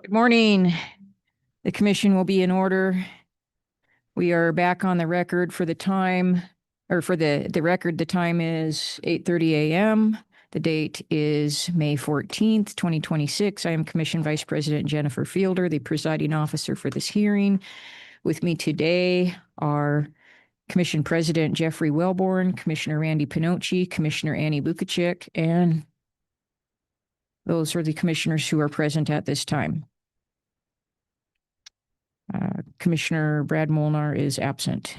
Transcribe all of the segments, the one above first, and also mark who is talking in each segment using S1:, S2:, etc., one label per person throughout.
S1: Good morning. The commission will be in order. We are back on the record for the time, or for the record, the time is 8:30 a.m. The date is May 14th, 2026. I am Commission Vice President Jennifer Fielder, the presiding officer for this hearing. With me today are Commission President Jeffrey Wellborn, Commissioner Randy Pinocci, Commissioner Annie Bukacek, and those are the commissioners who are present at this time. Commissioner Brad Molnar is absent.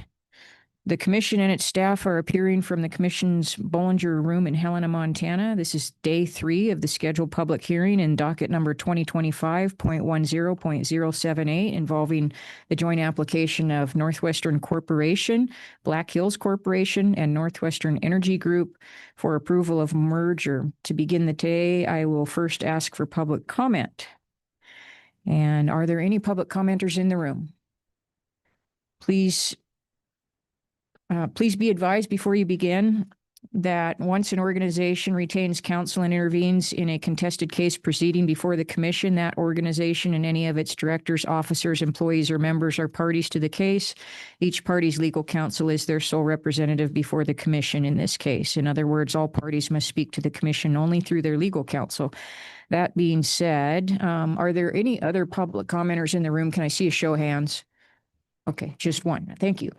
S1: The commission and its staff are appearing from the commission's Bollinger Room in Helena, Montana. This is day 3 of the scheduled public hearing in docket number 2025.10.078 involving the joint application of Northwestern Corporation, Black Hills Corporation, and Northwestern Energy Group for approval of merger. To begin the day, I will first ask for public comment. And are there any public commenters in the room? Please be advised before you begin that once an organization retains counsel and intervenes in a contested case proceeding before the commission, that organization and any of its directors, officers, employees, or members are parties to the case. Each party's legal counsel is their sole representative before the commission in this case. In other words, all parties must speak to the commission only through their legal counsel. That being said, are there any other public commenters in the room? Can I see a show of hands? Okay, just one. Thank you.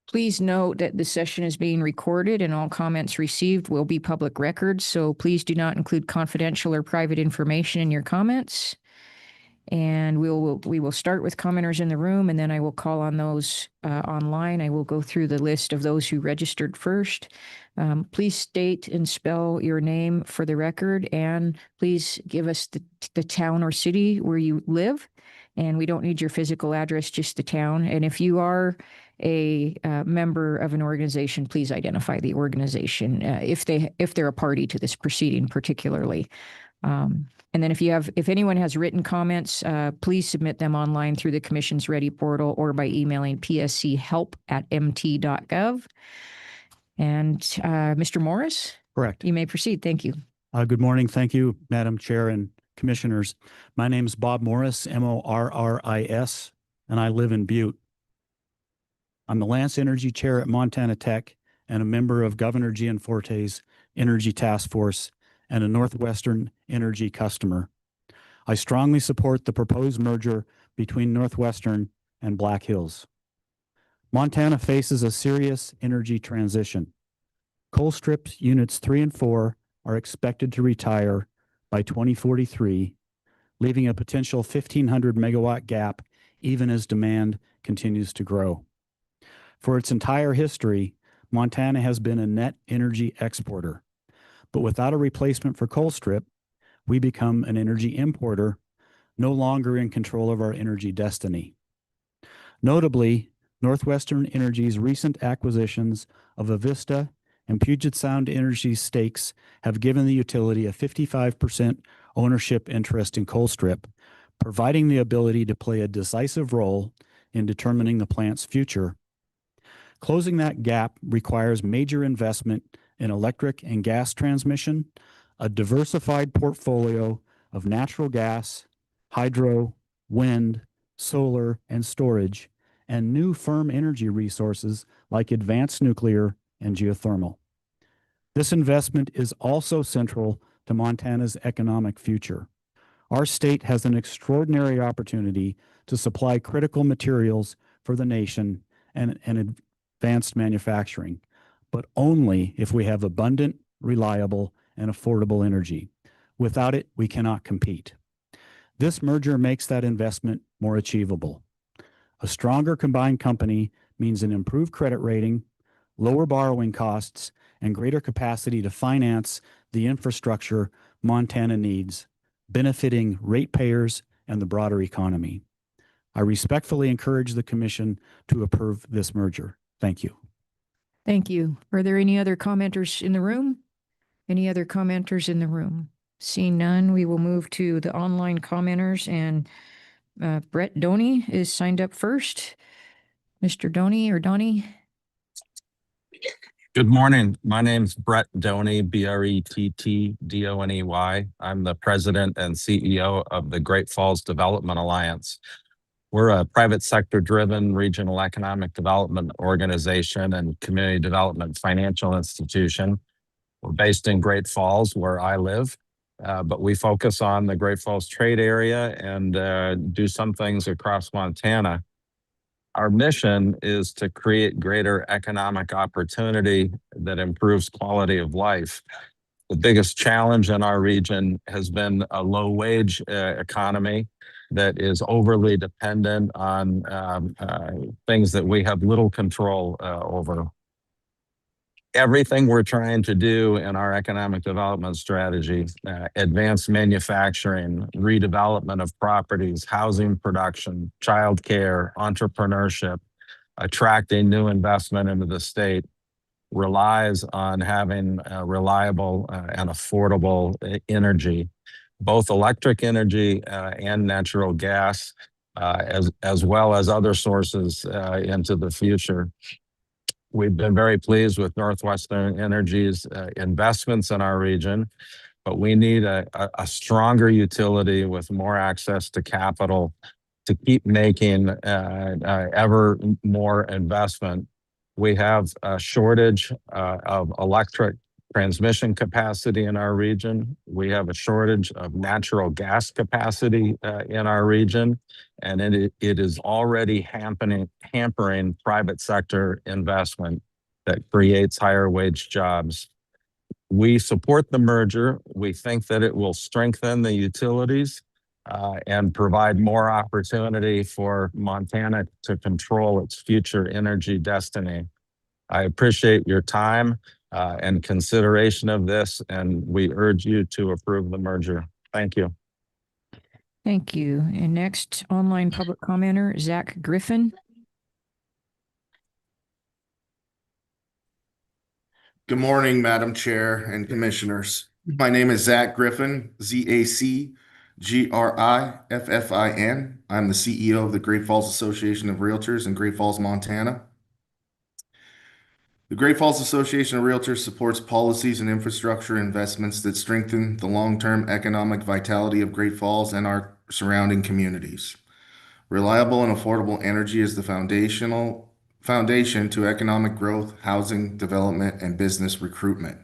S1: Please note that this session is being recorded and all comments received will be public records, so please do not include confidential or private information in your comments. And we will start with commenters in the room, and then I will call on those online. I will go through the list of those who registered first. Please state and spell your name for the record, and please give us the town or city where you live. And we don't need your physical address, just the town. And if you are a member of an organization, please identify the organization if they're a party to this proceeding particularly. And then if anyone has written comments, please submit them online through the Commission's Ready portal or by emailing psc.help@mt.gov. And Mr. Morris?
S2: Correct.
S1: You may proceed. Thank you.
S2: Good morning. Thank you, Madam Chair and Commissioners. My name is Bob Morris, Morris, and I live in Butte. I'm the Lance Energy Chair at Montana Tech and a member of Governor Gianforte's Energy Task Force and a Northwestern Energy customer. I strongly support the proposed merger between Northwestern and Black Hills. Montana faces a serious energy transition. Colstrip units 3 and 4 are expected to retire by 2043, leaving a potential 1,500 megawatt gap even as demand continues to grow. For its entire history, Montana has been a net energy exporter. But without a replacement for Colstrip, we become an energy importer, no longer in control of our energy destiny. Notably, Northwestern Energy's recent acquisitions of Avista and Puget Sound Energy's stakes have given the utility a 55% ownership interest in Colstrip, providing the ability to play a decisive role in determining the plant's future. Closing that gap requires major investment in electric and gas transmission, a diversified portfolio of natural gas, hydro, wind, solar, and storage, and new firm energy resources like advanced nuclear and geothermal. This investment is also central to Montana's economic future. Our state has an extraordinary opportunity to supply critical materials for the nation and advanced manufacturing, but only if we have abundant, reliable, and affordable energy. Without it, we cannot compete. This merger makes that investment more achievable. A stronger combined company means an improved credit rating, lower borrowing costs, and greater capacity to finance the infrastructure Montana needs, benefiting ratepayers and the broader economy. I respectfully encourage the Commission to approve this merger. Thank you.
S1: Thank you. Are there any other commenters in the room? Any other commenters in the room? Seeing none, we will move to the online commenters, and Brett Doney is signed up first. Mr. Doney or Donnie?
S3: Good morning. My name's Brett Doney, Brettdoney. I'm the president and CEO of the Great Falls Development Alliance. We're a private sector driven regional economic development organization and community development financial institution. We're based in Great Falls, where I live, but we focus on the Great Falls trade area and do some things across Montana. Our mission is to create greater economic opportunity that improves quality of life. The biggest challenge in our region has been a low wage economy that is overly dependent on things that we have little control over. Everything we're trying to do in our economic development strategy, advanced manufacturing, redevelopment of properties, housing production, childcare, entrepreneurship, attracting new investment into the state, relies on having reliable and affordable energy, both electric energy and natural gas, as well as other sources into the future. We've been very pleased with Northwestern Energy's investments in our region, but we need a stronger utility with more access to capital to keep making ever more investment. We have a shortage of electric transmission capacity in our region. We have a shortage of natural gas capacity in our region, and it is already hampering private sector investment that creates higher wage jobs. We support the merger. We think that it will strengthen the utilities and provide more opportunity for Montana to control its future energy destiny. I appreciate your time and consideration of this, and we urge you to approve the merger. Thank you.
S1: Thank you. And next, online public commenter, Zach Griffin.
S4: Good morning, Madam Chair and Commissioners. My name is Zach Griffin, ZACGRIFFIN. I'm the CEO of the Great Falls Association of Realtors in Great Falls, Montana. The Great Falls Association of Realtors supports policies and infrastructure investments that strengthen the long-term economic vitality of Great Falls and our surrounding communities. Reliable and affordable energy is the foundation to economic growth, housing development, and business recruitment.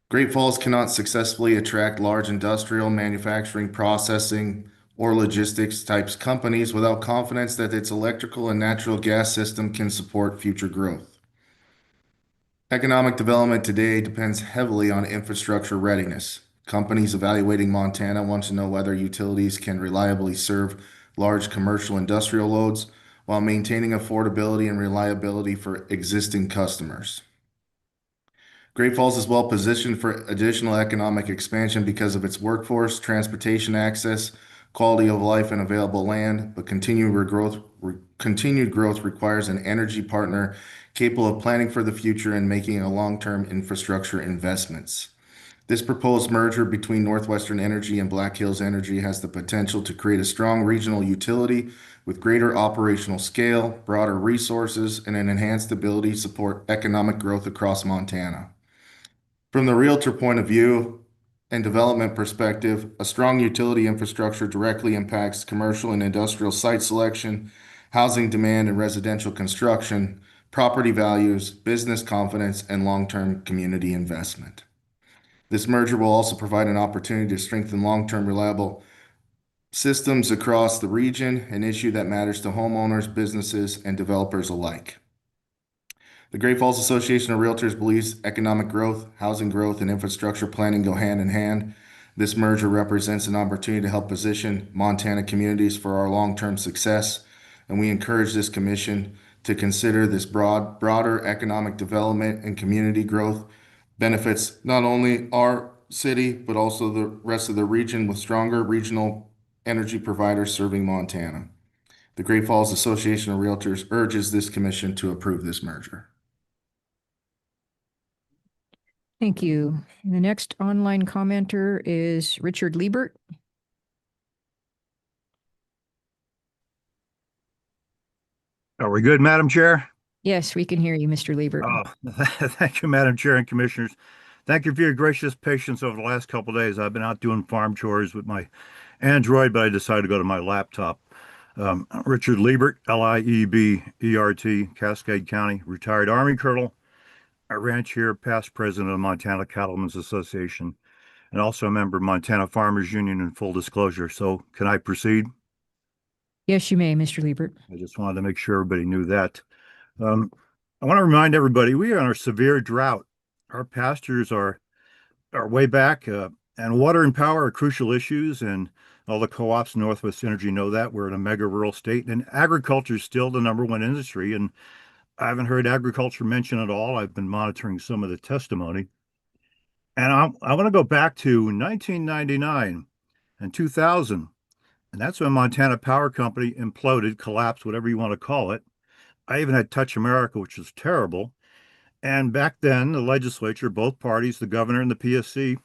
S4: Great Falls cannot successfully attract large industrial, manufacturing, processing, or logistics types companies without confidence that its electrical and natural gas system can support future growth. Economic development today depends heavily on infrastructure readiness. Companies evaluating Montana want to know whether utilities can reliably serve large commercial industrial loads while maintaining affordability and reliability for existing customers. Great Falls is well positioned for additional economic expansion because of its workforce, transportation access, quality of life, and available land, but continued growth requires an energy partner capable of planning for the future and making a long-term infrastructure investments. This proposed merger between Northwestern Energy and Black Hills Energy has the potential to create a strong regional utility with greater operational scale, broader resources, and an enhanced ability to support economic growth across Montana. From the realtor point of view and development perspective, a strong utility infrastructure directly impacts commercial and industrial site selection, housing demand and residential construction, property values, business confidence, and long-term community investment. This merger will also provide an opportunity to strengthen long-term reliable systems across the region, an issue that matters to homeowners, businesses, and developers alike. The Great Falls Association of Realtors believes economic growth, housing growth, and infrastructure planning go hand in hand. This merger represents an opportunity to help position Montana communities for our long-term success, and we encourage this commission to consider this broader economic development and community growth benefits not only our city, but also the rest of the region with stronger regional energy providers serving Montana. The Great Falls Association of Realtors urges this commission to approve this merger.
S1: Thank you. And the next online commenter is Richard Liebert.
S5: Are we good, Madam Chair?
S1: Yes, we can hear you, Mr. Liebert.
S5: Thank you, Madam Chair and Commissioners. Thank you for your gracious patience over the last couple of days. I've been out doing farm chores with my Android, but I decided to go to my laptop. Richard Liebert, Liebert, Cascade County, retired Army Colonel, a rancher, past president of Montana Cattlemen's Association, and also a member of Montana Farmers Union in full disclosure. So can I proceed?
S1: Yes, you may, Mr. Liebert.
S5: I just wanted to make sure everybody knew that. Um, I want to remind everybody we are in a severe drought. Our pastures are way back, and water and power are crucial issues, and all the co-ops in Northwest Energy know that. We're in a mega rural state, and agriculture is still the #1 industry, and I haven't heard agriculture mentioned at all. I've been monitoring some of the testimony, and I want to go back to 1999 and 2000, and that's when Montana Power Company imploded, collapsed, whatever you want to call it. I even had Touch America, which was terrible. And back then, the legislature, both parties, the governor and the PSC,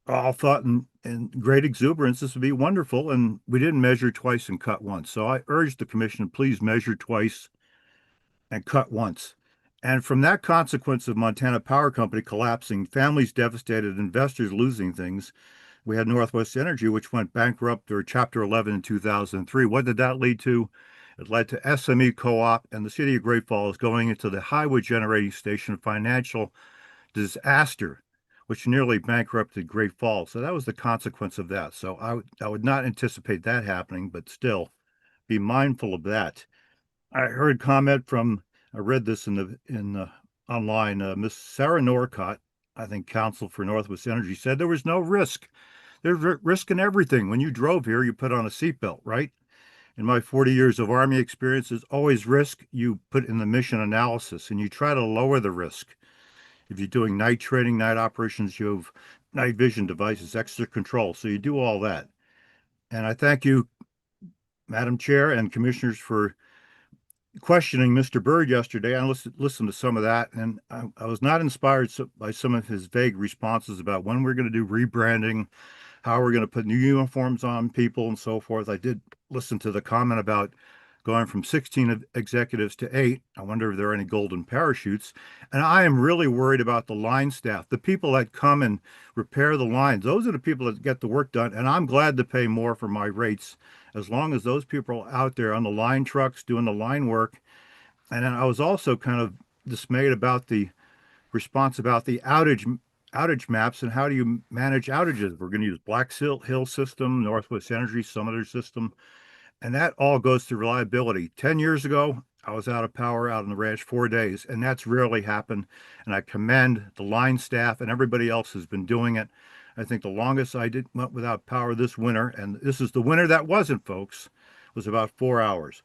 S5: all thought in great exuberance this would be wonderful. And we didn't measure twice and cut once. So I urged the commission, please measure twice and cut once. And from that consequence of Montana Power Company collapsing, families devastated, investors losing things, we had Northwest Energy, which went bankrupt or Chapter 11 in 2003. What did that lead to? It led to SME Co-op and the city of Great Falls going into the highway generating station financial disaster, which nearly bankrupted Great Falls. So that was the consequence of that. So I would not anticipate that happening, but still be mindful of that. I heard comment from, I read this in the online, Miss Sarah Norcott, I think counsel for Northwest Energy, said there was no risk. There's risk in everything. When you drove here, you put on a seatbelt, right? In my 40 years of Army experience, there's always risk you put in the mission analysis, and you try to lower the risk. If you're doing night training, night operations, you have night vision devices, extra control. So you do all that. And I thank you, Madam Chair and Commissioners, for questioning Mr. Byrd yesterday. I listened to some of that, and I was not inspired by some of his vague responses about when we're going to do rebranding, how we're going to put new uniforms on people and so forth. I did listen to the comment about going from 16 executives to 8. I wonder if there are any golden parachutes. And I am really worried about the line staff, the people that come and repair the lines. Those are the people that get the work done. And I'm glad to pay more for my rates as long as those people are out there on the line trucks doing the line work. And then I was also kind of dismayed about the response about the outage maps and how do you manage outages. We're going to use Black Hill system, Northwest Energy, some other system, and that all goes to reliability. 10 years ago, I was out of power out on the ranch 4 days, and that's rarely happened. And I commend the line staff and everybody else who's been doing it. I think the longest I went without power this winter, and this is the winter that wasn't, folks, was about 4 hours.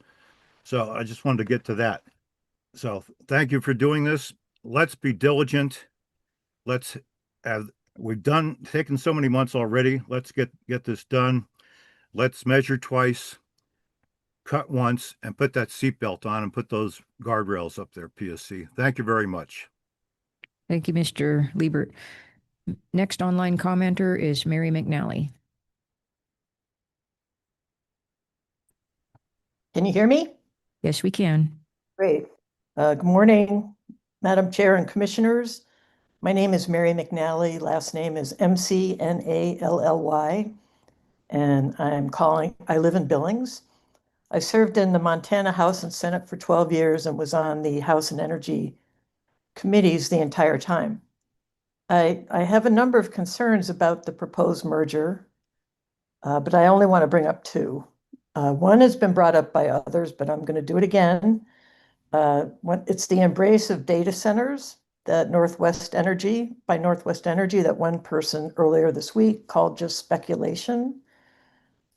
S5: So I just wanted to get to that. So thank you for doing this. Let's be diligent. Let's have, we've taken so many months already. Let's get this done. Let's measure twice, cut once, and put that seatbelt on and put those guardrails up there, PSC. Thank you very much.
S1: Thank you, Mr. Liebert. Next online commenter is Mary McNally.
S6: Can you hear me?
S1: Yes, we can.
S6: Great. Good morning, Madam Chair and Commissioners. My name is Mary McNally. Last name is McNally, and I live in Billings. I served in the Montana House and Senate for 12 years and was on the House and Energy committees the entire time. I have a number of concerns about the proposed merger, but I only want to bring up two. One has been brought up by others, but I'm going to do it again. It's the embrace of data centers that Northwest Energy that one person earlier this week called just speculation.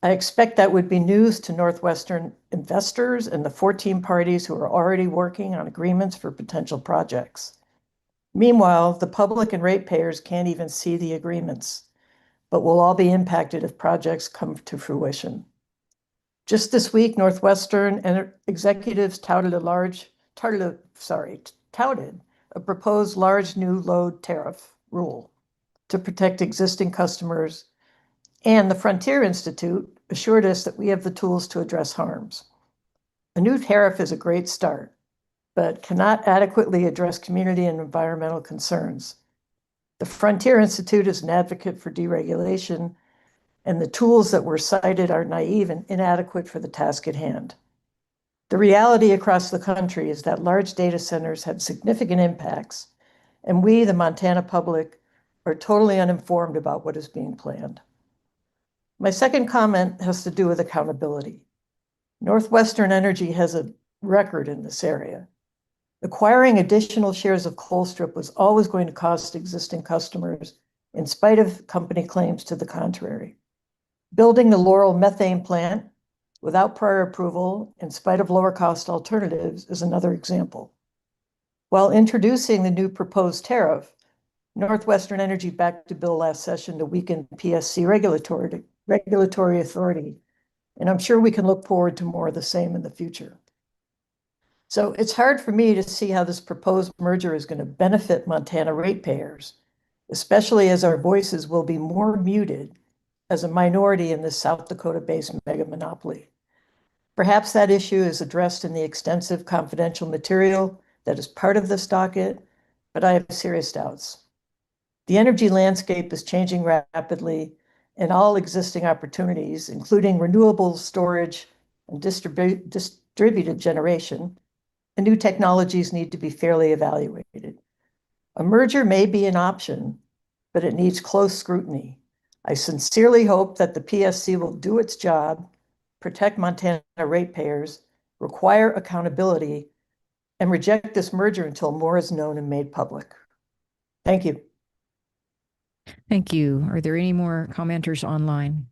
S6: I expect that would be news to Northwestern investors and the 14 parties who are already working on agreements for potential projects. Meanwhile, the public and ratepayers can't even see the agreements, but will all be impacted if projects come to fruition. Just this week, Northwestern executives touted a proposed large new load tariff rule to protect existing customers, and the Frontier Institute assured us that we have the tools to address harms. A new tariff is a great start, but cannot adequately address community and environmental concerns. The Frontier Institute is an advocate for deregulation, and the tools that were cited are naive and inadequate for the task at hand. The reality across the country is that large data centers have significant impacts, and we, the Montana public, are totally uninformed about what is being planned. My second comment has to do with accountability. Northwestern Energy has a record in this area. Acquiring additional shares of Colstrip was always going to cost existing customers, in spite of company claims to the contrary. Building the Laurel methane plant without prior approval, in spite of lower cost alternatives, is another example. While introducing the new proposed tariff, Northwestern Energy backed a bill last session to weaken PSC regulatory authority, and I'm sure we can look forward to more of the same in the future. So it's hard for me to see how this proposed merger is going to benefit Montana ratepayers, especially as our voices will be more muted as a minority in this South Dakota-based mega monopoly. Perhaps that issue is addressed in the extensive confidential material that is part of this docket, but I have serious doubts. The energy landscape is changing rapidly, and all existing opportunities, including renewable storage and distributed generation, and new technologies need to be fairly evaluated. A merger may be an option, but it needs close scrutiny. I sincerely hope that the PSC will do its job, protect Montana ratepayers, require accountability, and reject this merger until more is known and made public. Thank you.
S1: Thank you. Are there any more commenters online?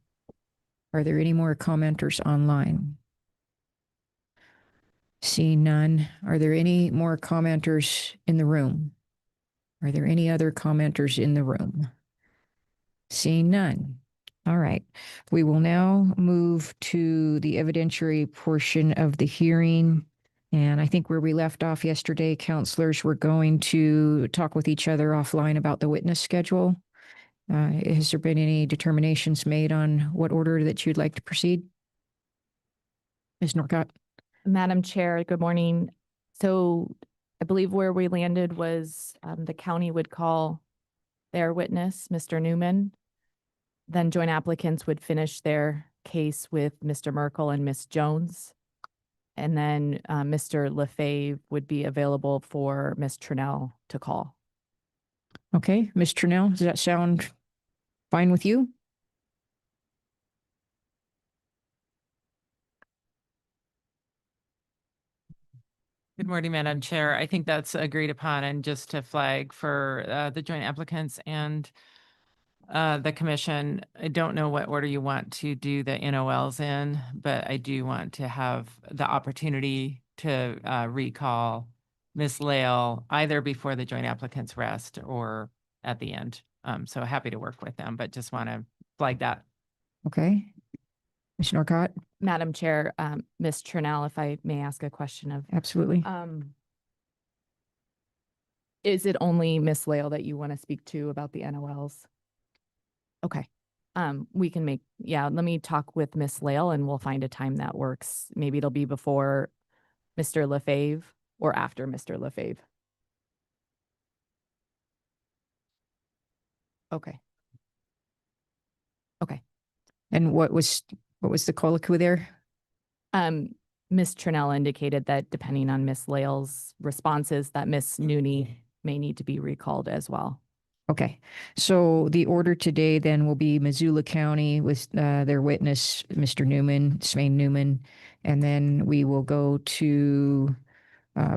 S1: Are there any more commenters online? Seeing none. Are there any more commenters in the room? Are there any other commenters in the room? Seeing none. All right. We will now move to the evidentiary portion of the hearing. And I think where we left off yesterday, counselors were going to talk with each other offline about the witness schedule. Has there been any determinations made on what order that you'd like to proceed? Ms. Norcott?
S7: Madam Chair, good morning. So I believe where we landed was the county would call their witness, Mr. Newman. Then joint applicants would finish their case with Mr. Merkel and Ms. Jones. And then Mr. Lefebvre would be available for Ms. Trinnell to call.
S1: Okay, Ms. Trinnell, does that sound fine with you?
S8: Good morning, Madam Chair. I think that's agreed upon, and just to flag for the joint applicants and the commission, I don't know what order you want to do the NOLs in, but I do want to have the opportunity to recall Ms. Lael either before the joint applicants rest or at the end. So happy to work with them, but just want to flag that.
S1: Okay. Ms. Norcott?
S7: Madam Chair, Ms. Trinnell, if I may ask a question of,
S1: Absolutely.
S7: is it only Ms. Lael that you want to speak to about the NOLs? Okay. We can make, let me talk with Ms. Lael and we'll find a time that works. Maybe it'll be before Mr. Lefebvre or after Mr. Lefebvre. Okay. Okay.
S1: And what was the colloquy there?
S7: Ms. Trinnell indicated that depending on Ms. Lael's responses, that Ms. Nooney may need to be recalled as well.
S1: Okay, so the order today then will be Missoula County with their witness, Mr. Newman, Swain Newman, and then we will go to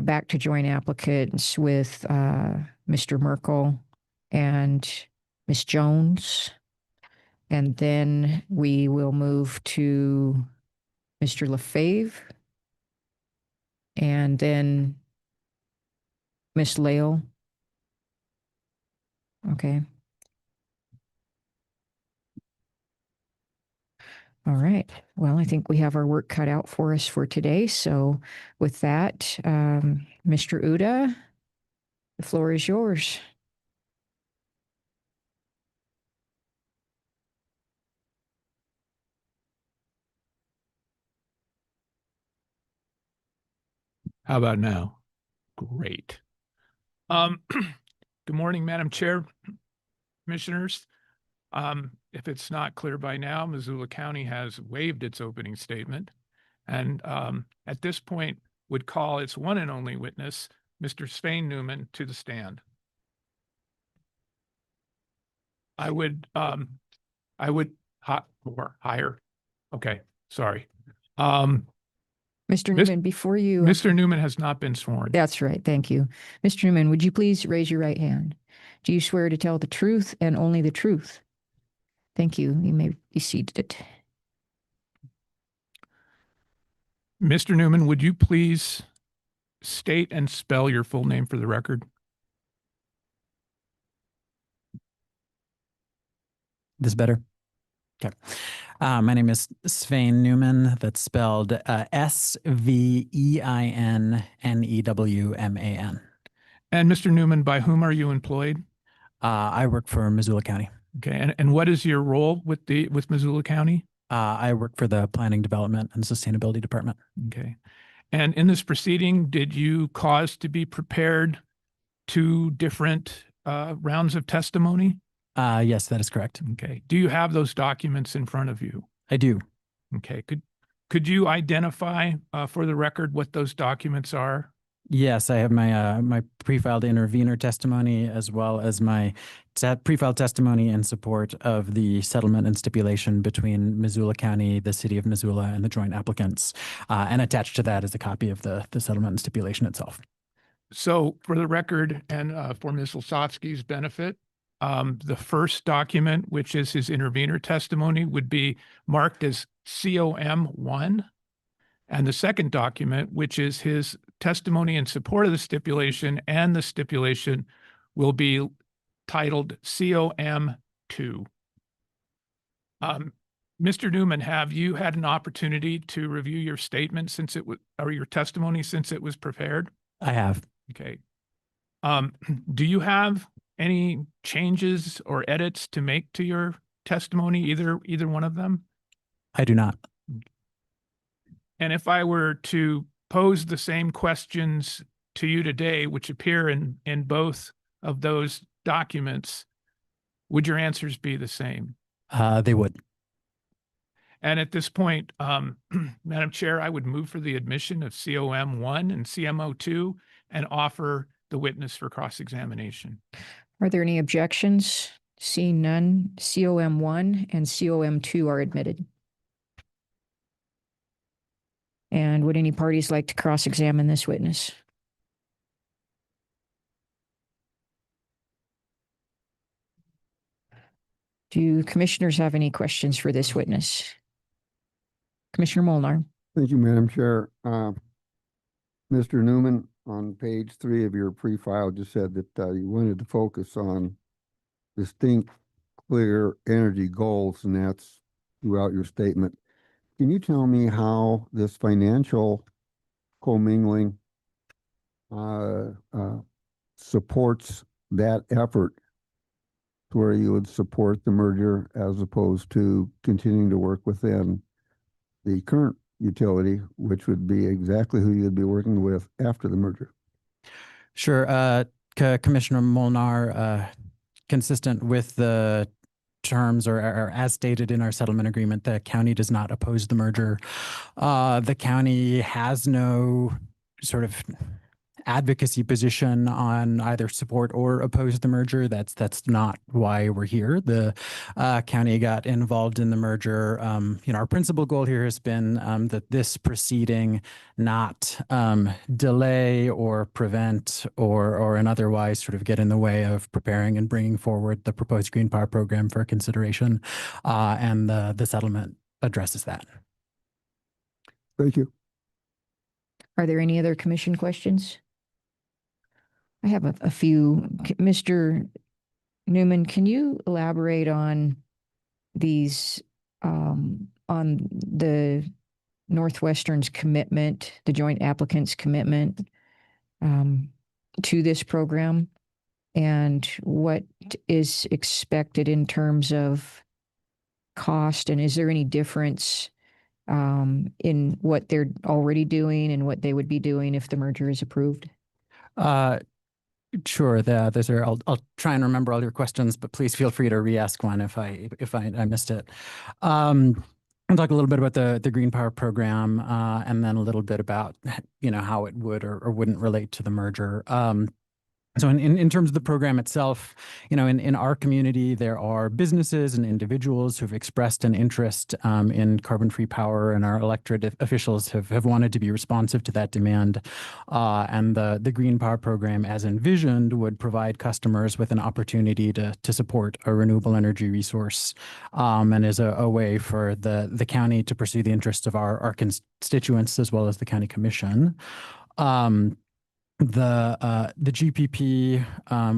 S1: back to joint applicants with Mr. Merkel and Ms. Jones, and then we will move to Mr. Lefebvre, and then Ms. Lael. Okay. All right. Well, I think we have our work cut out for us for today. So with that, Mr. Uda, the floor is yours.
S9: How about now? Great. Good morning, Madam Chair, Commissioners. If it's not clear by now, Missoula County has waived its opening statement. And at this point would call its one and only witness, Mr. Svein Newman, to the stand. I would hire. Okay, sorry.
S1: Mr.
S9: Mis-
S1: Newman, before you.
S9: Mr. Newman has not been sworn.
S1: That's right. Thank you. Mr. Newman, would you please raise your right hand? Do you swear to tell the truth and only the truth? Thank you. You may be seated.
S9: Mr. Newman, would you please state and spell your full name for the record?
S10: This better? Okay. My name is Svein Newman. That's spelled SveinneWman.
S9: And Mr. Newman, by whom are you employed?
S10: I work for Missoula County.
S9: Okay. And what is your role with Missoula County?
S10: I work for the Planning, Development, and Sustainability Department.
S9: Okay. And in this proceeding, did you cause to be prepared 2 different rounds of testimony?
S10: Yes, that is correct.
S9: Okay. Do you have those documents in front of you?
S10: I do.
S9: Okay. Could you identify for the record what those documents are?
S10: Yes, I have my my pre-filed intervener testimony as well as my pre-filed testimony in support of the settlement and stipulation between Missoula County, the City of Missoula, and the joint applicants. And attached to that is a copy of the settlement and stipulation itself.
S9: So for the record and for Ms. Lisotsky's benefit, the first document, which is his intervener testimony, would be marked as COM1. And the second document, which is his testimony in support of the stipulation and the stipulation, will be titled COM2. Mr. Newman, have you had an opportunity to review your statement since it was, or your testimony since it was prepared?
S10: I have.
S9: Okay. Do you have any changes or edits to make to your testimony, either one of them?
S10: I do not.
S9: And if I were to pose the same questions to you today, which appear in both of those documents, would your answers be the same?
S10: They would.
S9: And at this point, Madam Chair, I would move for the admission of COM1 and CMO2 and offer the witness for cross-examination.
S1: Are there any objections? Seeing none, COM1 and COM2 are admitted. And would any parties like to cross-examine this witness? Do commissioners have any questions for this witness? Commissioner Molnar.
S11: Thank you, Madam Chair. Mr. Newman, on page 3 of your pre-file just said that you wanted to focus on distinct, clear energy goals, and that's throughout your statement. Can you tell me how this financial commingling supports that effort to where you would support the merger as opposed to continuing to work within the current utility, which would be exactly who you'd be working with after the merger?
S10: Sure. Commissioner Molnar, consistent with the terms or as stated in our settlement agreement, the county does not oppose the merger. The county has no sort of advocacy position on either support or oppose the merger. That's not why we're here. The county got involved in the merger. Our principal goal here has been that this proceeding not delay or prevent or in otherwise sort of get in the way of preparing and bringing forward the proposed green power program for consideration. And the settlement addresses that.
S11: Thank you.
S1: Are there any other commission questions? I have a few. Mr. Newman, can you elaborate on these, on the Northwestern's commitment, the joint applicant's commitment to this program, and what is expected in terms of cost? And is there any difference in what they're already doing and what they would be doing if the merger is approved?
S10: Uh, Sure. Those are. I'll try and remember all your questions, but please feel free to re-ask one if I missed it. I'll talk a little bit about the Green Power program, and then a little bit about how it would or wouldn't relate to the merger. So in terms of the program itself, in our community, there are businesses and individuals who've expressed an interest in carbon-free power, and our elected officials have wanted to be responsive to that demand. And the Green Power program, as envisioned, would provide customers with an opportunity to support a renewable energy resource, and is a way for the county to pursue the interests of our constituents as well as the county commission. The GPP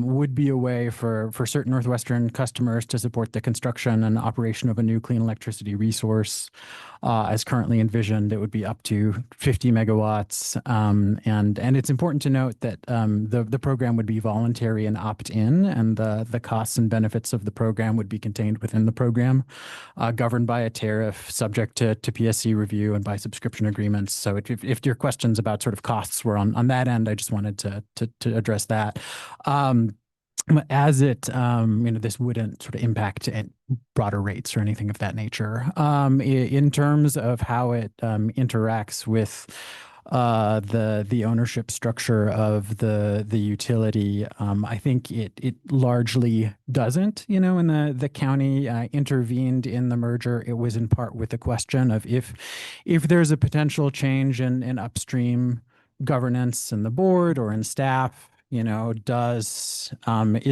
S10: would be a way for certain Northwestern customers to support the construction and operation of a new clean electricity resource. As currently envisioned, it would be up to 50 megawatts. And it's important to note that the program would be voluntary and opt-in, and the costs and benefits of the program would be contained within the program, governed by a tariff subject to PSC review and by subscription agreements. So if your questions about sort of costs were on that end, I just wanted to address that. As it, this wouldn't sort of impact broader rates or anything of that nature. In terms of how it interacts with the ownership structure of the utility, I think it largely doesn't. When the county intervened in the merger, it was in part with the question of if there's a potential change in upstream governance in the board or in staff, is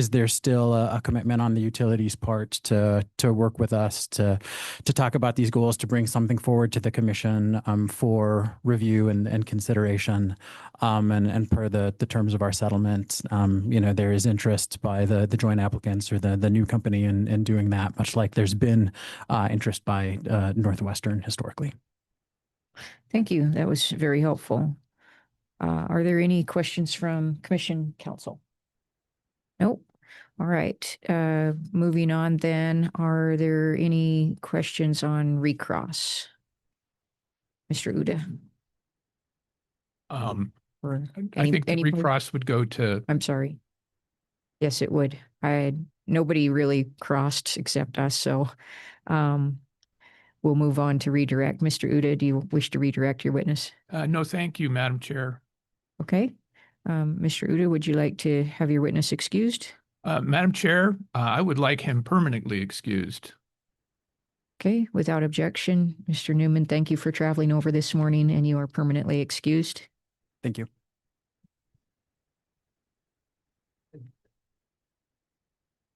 S10: there still a commitment on the utilities part to work with us to talk about these goals, to bring something forward to the commission for review and consideration, and per the terms of our settlement, there is interest by the joint applicants or the new company in doing that, much like there's been interest by Northwestern historically.
S1: Thank you. That was very helpful. Are there any questions from Commission Council? Nope. All right. Moving on then, are there any questions on recross? Mr. Uda? Or
S9: I think the
S1: any-
S9: recross would go to,
S1: I'm sorry. Yes, it would. Nobody really crossed except us, so we'll move on to redirect. Mr. Uda, do you wish to redirect your witness?
S9: no, thank you, Madam Chair.
S1: Okay. Mr. Uda, would you like to have your witness excused?
S9: Madam Chair, I would like him permanently excused.
S1: Okay, without objection. Mr. Newman, thank you for traveling over this morning, and you are permanently excused.
S10: Thank you.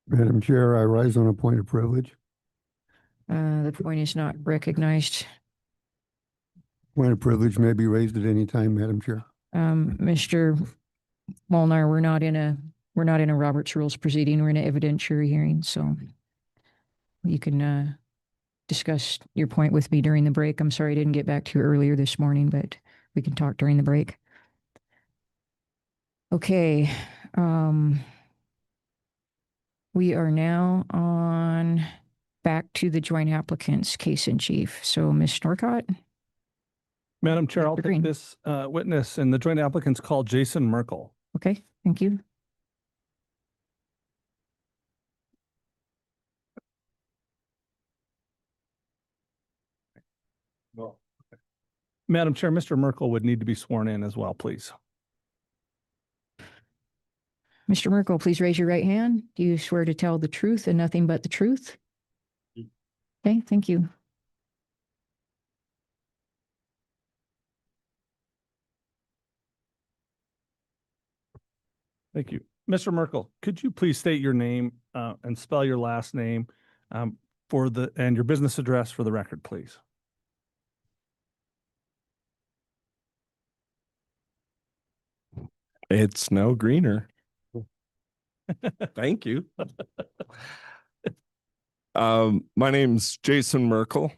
S11: Madam Chair, I rise on a point of privilege.
S1: The point is not recognized.
S11: Point of privilege may be raised at any time, Madam Chair.
S1: Mr. Molnar, we're not in a Robert's Rules proceeding. We're in an evidentiary hearing, so you can discuss your point with me during the break. I'm sorry I didn't get back to you earlier this morning, but we can talk during the break. Okay. We are now on back to the joint applicants case in chief. So Ms. Norcott.
S12: Madam Chair, I'll
S1: Mr. Green.
S12: take this witness, and the joint applicant's called Jason Merkel.
S1: Okay, thank you.
S12: Madam Chair, Mr. Merkel would need to be sworn in as well, please.
S1: Mr. Merkel, please raise your right hand. Do you swear to tell the truth and nothing but the truth? Okay, thank you.
S12: Thank you. Mr. Merkel, could you please state your name and spell your last name and your business address for the record, please?
S13: It's no greener. Thank you. My name's Jason Merkel.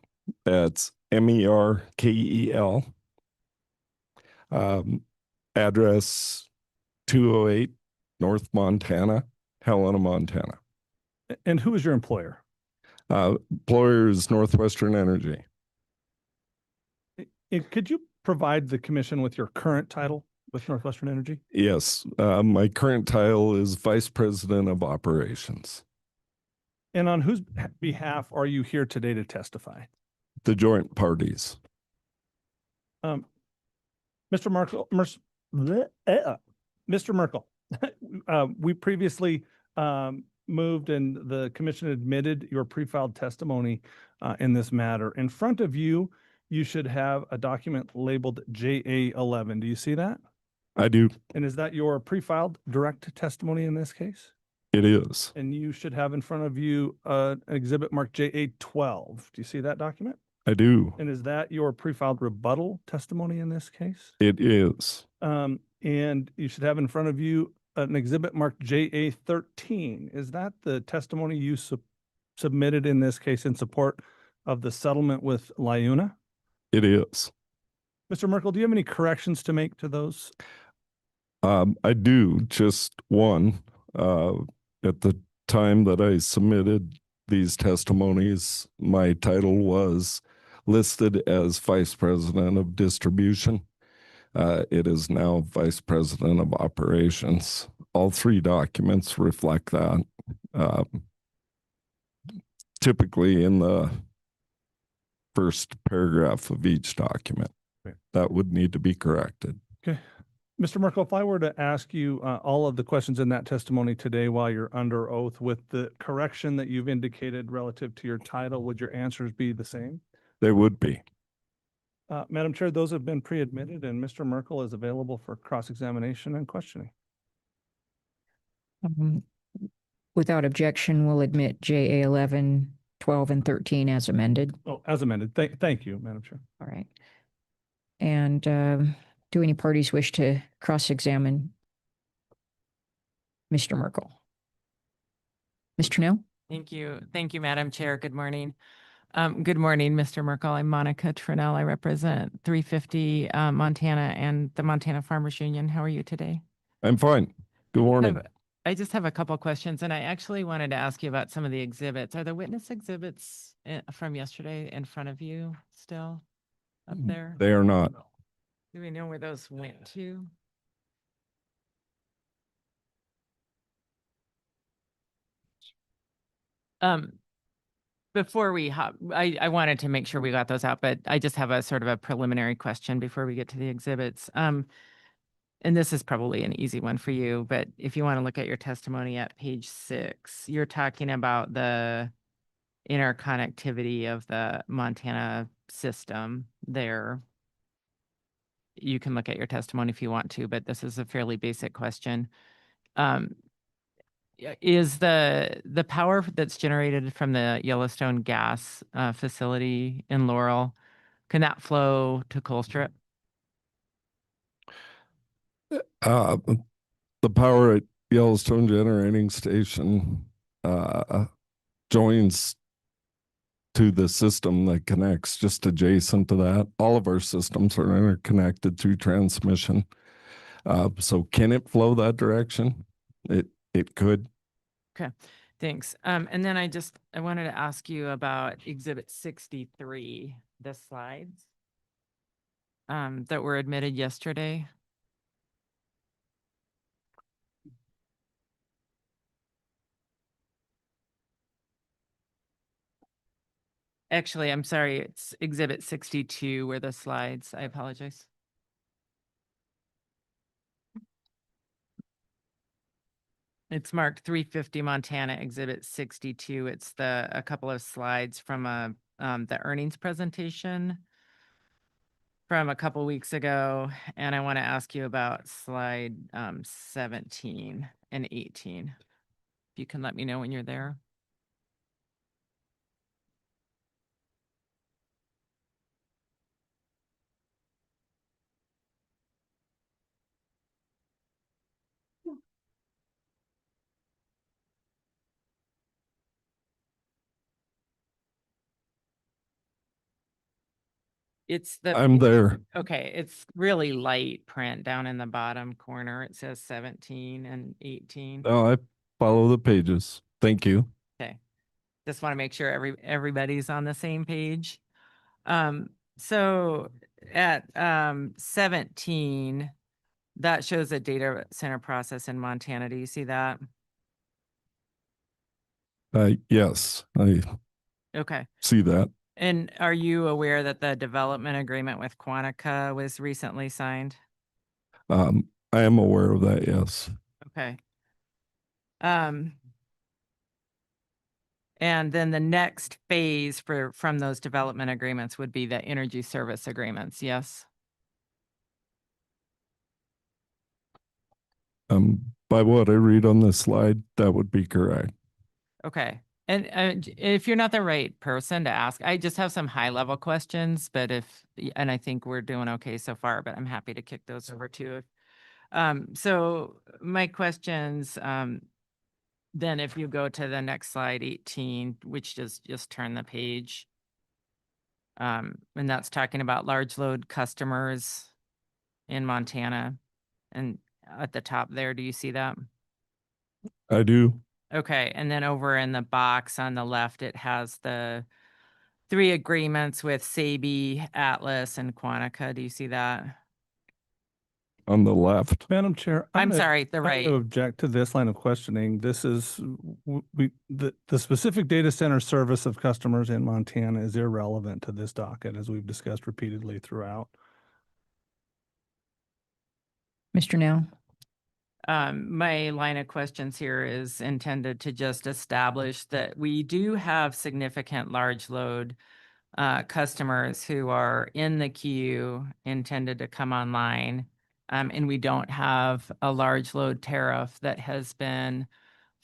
S13: That's Merkel. Address 208 North Montana, Helena, Montana.
S12: And who is your employer?
S13: Employer is Northwestern Energy.
S12: Could you provide the commission with your current title? with Northwestern Energy?
S13: Yes, my current title is Vice President of Operations.
S12: And on whose behalf are you here today to testify?
S13: The joint parties.
S12: Mr. Merkel, Mr. Merkel, we previously moved and the commission admitted your pre-filed testimony in this matter. In front of you, you should have a document labeled JA11. Do you see that?
S13: I do.
S12: And is that your pre-filed direct testimony in this case?
S13: It is.
S12: And you should have in front of you an exhibit marked JA12. Do you see that document?
S13: I do.
S12: And is that your pre-filed rebuttal testimony in this case?
S13: It is.
S12: And you should have in front of you an exhibit marked JA13. Is that the testimony you submitted in this case in support of the settlement with LiUNA?
S13: It is.
S12: Mr. Merkel, do you have any corrections to make to those?
S13: I do. Just one. At the time that I submitted these testimonies, my title was listed as Vice President of Distribution. It is now Vice President of Operations. All three documents reflect that. Typically in the first paragraph of each document.
S12: Okay.
S13: That would need to be corrected.
S12: Okay. Mr. Merkel, if I were to ask you all of the questions in that testimony today while you're under oath with the correction that you've indicated relative to your title, would your answers be the same?
S13: They would be.
S12: Madam Chair, those have been pre-admitted and Mr. Merkel is available for cross-examination and questioning.
S1: Without objection, we'll admit JA 11, 12, and 13 as amended.
S12: Oh, as amended. Thank you, Madam Chair.
S1: All right. And do any parties wish to cross-examine Mr. Merkel? Mr. Neal?
S8: Thank you. Thank you, Madam Chair. Good morning. Good morning, Mr. Merkel. I'm Monica Trinnell. I represent 350 Montana and the Montana Farmers Union. How are you today?
S13: I'm fine. Good morning.
S8: I just have a couple questions, and I actually wanted to ask you about some of the exhibits. Are the witness exhibits from yesterday in front of you still up there?
S13: They are not.
S8: Do we know where those went to? Before we hop, I wanted to make sure we got those out, but I just have a sort of a preliminary question before we get to the exhibits. And this is probably an easy one for you, but if you want to look at your testimony at page 6, you're talking about the interconnectivity of the Montana system there. You can look at your testimony if you want to, but this is a fairly basic question. Is the power that's generated from the Yellowstone gas facility in Laurel, can that flow to Colstrip?
S13: The power at Yellowstone Generating Station joins to the system that connects just adjacent to that. All of our systems are interconnected through transmission. So can it flow that direction? It could.
S8: Okay, thanks. And then I wanted to ask you about Exhibit 63, the slides that were admitted yesterday. Actually, I'm sorry, it's Exhibit 62 were the slides. I apologize. It's marked 350 Montana Exhibit 62. It's a couple of slides from the earnings presentation from a couple weeks ago. And I want to ask you about slide 17 and 18. If you can let me know when you're there.
S13: I'm there.
S8: Okay, it's really light print down in the bottom corner. It says 17 and 18.
S13: Oh, I follow the pages. Thank you.
S8: Okay. Just want to make sure everybody's on the same page. So at 17, that shows a data center process in Montana. Do you see that?
S13: Yes, I
S8: Okay.
S13: see that.
S8: And are you aware that the development agreement with Quantica was recently signed?
S13: I am aware of that, yes.
S8: Okay. And then the next phase from those development agreements would be the energy service agreements, yes?
S13: By what I read on this slide, that would be correct.
S8: Okay. And if you're not the right person to ask, I just have some high level questions, but and I think we're doing okay so far, but I'm happy to kick those over to you. So my questions, then if you go to the next slide, 18, which just turn the page. And that's talking about large load customers in Montana. And at the top there, do you see that?
S13: I do.
S8: Okay, and then over in the box on the left, it has the 3 agreements with Sabi, Atlas, and Quantica. Do you see that?
S13: On the left.
S12: Madam Chair,
S8: I'm
S12: gonna-
S8: sorry, the
S12: I'm
S8: right.
S12: gonna object to this line of questioning. This is, the specific data center service of customers in Montana is irrelevant to this docket, as we've discussed repeatedly throughout.
S1: Mr. Now.
S8: My line of questions here is intended to just establish that we do have significant large load customers who are in the queue intended to come online. And we don't have a large load tariff that has been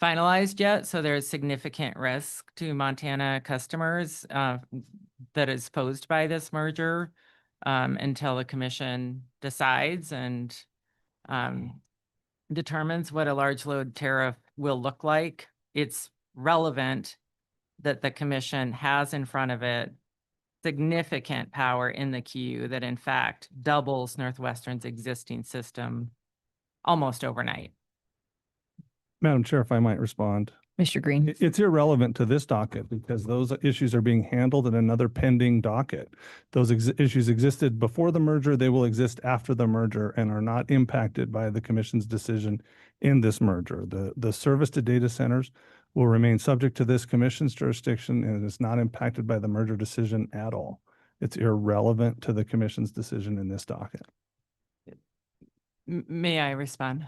S8: finalized yet. So there's significant risk to Montana customers that is posed by this merger until the commission decides and determines what a large load tariff will look like. It's relevant that the commission has in front of it significant power in the queue that in fact doubles Northwestern's existing system almost overnight.
S12: Madam Chair, if I might respond.
S1: Mr. Green.
S12: It's irrelevant to this docket because those issues are being handled in another pending docket. Those issues existed before the merger. They will exist after the merger and are not impacted by the commission's decision in this merger. The service to data centers will remain subject to this commission's jurisdiction and is not impacted by the merger decision at all. It's irrelevant to the commission's decision in this docket.
S8: May I respond?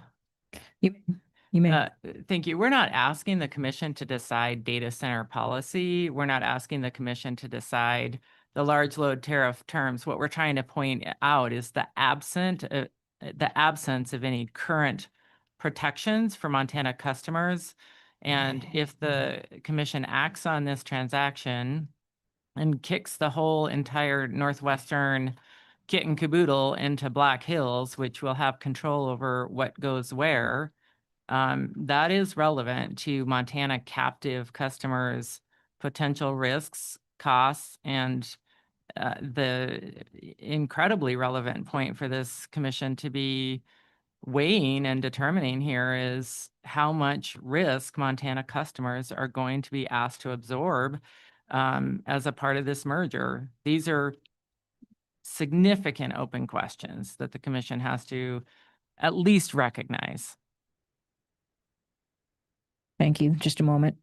S1: You may.
S8: Thank you. We're not asking the commission to decide data center policy. We're not asking the commission to decide the large load tariff terms. What we're trying to point out is the absence of any current protections for Montana customers. And if the commission acts on this transaction and kicks the whole entire Northwestern kit and caboodle into Black Hills, which will have control over what goes where, that is relevant to Montana captive customers' potential risks, costs, and the incredibly relevant point for this commission to be weighing and determining here is how much risk Montana customers are going to be asked to absorb as a part of this merger. These are significant open questions that the commission has to at least recognize.
S1: Thank you. Just a moment.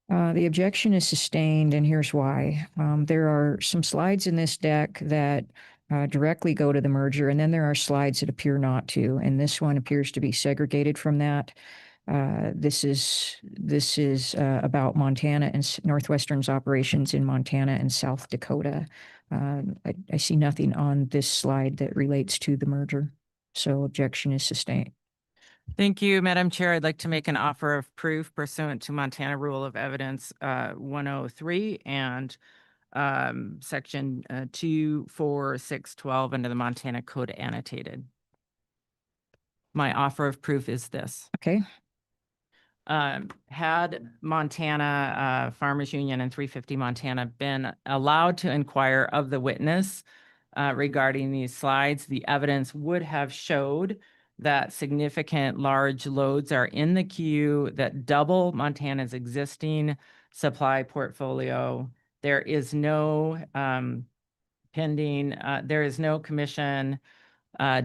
S1: The objection is sustained, and here's why. There are some slides in this deck that directly go to the merger, and then there are slides that appear not to, and this one appears to be segregated from that. This is about Montana and Northwestern's operations in Montana and South Dakota. I see nothing on this slide that relates to the merger, so objection is sustained.
S8: Thank you, Madam Chair. I'd like to make an offer of proof pursuant to Montana Rule of Evidence 103 and Section 24612 under the Montana Code annotated. My offer of proof is this.
S1: Okay.
S8: Had Montana, Farmers Union and 350 Montana been allowed to inquire of the witness regarding these slides, the evidence would have showed that significant large loads are in the queue that double Montana's existing supply portfolio. There is no there is no commission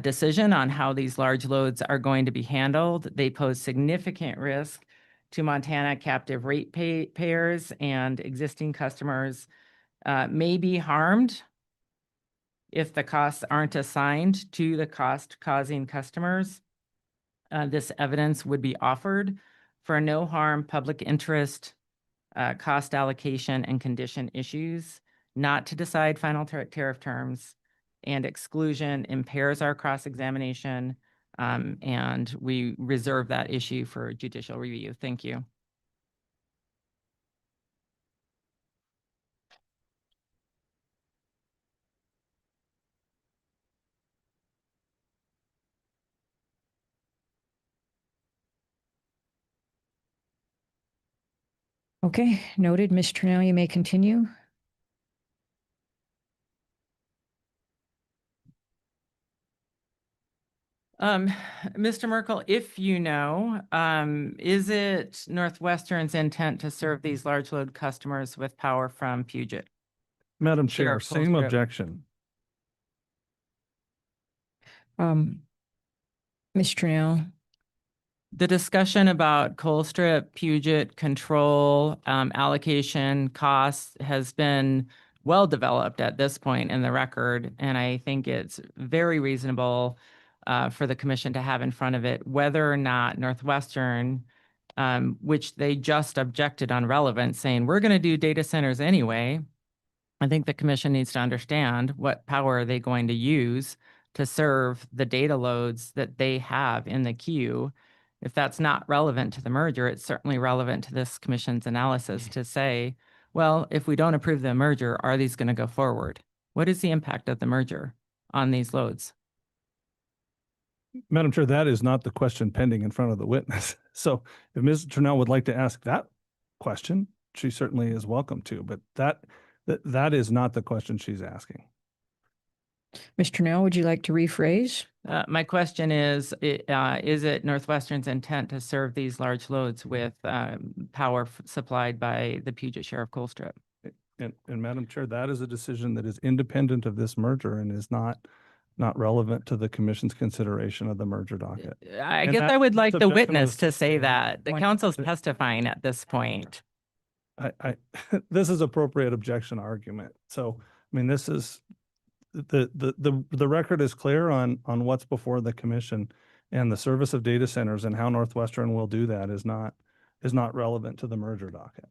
S8: decision on how these large loads are going to be handled. They pose significant risk to Montana captive rate payers, and existing customers may be harmed if the costs aren't assigned to the cost-causing customers. This evidence would be offered for no harm, public interest, cost allocation, and condition issues, not to decide final tariff terms, and exclusion impairs our cross-examination, and we reserve that issue for judicial review. Thank you.
S1: Okay, noted. Ms. Trinnell, you may continue.
S8: Mr. Merkel, if you know, is it Northwestern's intent to serve these large load customers with power from Puget?
S12: Madam Chair,
S8: Sheriff
S12: same
S8: Colstrip.
S12: objection.
S1: Ms. Trinnell.
S8: The discussion about Colstrip, Puget control, allocation, costs has been well developed at this point in the record, and I think it's very reasonable for the commission to have in front of it whether or not Northwestern, which they just objected on relevance, saying we're going to do data centers anyway. I think the commission needs to understand what power are they going to use to serve the data loads that they have in the queue. If that's not relevant to the merger, it's certainly relevant to this commission's analysis to say, well, if we don't approve the merger, are these going to go forward? What is the impact of the merger on these loads?
S12: Madam Chair, that is not the question pending in front of the witness. So if Ms. Trinnell would like to ask that question, she certainly is welcome to, but that is not the question she's asking.
S1: Ms. Trinnell, would you like to rephrase?
S8: My question is it Northwestern's intent to serve these large loads with power supplied by the Puget Sheriff Colstrip?
S12: And Madam Chair, that is a decision that is independent of this merger and is not relevant to the commission's consideration of the merger docket.
S8: I
S12: And
S8: guess
S12: that
S8: I would like the
S12: objection
S8: witness
S12: was-
S8: to say that. The
S12: Point-
S8: council's testifying at this point.
S12: This is appropriate objection argument. So, I mean, this is the record is clear on what's before the commission, and the service of data centers and how Northwestern will do that is not relevant to the merger docket.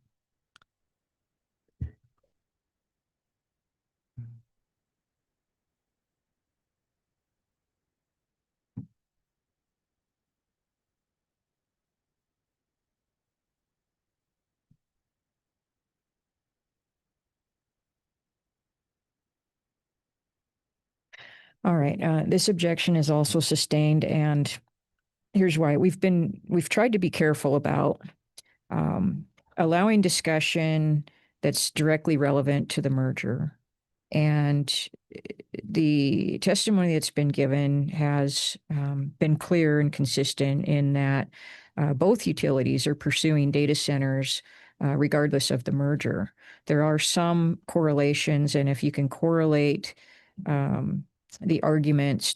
S1: All right, this objection is also sustained, and here's why. We've tried to be careful about allowing discussion that's directly relevant to the merger. And the testimony that's been given has been clear and consistent in that both utilities are pursuing data centers regardless of the merger. There are some correlations, and if you can correlate the arguments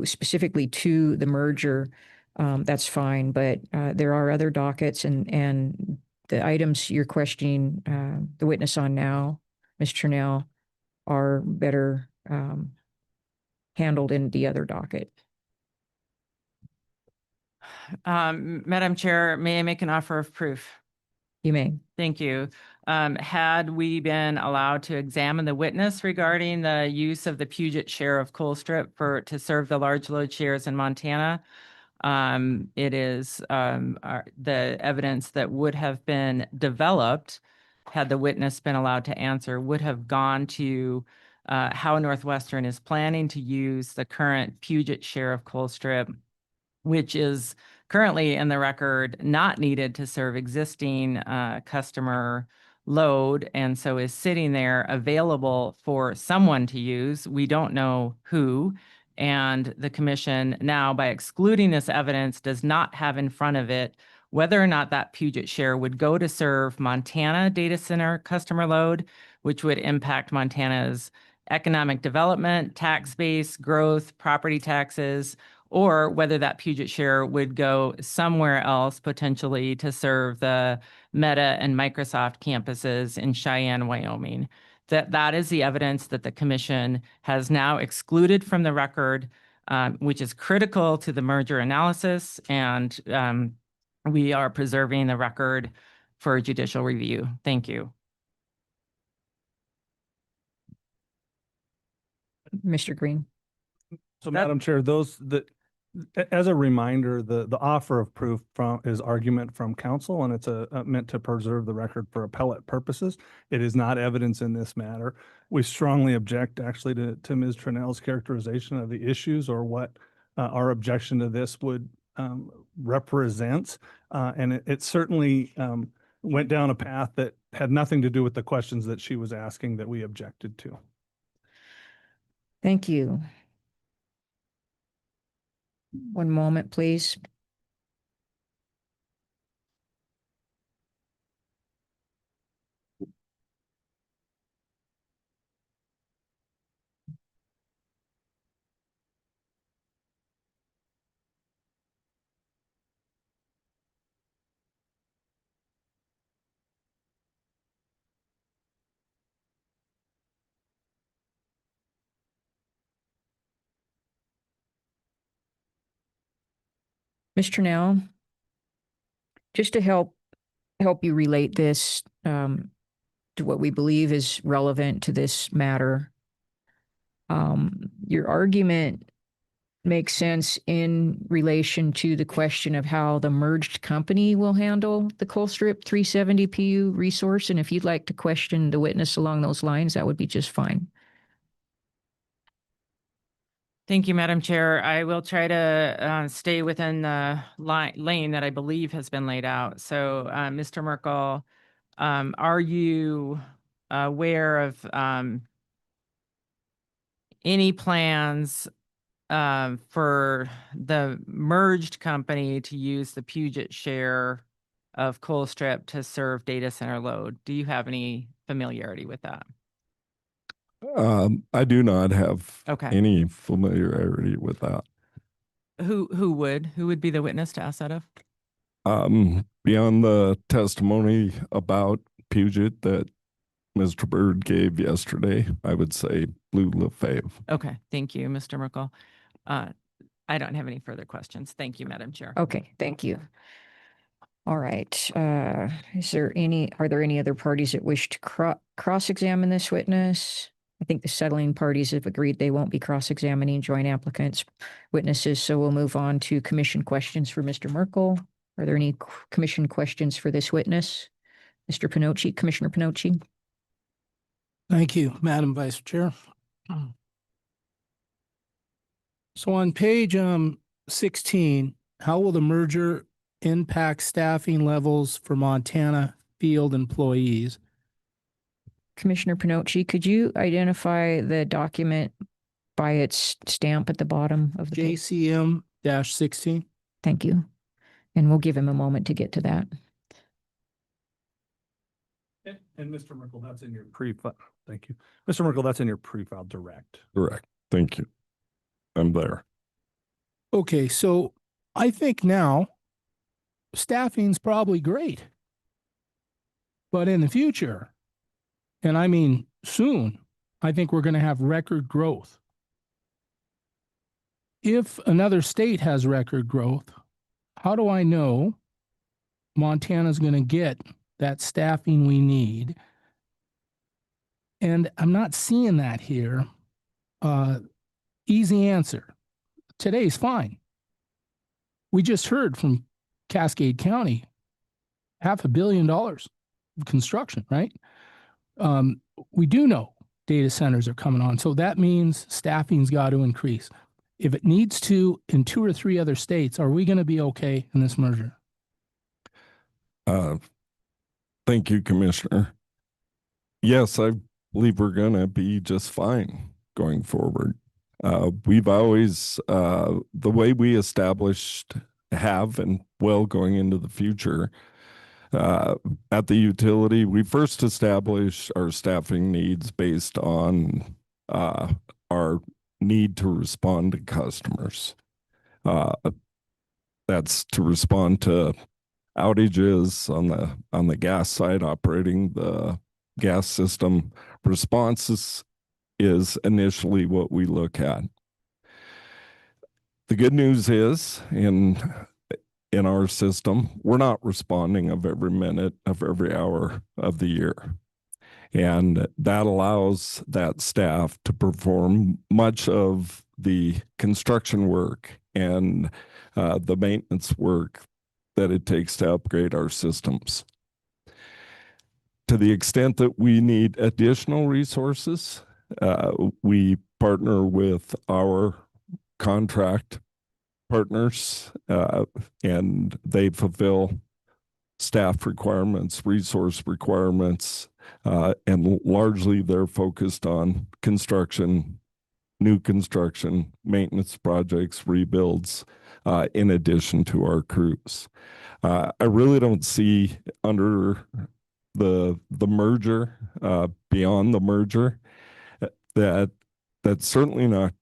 S1: specifically to the merger, that's fine. But there are other dockets, and the items you're questioning the witness on now, Ms. Trinnell, are better handled in the other docket.
S8: Madam Chair, may I make an offer of proof?
S1: You may.
S8: Thank you. Had we been allowed to examine the witness regarding the use of the Puget Sheriff Colstrip to serve the large load shares in Montana, it is the evidence that would have been developed had the witness been allowed to answer would have gone to how Northwestern is planning to use the current Puget Sheriff Colstrip which is currently in the record not needed to serve existing customer load, and so is sitting there available for someone to use. We don't know who. And the commission now, by excluding this evidence, does not have in front of it whether or not that Puget share would go to serve Montana data center customer load, which would impact Montana's economic development, tax base, growth, property taxes, or whether that Puget share would go somewhere else potentially to serve the Meta and Microsoft campuses in Cheyenne, Wyoming. That is the evidence that the commission has now excluded from the record, which is critical to the merger analysis, and we are preserving the record for judicial review. Thank you.
S1: Mr. Green.
S12: So, Madam Chair, as a reminder, the offer of proof is argument from counsel, and it's meant to preserve the record for appellate purposes. It is not evidence in this matter. We strongly object, actually, to Ms. Trinnell's characterization of the issues or what our objection to this would represents, and it certainly went down a path that had nothing to do with the questions that she was asking that we objected to.
S1: Thank you. One moment, please. Ms. Trinnell, just to help you relate this to what we believe is relevant to this matter, your argument makes sense in relation to the question of how the merged company will handle the Colstrip 370 PU resource. And if you'd like to question the witness along those lines, that would be just fine.
S8: Thank you, Madam Chair. I will try to stay within the lane that I believe has been laid out. So, Mr. Merkel, are you aware of any plans for the merged company to use the Puget share of Colstrip to serve data center load? Do you have any familiarity with that?
S13: I do not have
S8: Okay.
S13: any familiarity with that.
S8: Who would be the witness to ask that of?
S13: Beyond the testimony about Puget that Mr. Bird gave yesterday, I would say Lou Lefebvre.
S8: Okay, thank you, Mr. Merkel. I don't have any further questions. Thank you, Madam Chair.
S1: Okay, thank you. All right. Are there any other parties that wish to cross-examine this witness? I think the settling parties have agreed they won't be cross-examining joint applicants, witnesses, so we'll move on to commission questions for Mr. Merkel. Are there any commission questions for this witness? Mr. Pinocci, Commissioner Pinocci.
S14: Thank you, Madam Vice Chair. So on page 16, how will the merger impact staffing levels for Montana field employees?
S1: Commissioner Pinocci, could you identify the document by its stamp at the bottom of the page?
S14: JCM-16.
S1: Thank you. And we'll give him a moment to get to that.
S12: And Mr. Merkel, that's in your pre-file. Thank you. Mr. Merkel, that's in your pre-file direct.
S13: Correct. Thank you. I'm there.
S14: Okay, so I think now staffing's probably great. But in the future, and I mean soon, I think we're going to have record growth. If another state has record growth, how do I know Montana's going to get that staffing we need? And I'm not seeing that here. Easy answer. Today's fine. We just heard from Cascade County, $500 million of construction, right? We do know data centers are coming on. So that means staffing's got to increase. if it needs to in 2 or 3 other states, are we going to be okay in this merger?
S13: Thank you, Commissioner. Yes, I believe we're going to be just fine going forward. We've always, the way we established have and will going into the future, at the utility, we first established our staffing needs based on our need to respond to customers. That's to respond to outages on the gas side, operating the gas system. Responses is initially what we look at. The good news is in our system, we're not responding of every minute of every hour of the year. And that allows that staff to perform much of the construction work and the maintenance work that it takes to upgrade our systems. To the extent that we need additional resources, we partner with our contract partners, and they fulfill staff requirements, resource requirements, and largely they're focused on construction, new construction, maintenance projects, rebuilds, in addition to our crews. I really don't see under the merger, beyond the merger, that's certainly not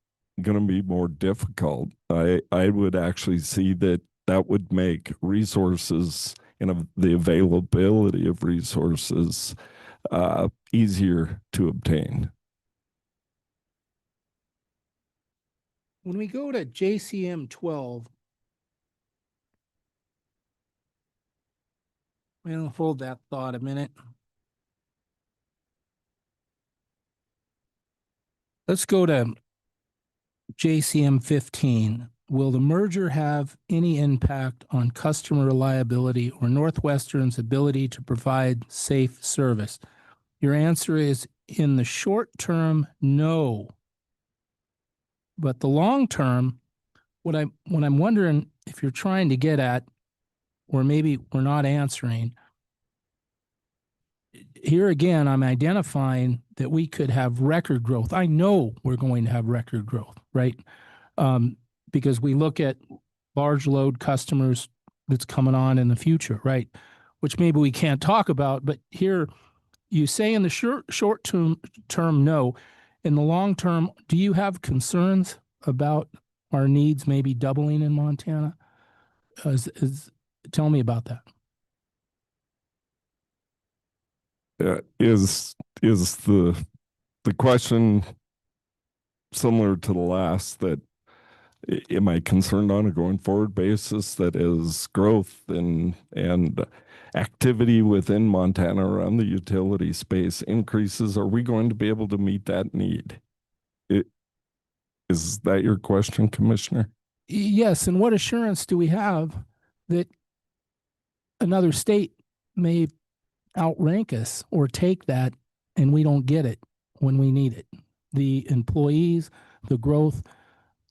S13: going to be more difficult. I would actually see that would make resources and the availability of resources easier to obtain.
S14: When we go to JCM 12, well, hold that thought a minute. Let's go to JCM 15. Will the merger have any impact on customer reliability or Northwestern's ability to provide safe service? Your answer is in the short term, no. But the long term, what I'm wondering if you're trying to get at, or maybe we're not answering, here again, I'm identifying that we could have record growth. I know we're going to have record growth, right? Because we look at large load customers that's coming on in the future, right? Which maybe we can't talk about, but here you say in the short term, no. In the long term, do you have concerns about our needs maybe doubling in Montana? Tell me about that.
S13: Is the question similar to the last, that am I concerned on a going forward basis that as growth and activity within Montana around the utility space increases, are we going to be able to meet that need? Is that your question, Commissioner?
S14: Yes, and what assurance do we have that another state may outrank us or take that and we don't get it when we need it? The employees, the growth,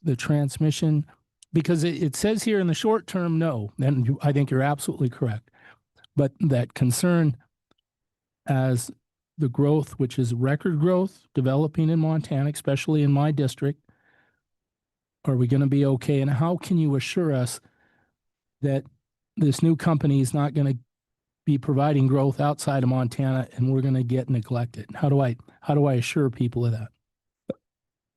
S14: the transmission, because it says here in the short term, no, and I think you're absolutely correct. But that concern as the growth, which is record growth developing in Montana, especially in my district, are we going to be okay? And how can you assure us that this new company is not going to be providing growth outside of Montana and we're going to get neglected? How do I assure people of that?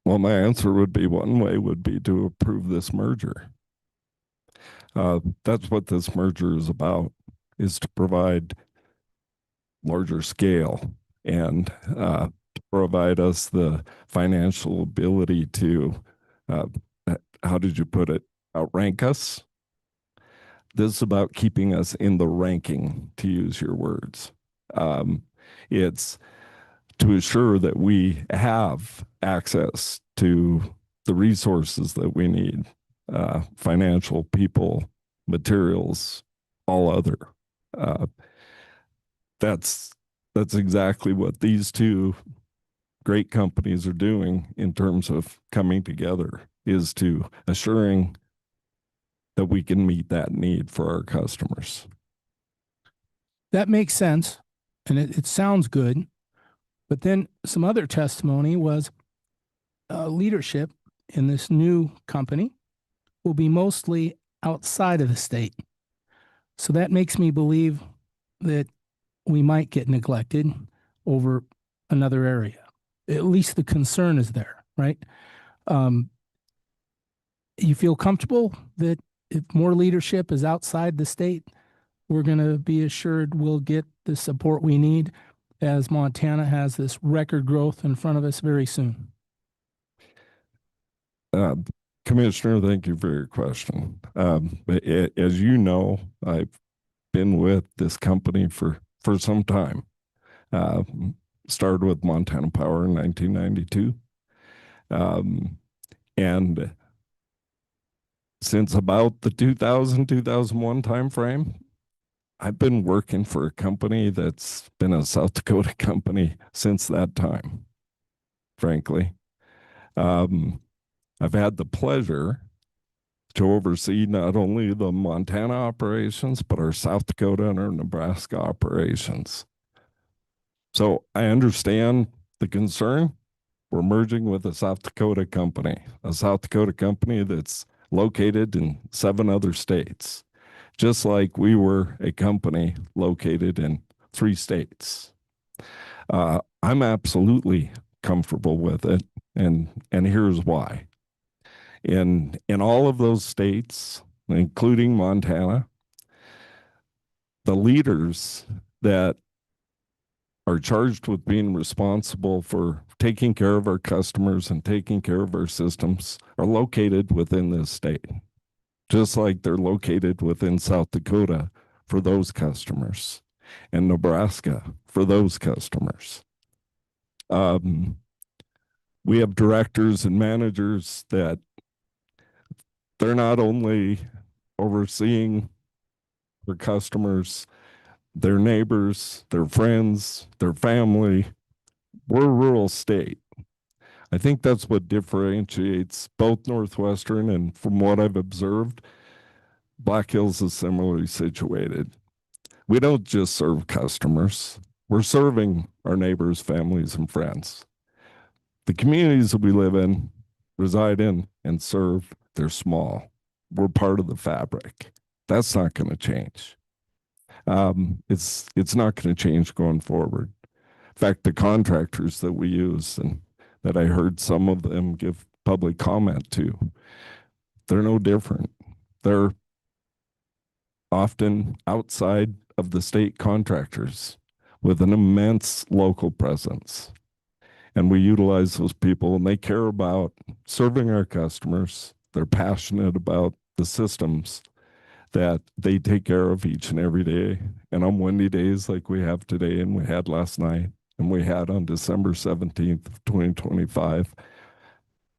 S13: Well, my answer would be one way would be to approve this merger. That's what this merger is about, is to provide larger scale and to provide us the financial ability to, how did you put it, outrank us? This is about keeping us in the ranking, to use your words. It's to assure that we have access to the resources that we need, financial, people, materials, all other. That's exactly what these two great companies are doing in terms of coming together, is to assuring that we can meet that need for our customers.
S14: That makes sense, and it sounds good. But then some other testimony was leadership in this new company will be mostly outside of the state. So that makes me believe that we might get neglected over another area. At least the concern is there, right? You feel comfortable that if more leadership is outside the state, we're going to be assured we'll get the support we need as Montana has this record growth in front of us very soon?
S13: Commissioner, thank you for your question. As you know, I've been with this company for some time. Started with Montana Power in 1992. And since about the 2001 timeframe, I've been working for a company that's been a South Dakota company since that time, frankly. I've had the pleasure to oversee not only the Montana operations, but our South Dakota and our Nebraska operations. So I understand the concern. We're merging with a South Dakota company that's located in 7 other states, just like we were a company located in 3 states. I'm absolutely comfortable with it, and here's why. In all of those states, including Montana, the leaders that are charged with being responsible for taking care of our customers and taking care of our systems are located within this state, just like they're located within South Dakota for those customers and Nebraska for those customers. We have directors and managers that they're not only overseeing their customers, their neighbors, their friends, their family. We're a rural state. I think that's what differentiates both Northwestern, and from what I've observed, Black Hills is similarly situated. We don't just serve customers. We're serving our neighbors, families, and friends. The communities that we live in, reside in, and serve, they're small. We're part of the fabric. That's not going to change. It's not going to change going forward. In fact, the contractors that we use and that I heard some of them give public comment to, they're no different. They're often outside of the state contractors with an immense local presence. And we utilize those people, and they care about serving our customers. They're passionate about the systems that they take care of each and every day. And on windy days like we have today and we had last night and we had on December 17th of 2025,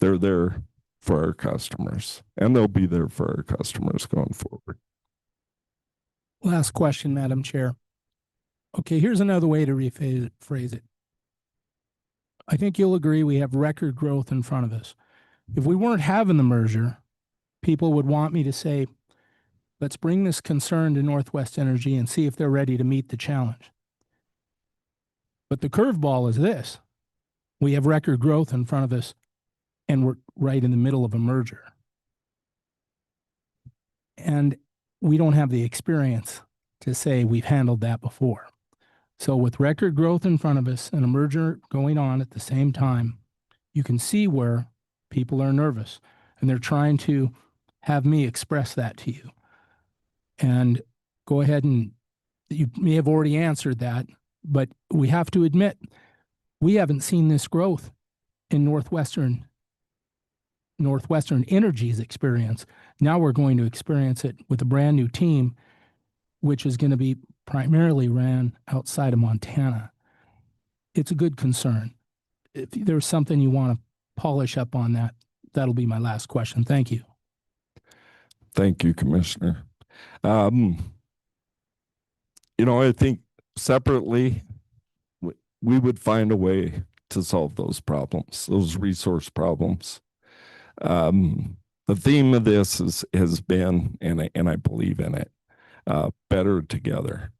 S13: they're there for our customers, and they'll be there for our customers going forward.
S14: Last question, Madam Chair. Okay, here's another way to rephrase it. I think you'll agree we have record growth in front of us. If we weren't having the merger, people would want me to say, let's bring this concern to Northwest Energy and see if they're ready to meet the challenge. But the curveball is this. We have record growth in front of us, and we're right in the middle of a merger. And we don't have the experience to say we've handled that before. So with record growth in front of us and a merger going on at the same time, you can see where people are nervous, and they're trying to have me express that to you. And go ahead, and you may have already answered that, but we have to admit, we haven't seen this growth in Northwestern Energy's experience. Now we're going to experience it with a brand new team, which is going to be primarily ran outside of Montana. It's a good concern. If there's something you want to polish up on that, that'll be my last question. Thank you.
S13: Thank you, Commissioner. I think separately, we would find a way to solve those problems, those resource problems. The theme of this has been, and I believe in it, better together.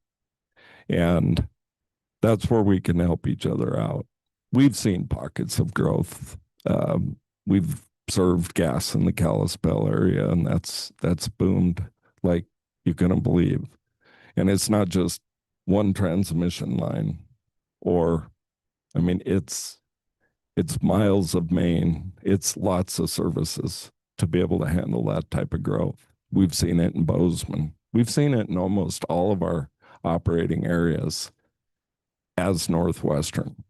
S13: And that's where we can help each other out. We've seen pockets of growth. We've served gas in the Kalispell area, and that's boomed like you couldn't believe. And it's not just one transmission line, or I mean, it's miles of main. It's lots of services to be able to handle that type of growth. We've seen it in Bozeman. We've seen it in almost all of our operating areas as Northwestern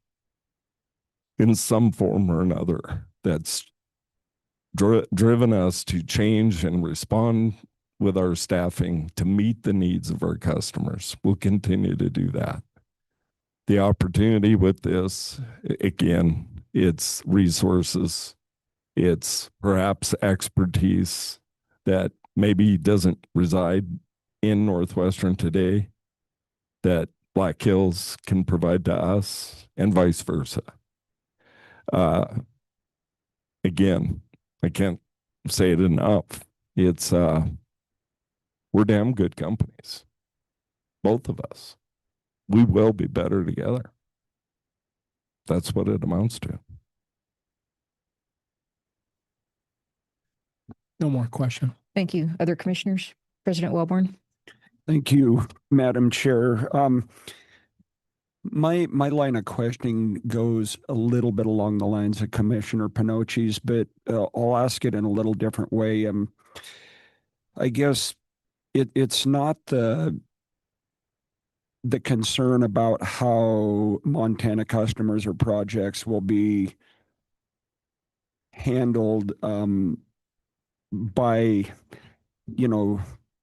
S13: in some form or another. That's driven us to change and respond with our staffing to meet the needs of our customers. We'll continue to do that. The opportunity with this, again, it's resources, it's perhaps expertise that maybe doesn't reside in Northwestern today that Black Hills can provide to us, and vice versa. Again, I can't say it enough. It's we're damn good companies, both of us. We will be better together. That's what it amounts to.
S14: No more question.
S1: Thank you. Other commissioners? President Wellborn?
S15: Thank you, Madam Chair. My line of questioning goes a little bit along the lines of Commissioner Pinocchi's, but I'll ask it in a little different way. I guess it's not the concern about how Montana customers or projects will be handled by,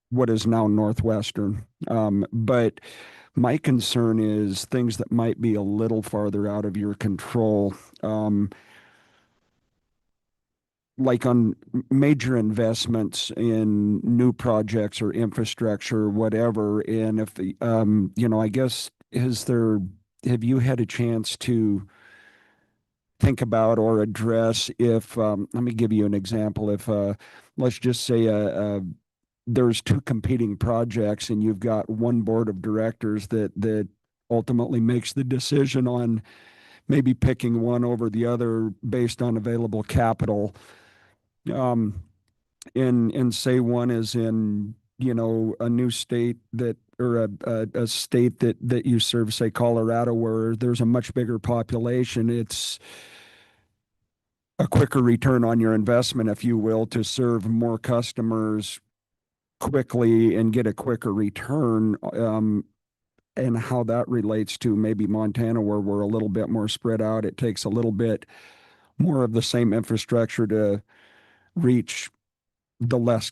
S15: what is now Northwestern. But my concern is things that might be a little farther out of your control, like on major investments in new projects or infrastructure, whatever. And if the, I guess, have you had a chance to think about or address if, let me give you an example. If, let's just say, there's two competing projects and you've got one board of directors that ultimately makes the decision on maybe picking one over the other based on available capital. And say one is in, a new state that, or a state that you serve, say Colorado, where there's a much bigger population. It's a quicker return on your investment, if you will, to serve more customers quickly and get a quicker return, and how that relates to maybe Montana, where we're a little bit more spread out. It takes a little bit more of the same infrastructure to reach the less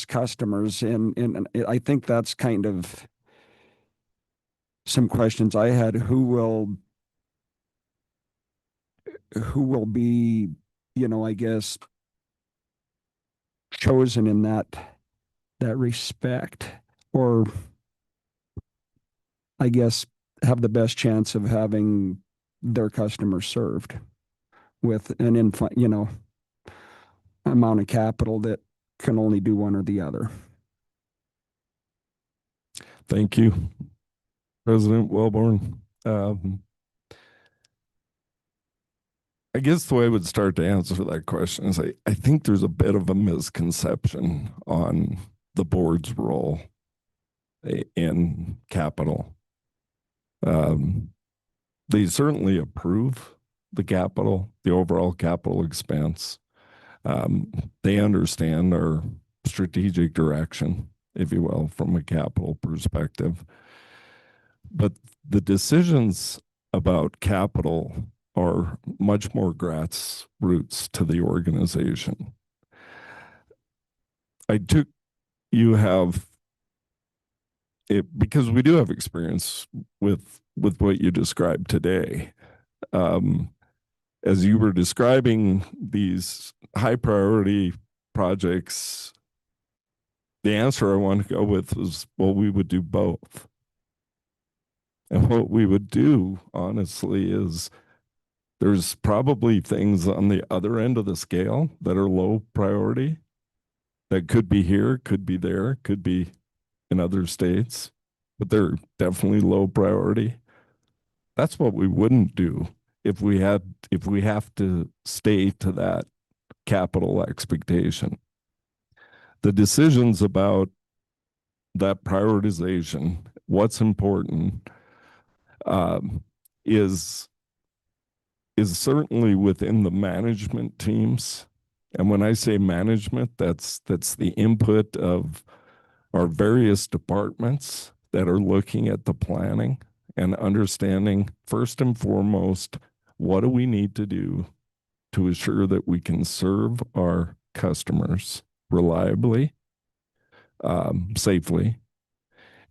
S15: customers. And I think that's kind of some questions I had. Who will be, I guess, chosen in that respect, or I guess have the best chance of having their customers served with an amount of capital that can only do one or the other.
S13: Thank you, President Wellborn. I guess the way I would start to answer that question is I think there's a bit of a misconception on the board's role in capital. They certainly approve the capital, the overall capital expense. They understand our strategic direction, if you will, from a capital perspective. But the decisions about capital are much more grassroots to the organization. You have it because we do have experience with what you described today. As you were describing these high priority projects, the answer I want to go with was, well, we would do both. And what we would do, honestly, is There's probably things on the other end of the scale that are low priority that could be here, could be there, could be in other states, but they're definitely low priority. That's what we wouldn't do if we have to stay to that capital expectation. The decisions about that prioritization, what's important, is certainly within the management teams. And when I say management, that's the input of our various departments that are looking at the planning and understanding, first and foremost, what do we need to do to ensure that we can serve our customers reliably, safely,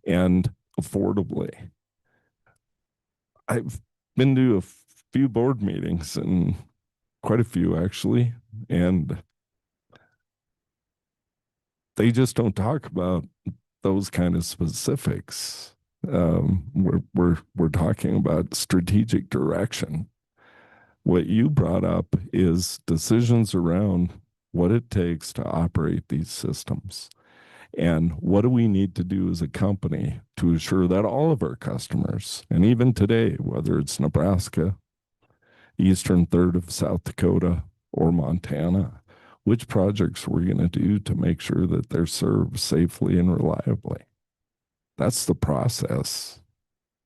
S13: and affordably. I've been to a few board meetings, and quite a few actually, and they just don't talk about those kind of specifics. We're talking about strategic direction. What you brought up is decisions around what it takes to operate these systems. And what do we need to do as a company to ensure that all of our customers, and even today, whether it's Nebraska, eastern third of South Dakota, or Montana, which projects we're going to do to make sure that they're served safely and reliably. That's the process.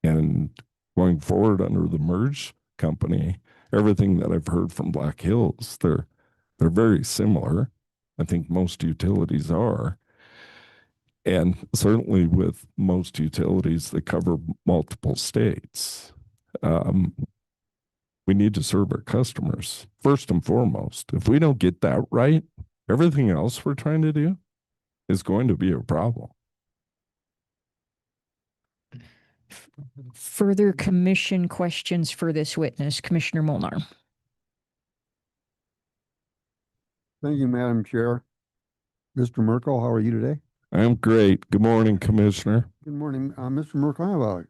S13: And going forward under the merge company, everything that I've heard from Black Hills, they're very similar. I think most utilities are. And certainly with most utilities that cover multiple states, we need to serve our customers first and foremost. If we don't get that right, everything else we're trying to do is going to be a problem.
S1: Further commission questions for this witness, Commissioner Molnar.
S11: Thank you, Madam Chair. Mr. Merkel, how are you today?
S13: I'm great. Good morning, Commissioner.
S11: Good morning. Mr. Merkel, I have a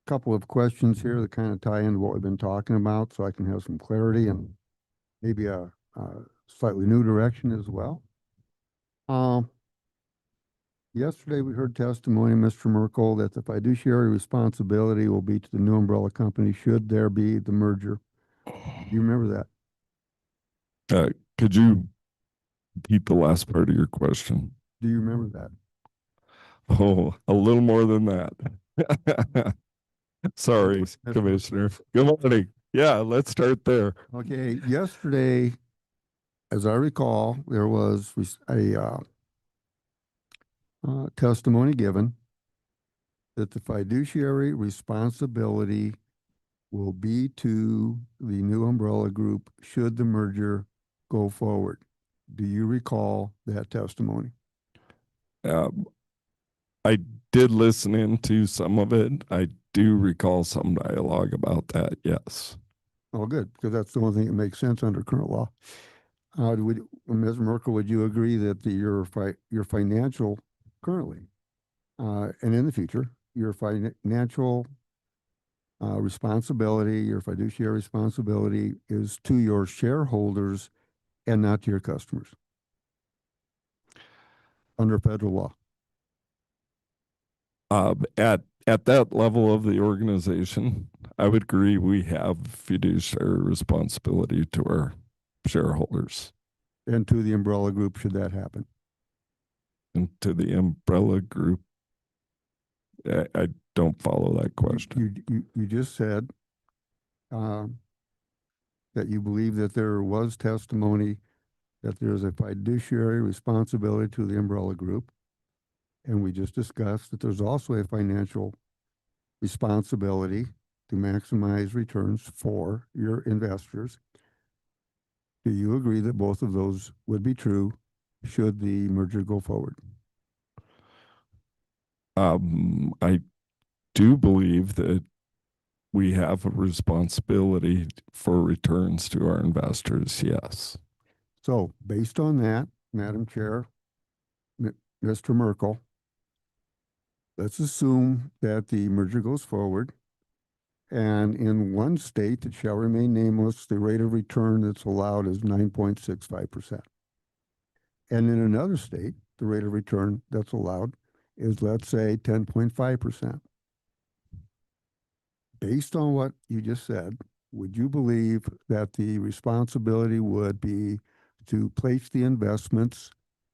S11: couple of questions here that kind of tie into what we've been talking about so I can have some clarity and maybe a slightly new direction as well. Yesterday we heard testimony, Mr. Merkel, that the fiduciary responsibility will be to the new umbrella company should there be the merger. Do you remember that?
S13: Could you repeat the last part of your question?
S11: Do you remember that?
S13: Oh, a little more than that. Sorry, Commissioner. Good morning. Yeah, let's start there.
S11: Okay, yesterday, as I recall, there was a testimony given that the fiduciary responsibility will be to the new umbrella group should the merger go forward. Do you recall that testimony?
S13: I did listen into some of it. I do recall some dialogue about that, yes.
S11: Oh, good, because that's the only thing that makes sense under current law. Ms. Merkel, would you agree that your financial currently and in the future, your financial responsibility, your fiduciary responsibility is to your shareholders and not to your customers under federal law?
S13: At that level of the organization, I would agree we have fiduciary responsibility to our shareholders.
S11: And to the umbrella group should that happen?
S13: And to the umbrella group, I don't follow that question.
S11: You just said that you believe that there was testimony that there's a fiduciary responsibility to the umbrella group. And we just discussed that there's also a financial responsibility to maximize returns for your investors. Do you agree that both of those would be true should the merger go forward?
S13: I do believe that we have a responsibility for returns to our investors, yes.
S11: So based on that, Madam Chair, Mr. Merkel, let's assume that the merger goes forward And in one state that shall remain nameless, the rate of return that's allowed is 9.65%. And in another state, the rate of return that's allowed is, let's say, 10.5%. Based on what you just said, would you believe that the responsibility would be to place the investments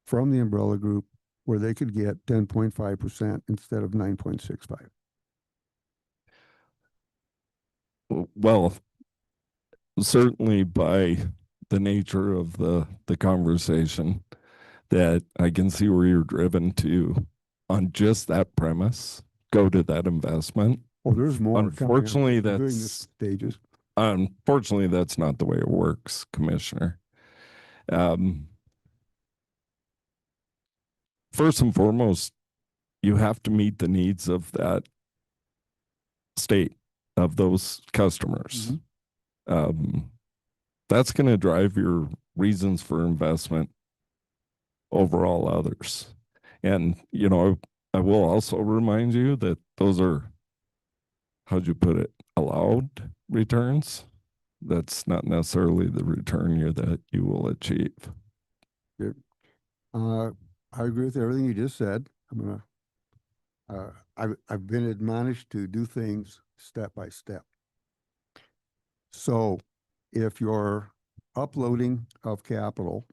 S11: from the umbrella group where they could get 10.5% instead of 9.65?
S13: Well, certainly by the nature of the conversation, that I can see where you're driven to on just that premise, go to that investment.
S11: Well, there's more.
S13: Unfortunately,
S11: doing this
S13: that's
S11: stages.
S13: unfortunately that's not the way it works, Commissioner. First and foremost, you have to meet the needs of that state, of those customers. That's going to drive your reasons for investment over all others. And, you know, I will also remind you that those are, how'd you put it, allowed returns. That's not necessarily the return that you will achieve.
S11: Good. I agree with everything you just said. I've been admonished to do things step by step. So if you're uploading of capital,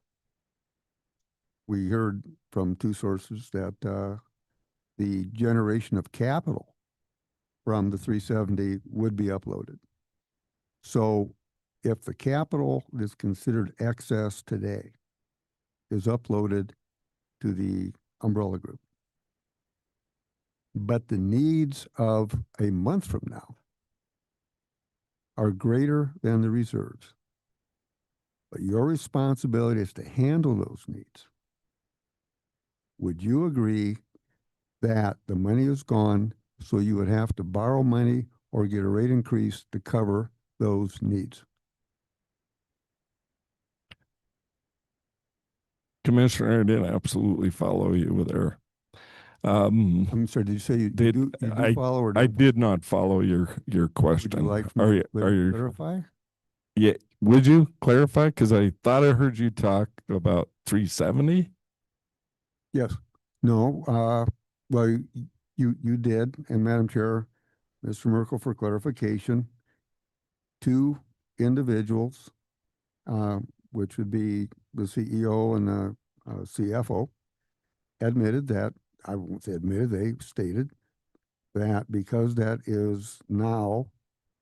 S11: we heard from two sources that the generation of capital from the 370 would be uploaded. So if the capital is considered excess today is uploaded to the umbrella group, but the needs of a month from now are greater than the reserves, but your responsibility is to handle those needs, would you agree that the money is gone, so you would have to borrow money or get a rate increase to cover those needs?
S13: Commissioner, I didn't absolutely follow you there.
S11: I'm sorry, did you say you do follow or don't?
S13: I did not follow your question.
S11: Would you like me to clarify?
S13: Yeah, would you clarify? Because I thought I heard you talk about 370.
S11: Yes. No. Well, you did, and Madam Chair, Mr. Merkel, for clarification, two individuals, which would be the CEO and the CFO, admitted that, I won't say admitted, they stated that because that is now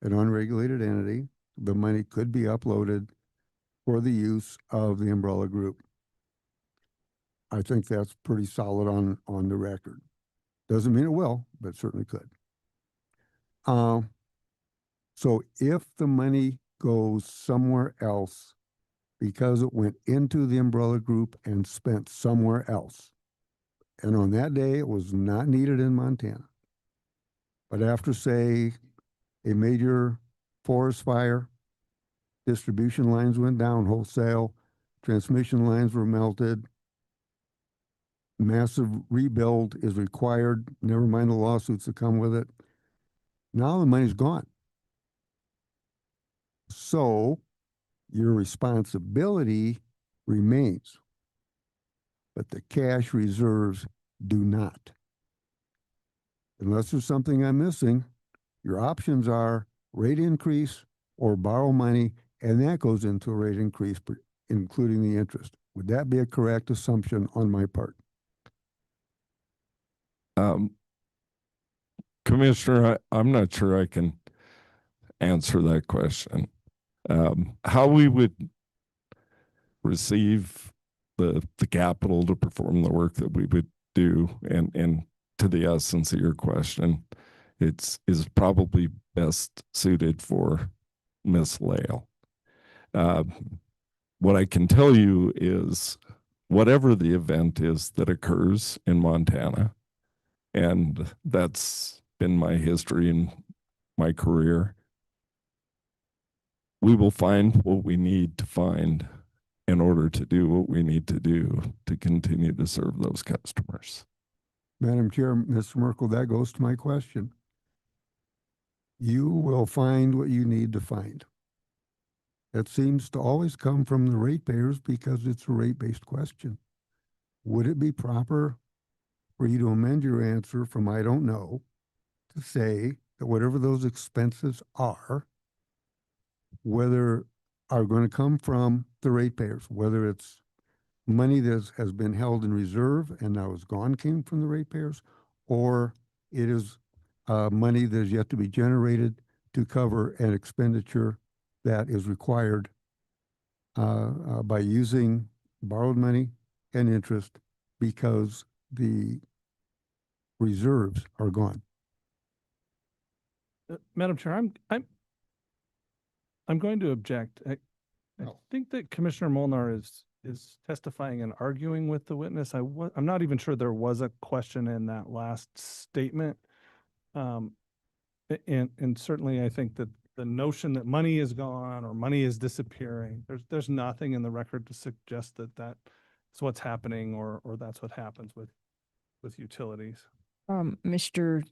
S11: an unregulated entity, the money could be uploaded for the use of the umbrella group. I think that's pretty solid on the record. Doesn't mean it will, but certainly could. So if the money goes somewhere else because it went into the umbrella group and spent somewhere else, and on that day it was not needed in Montana, but after, say, a major forest fire, distribution lines went down wholesale, transmission lines were melted, massive rebuild is required, never mind the lawsuits that come with it. Now the money's gone. So your responsibility remains, but the cash reserves do not. Unless there's something I'm missing, your options are rate increase or borrow money, and that goes into a rate increase, including the interest. Would that be a correct assumption on my part?
S13: Commissioner, I'm not sure I can answer that question. How we would receive the capital to perform the work that we would do, and to the essence of your question, is probably best suited for Miss Lael. What I can tell you is whatever the event is that occurs in Montana, and that's been my history and my career, we will find what we need to find in order to do what we need to do to continue to serve those customers.
S11: Madam Chair, Mr. Merkel, that goes to my question. you will find what you need to find. That seems to always come from the ratepayers because it's a rate-based question. Would it be proper for you to amend your answer from I don't know to say that whatever those expenses are, whether are going to come from the ratepayers, whether it's money that has been held in reserve and now is gone came from the ratepayers, or it is money that is yet to be generated to cover an expenditure that is required by using borrowed money and interest because the reserves are gone.
S12: Madam Chair, I'm going to object. I think that Commissioner Molnar is testifying and arguing with the witness. I'm not even sure there was a question in that last statement. And certainly I think that the notion that money is gone or money is disappearing, there's nothing in the record to suggest that that's what's happening or that's what happens with utilities.
S1: Mr.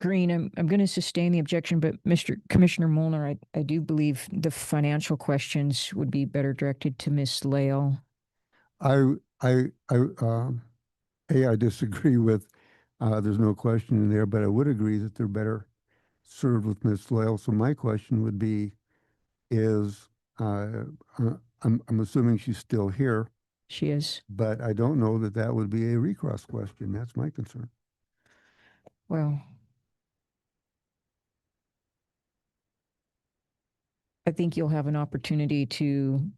S1: Green, I'm going to sustain the objection, but Mr. Commissioner Molnar, I do believe the financial questions would be better directed to Ms. Lael.
S11: I disagree with, there's no question in there, but I would agree that they're better served with Ms. Lael. So my question would be, I'm assuming she's still here.
S1: She is.
S11: But I don't know that would be a recross question. That's my concern.
S1: Well, I think you'll have an opportunity to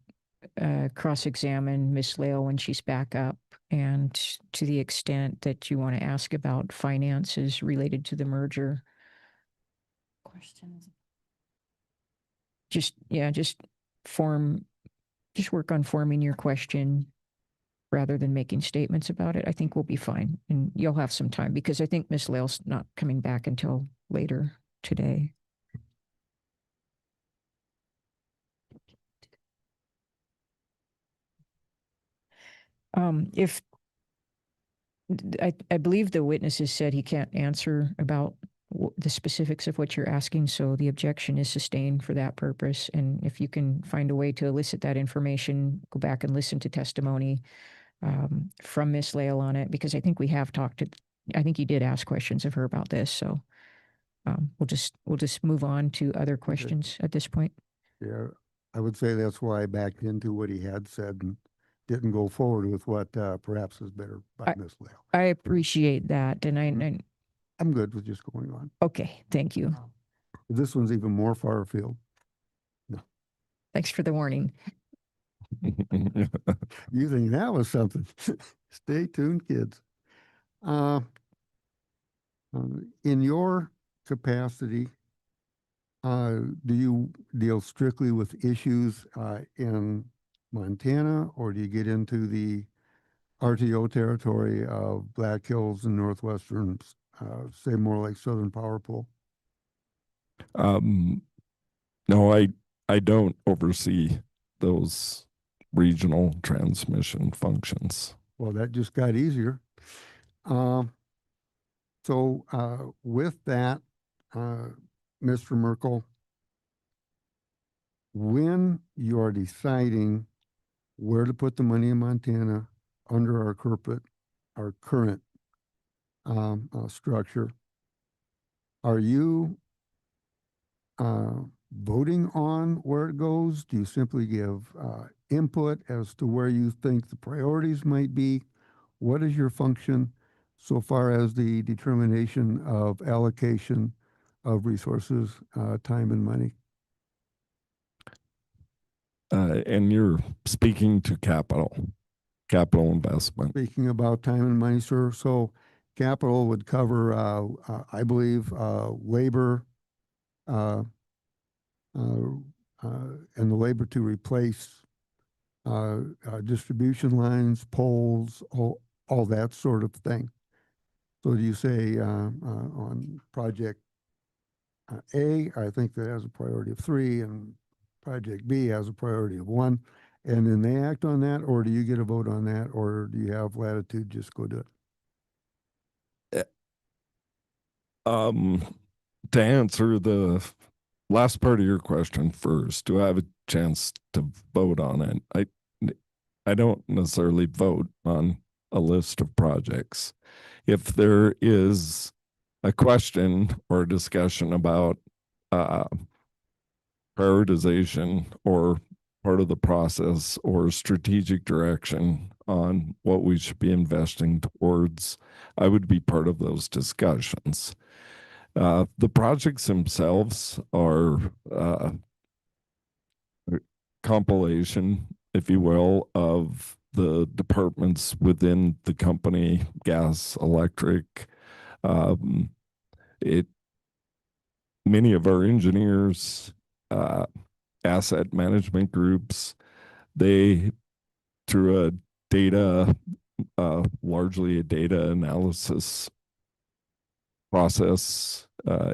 S1: cross-examine Ms. Lael when she's back up, and to the extent that you want to ask about finances related to the merger. Questions? Just work on forming your question rather than making statements about it. I think we'll be fine, and you'll have some time because I think Ms. Lael's not coming back until later today. If I believe the witness has said he can't answer about the specifics of what you're asking, so the objection is sustained for that purpose. And if you can find a way to elicit that information, go back and listen to testimony from Ms. Lael on it, because I think we have I think you did ask questions of her about this. So we'll just move on to other questions at this point.
S11: Yeah, I would say that's why I backed into what he had said and didn't go forward with what perhaps is better by Ms. Lael.
S1: I appreciate that, and
S11: I'm good with just going on.
S1: Okay, thank you.
S11: This one's even more far afield. No.
S1: Thanks for the warning.
S11: You think that was something? Stay tuned, kids. In your capacity, do you deal strictly with issues in Montana, or do you get into the RTO territory of Black Hills and Northwestern, say more like Southern Power Pool?
S13: No, I don't oversee those regional transmission functions.
S11: Well, that just got easier. So with that, Mr. Merkel, when you're deciding where to put the money in Montana under our current structure, are you voting on where it goes? Do you simply give input as to where you think the priorities might be? What is your function so far as the determination of allocation of resources, time and money?
S13: And you're speaking to capital investment.
S11: Speaking about time and money, sir. So capital would cover, I believe, labor, and the labor to replace distribution lines, poles, all that sort of thing. So do you say on project A, I think that has a priority of 3, and project B has a priority of 1, and then they act on that, or do you get a vote on that, or do you have latitude, just go do it?
S13: to answer the last part of your question first, do I have a chance to vote on it? I don't necessarily vote on a list of projects. If there is a question or a discussion about prioritization or part of the process or strategic direction on what we should be investing towards, I would be part of those discussions. The projects themselves are a compilation, if you will, of the departments within the company, gas, electric. It many of our engineers, asset management groups, they through a data, largely a data analysis process,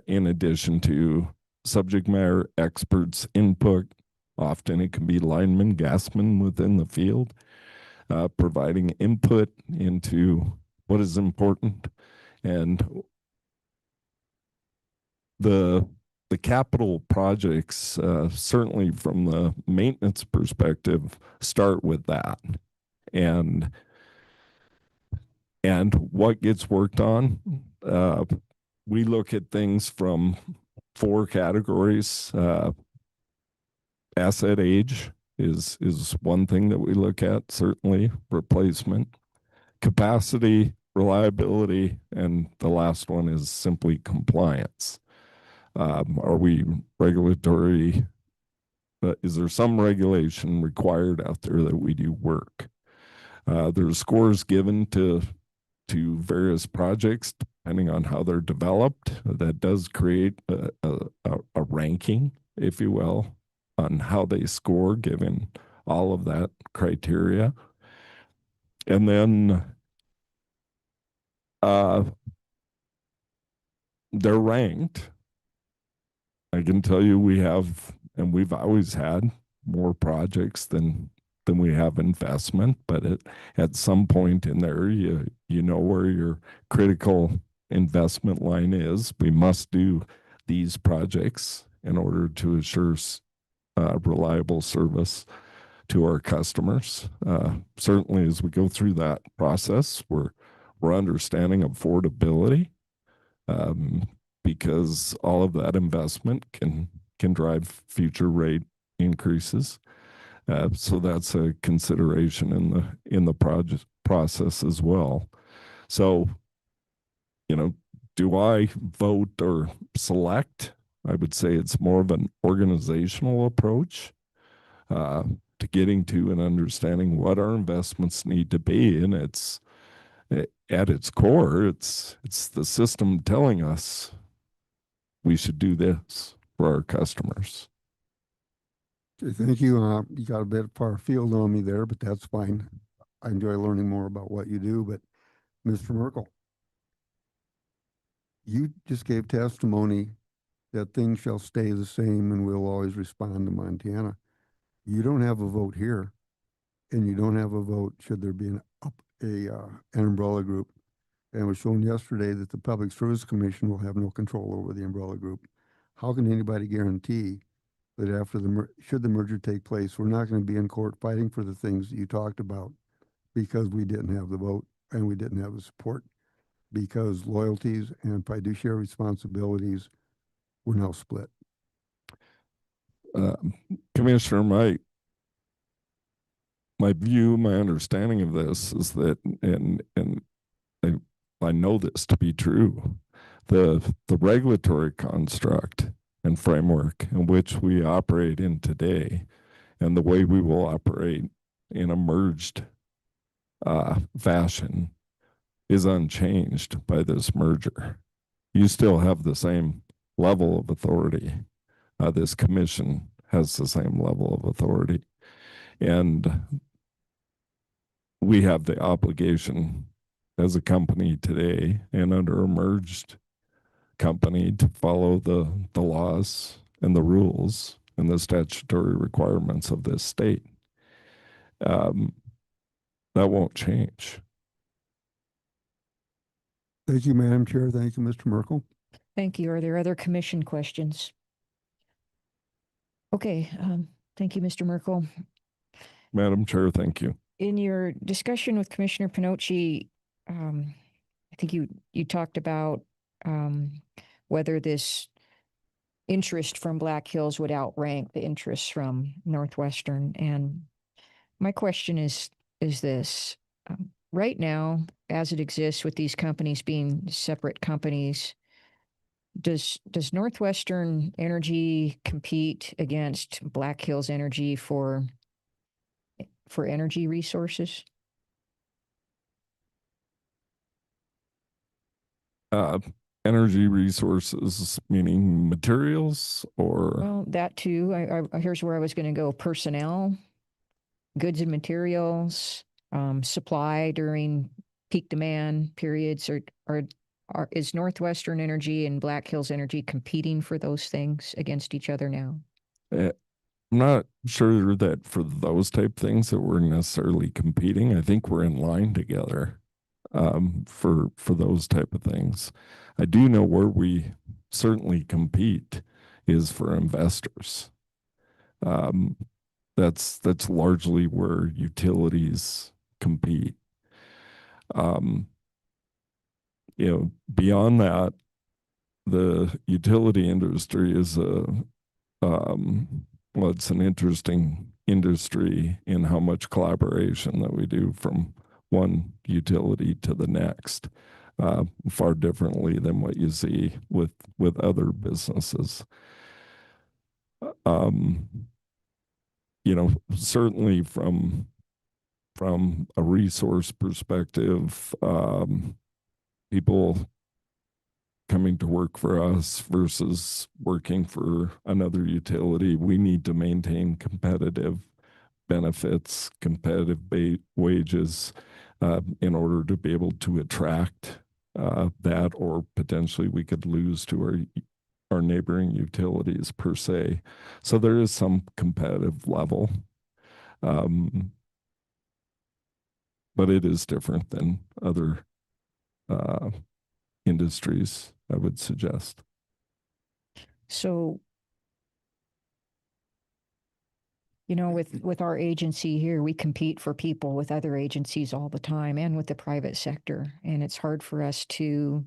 S13: in addition to subject matter experts' input. Often it can be linemen, gasmen within the field, providing input into what is important. And the capital projects, certainly from the maintenance perspective, start with that. And what gets worked on, we look at things from 4 categories. Asset age is one thing that we look at, certainly replacement, capacity, reliability, and the last one is simply compliance. Are we regulatory? Is there some regulation required out there that we do work? There's scores given to various projects depending on how they're developed. That does create a ranking, if you will, on how they score given all of that criteria. And then they're ranked. I can tell you we have, and we've always had more projects than we have investment, but at some point in there, you know where your critical investment line is. We must do these projects in order to assure reliable service to our customers. Certainly, as we go through that process, we're understanding affordability, because all of that investment can drive future rate increases. So that's a consideration in the project process as well. So, do I vote or select? I would say it's more of an organizational approach to getting to and understanding what our investments need to be. And it's at its core, it's the system telling us we should do this for our customers.
S11: Okay, thank you. You got a bit far field on me there, but that's fine. I enjoy learning more about what you do. But Mr. Merkel, you just gave testimony that things shall stay the same and we'll always respond to Montana. You don't have a vote here, and you don't have a vote should there be an umbrella group. And it was shown yesterday that the Public Service Commission will have no control over the umbrella group. How can anybody guarantee that after should the merger take place, we're not going to be in court fighting for the things that you talked about because we didn't have the vote and we didn't have the support, because loyalties and fiduciary responsibilities were now split?
S13: Commissioner, my view, my understanding of this is that, and I know this to be true, the regulatory construct and framework in which we operate in today and the way we will operate in a merged fashion is unchanged by this merger. You still have the same level of authority. This commission has the same level of authority. And we have the obligation as a company today and under a merged company to follow the laws and the rules and the statutory requirements of this state. That won't change.
S11: Thank you, Madam Chair. Thank you, Mr. Merkel.
S1: Thank you. Are there other commission questions? Okay, thank you, Mr. Merkel.
S13: Madam Chair, thank you.
S1: In your discussion with Commissioner Pinocci, I think you talked about whether this interest from Black Hills would outrank the interests from Northwestern. And my question is this. Right now, as it exists with these companies being separate companies, does Northwestern Energy compete against Black Hills Energy for energy resources?
S13: Energy resources, meaning materials or?
S1: Well, that too. Here's where I was going to go. Personnel, goods and materials, supply during peak demand periods. Is Northwestern Energy and Black Hills Energy competing for those things against each other now?
S13: I'm not sure that for those type things that we're necessarily competing. I think we're in line together for those type of things. I do know where we certainly compete is for investors. That's largely where utilities compete. Beyond that, the utility industry is it's an interesting industry in how much collaboration that we do from one utility to the next, far differently than what you see with other businesses. Certainly from a resource perspective, people coming to work for us versus working for another utility, we need to maintain competitive benefits, competitive wages in order to be able to attract that, or potentially we could lose to our neighboring utilities per se. So there is some competitive level, but it is different than other industries, I would suggest.
S1: So, with our agency here, we compete for people with other agencies all the time and with the private sector. And it's hard for us to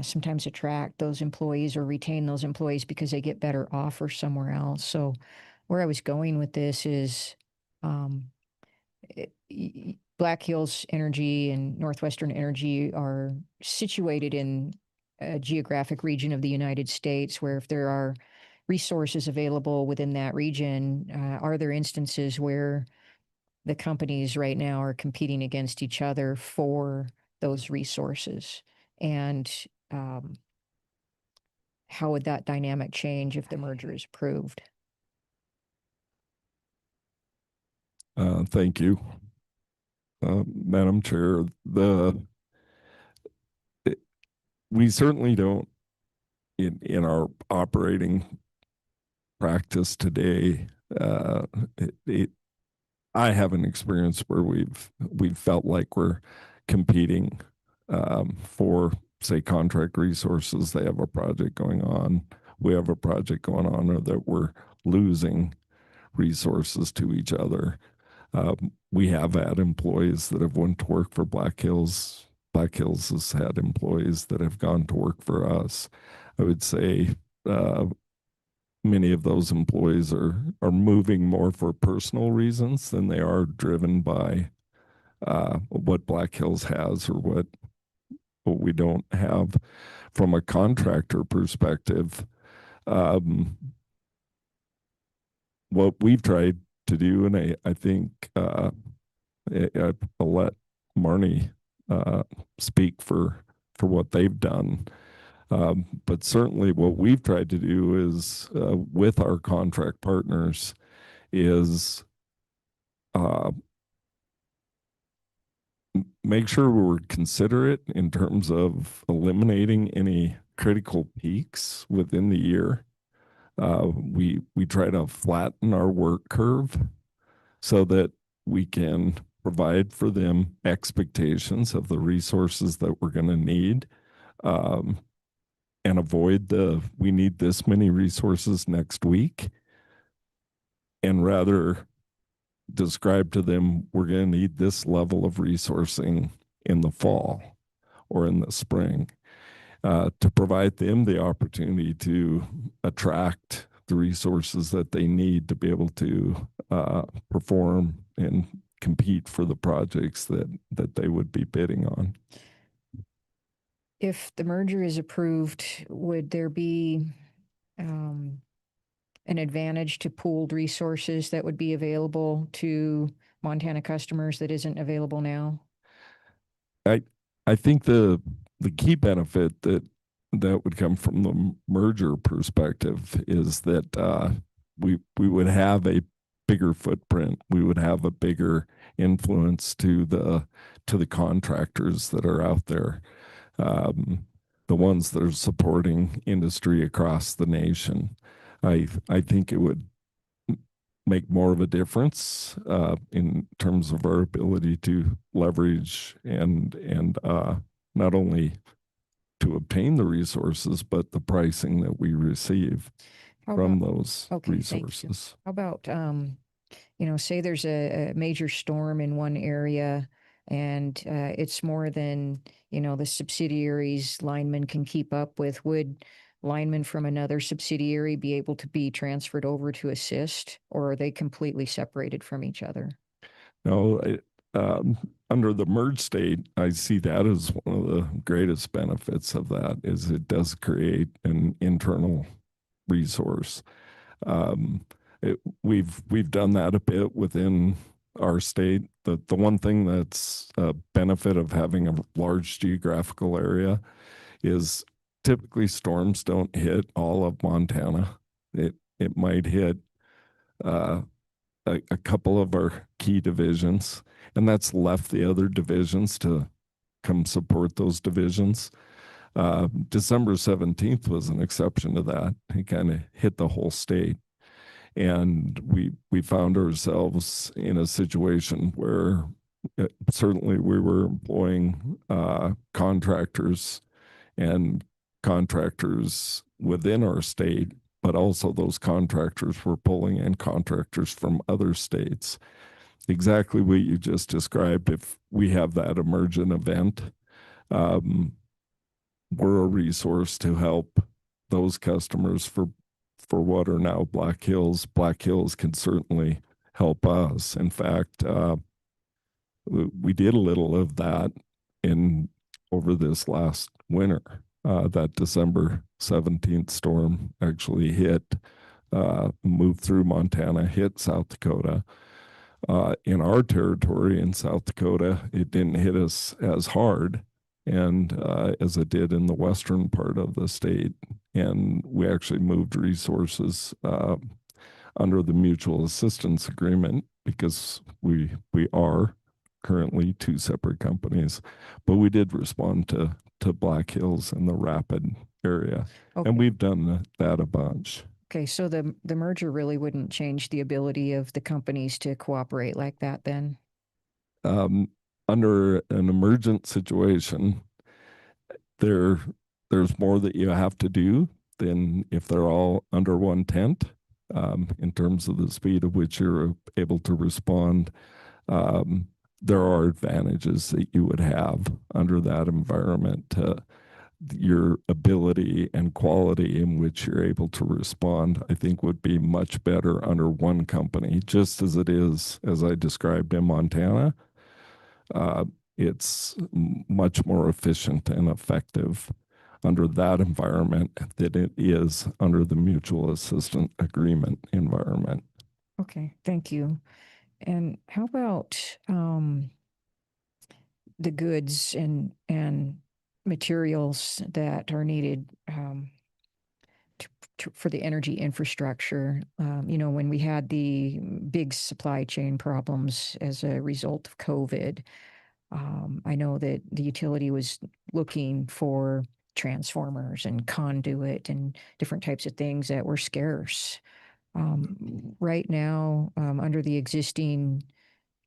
S1: sometimes attract those employees or retain those employees because they get better offers somewhere else. So where I was going with this is Black Hills Energy and Northwestern Energy are situated in a geographic region of the United States where if there are resources available within that region, are there instances where the companies right now are competing against each other for those resources? And how would that dynamic change if the merger is approved?
S13: Thank you, Madam Chair. We certainly don't, in our operating practice today, I have an experience where we've felt like we're competing for, say, contract resources. They have a project going on, we have a project going on, or that we're losing resources to each other. We have had employees that have went to work for Black Hills. Black Hills has had employees that have gone to work for us. I would say many of those employees are moving more for personal reasons than they are driven by what Black Hills has or what we don't have. From a contractor perspective, what we've tried to do, and I think I'll let Marnie speak for what they've done. But certainly what we've tried to do is with our contract partners is make sure we're considerate in terms of eliminating any critical peaks within the year. We try to flatten our work curve so that we can provide for them expectations of the resources that we're going to need. and avoid the we need this many resources next week, and rather describe to them we're going to need this level of resourcing in the fall or in the spring, to provide them the opportunity to attract the resources that they need to be able to perform and compete for the projects that they would be bidding on.
S1: If the merger is approved, would there be an advantage to pooled resources that would be available to Montana customers that isn't available now?
S13: I think the key benefit that would come from the merger perspective is that we would have a bigger footprint. We would have a bigger influence to the contractors that are out there, the ones that are supporting industry across the nation. I think it would make more of a difference in terms of our ability to leverage and not only to obtain the resources, but the pricing that we receive from those resources.
S1: How about, say there's a major storm in one area and it's more than, the subsidiaries linemen can keep up with. Would linemen from another subsidiary be able to be transferred over to assist, or are they completely separated from each other?
S13: No, under the merge state, I see that as one of the greatest benefits of that is it does create an internal resource. We've done that a bit within our state. The one thing that's a benefit of having a large geographical area is typically storms don't hit all of Montana. It might hit a couple of our key divisions, and that's left the other divisions to come support those divisions. December 17th was an exception to that. It kind of hit the whole state. And we found ourselves in a situation where certainly we were employing contractors and contractors within our state, but also those contractors were pulling in contractors from other states. Exactly what you just described. If we have that emergent event, we're a resource to help those customers for what are now Black Hills. Black Hills can certainly help us. In fact, we did a little of that over this last winter. That December 17th storm actually moved through Montana, hit South Dakota. In our territory in South Dakota, it didn't hit us as hard and as it did in the western part of the state. And we actually moved resources under the mutual assistance agreement because we are currently two separate companies, but we did respond to Black Hills in the Rapid area.
S1: Okay.
S13: And we've done that a bunch.
S1: Okay, so the merger really wouldn't change the ability of the companies to cooperate like that then?
S13: Under an emergent situation, there's more that you have to do than if they're all under one tent, in terms of the speed at which you're able to respond. There are advantages that you would have under that environment to your ability and quality in which you're able to respond, I think would be much better under one company, just as it is, as I described in Montana. It's much more efficient and effective under that environment than it is under the mutual assistance agreement environment.
S1: Okay, thank you. And how about the goods and materials that are needed for the energy infrastructure? When we had the big supply chain problems as a result of COVID, I know that the utility was looking for transformers and conduit and different types of things that were scarce. Right now, under the existing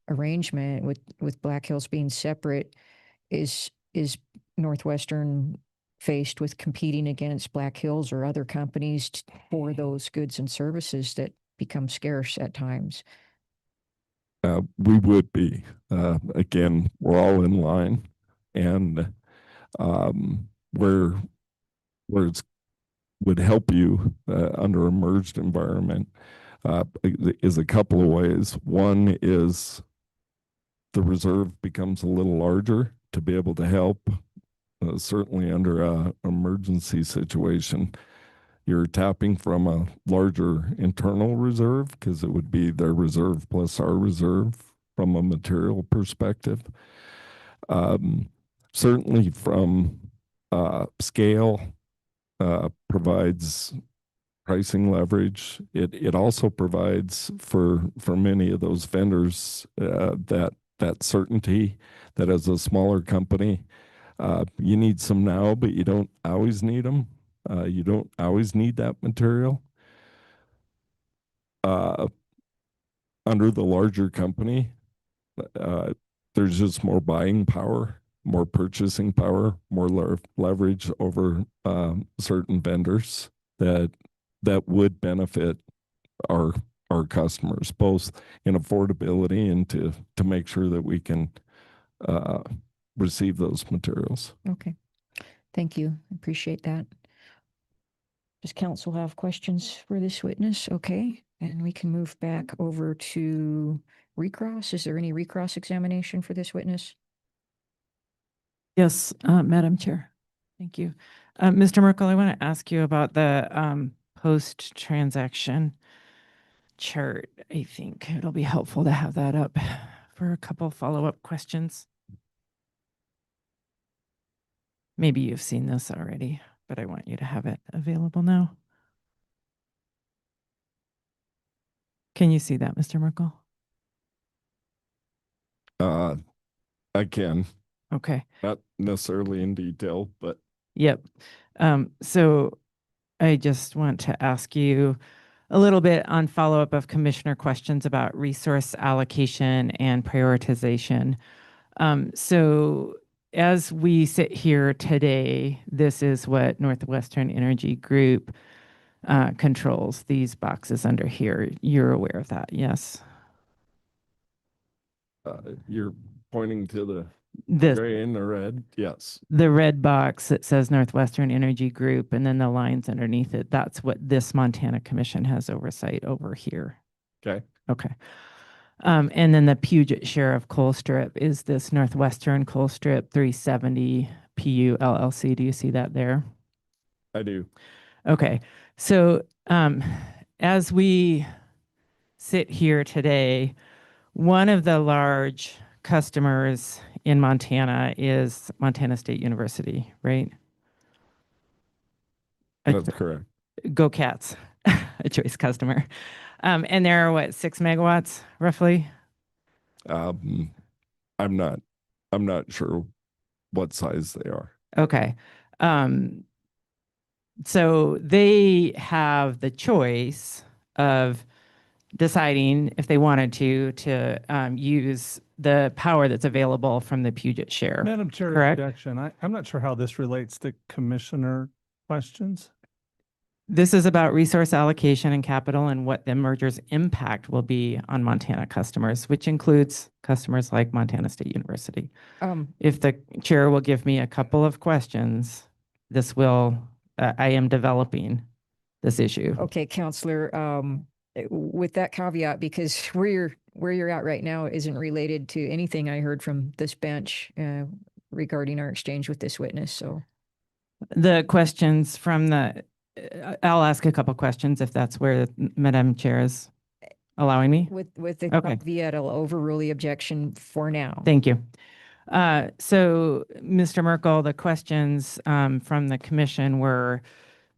S1: arrangement with Black Hills being separate, is Northwestern faced with competing against Black Hills or other companies for those goods and services that become scarce at times.
S13: We would be. Again, we're all in line, and where it would help you under a merged environment is a couple of ways. One is the reserve becomes a little larger to be able to help. Certainly under an emergency situation, you're tapping from a larger internal reserve because it would be their reserve plus our reserve from a material perspective. Certainly from scale, provides pricing leverage. It also provides for many of those vendors that certainty that as a smaller company, you need some now, but you don't always need them. You don't always need that material. Under the larger company, there's just more buying power, more purchasing power, more leverage over certain vendors that would benefit our customers, both in affordability and to make sure that we can receive those materials.
S1: Okay. Thank you. Appreciate that. Does council have questions for this witness? Okay. And we can move back over to recross. Is there any recross examination for this witness?
S8: Yes, Madam Chair. Thank you. Mr. Merkel, I want to ask you about the post-transaction chart. I think it'll be helpful to have that up for a couple follow-up questions. Maybe you've seen this already, but I want you to have it available now. Can you see that, Mr. Merkel?
S13: I can.
S8: Okay.
S13: Not necessarily in detail, but.
S8: Yep. So I just want to ask you a little bit on follow-up of commissioner questions about resource allocation and prioritization. So as we sit here today, this is what Northwestern Energy Group controls, these boxes under here. You're aware of that, yes?
S13: You're pointing to
S8: This,
S13: gray and the red? Yes.
S8: the red box that says Northwestern Energy Group, and then the lines underneath it, that's what this Montana Commission has oversight over here.
S13: Okay.
S8: Okay. And then the Puget Sheriff Coal Strip is this Northwestern Coal Strip 370 PU LLC. Do you see that there?
S13: I do.
S8: Okay. So as we sit here today, one of the large customers in Montana is Montana State University, right?
S13: That's correct.
S8: Go Cats, a choice customer. And they're what, 6 megawatts roughly?
S13: I'm not sure what size they are.
S8: Okay. So they have the choice of deciding if they wanted to use the power that's available from the Puget Sheriff.
S12: Madam Chair,
S8: correct?
S12: objection. I'm not sure how this relates to commissioner questions.
S8: This is about resource allocation and capital and what the merger's impact will be on Montana customers, which includes customers like Montana State University. If the chair will give me a couple of questions, this will, I am developing this issue.
S1: Okay, Counselor, with that caveat, because where you're at right now isn't related to anything I heard from this bench regarding our exchange with this witness. So
S8: the questions from the, I'll ask a couple questions if that's where Madam Chair is allowing me.
S1: with the
S8: Okay.
S1: caveat, I'll overrule the objection for now.
S8: Thank you. So, Mr. Merkel, the questions from the commission were,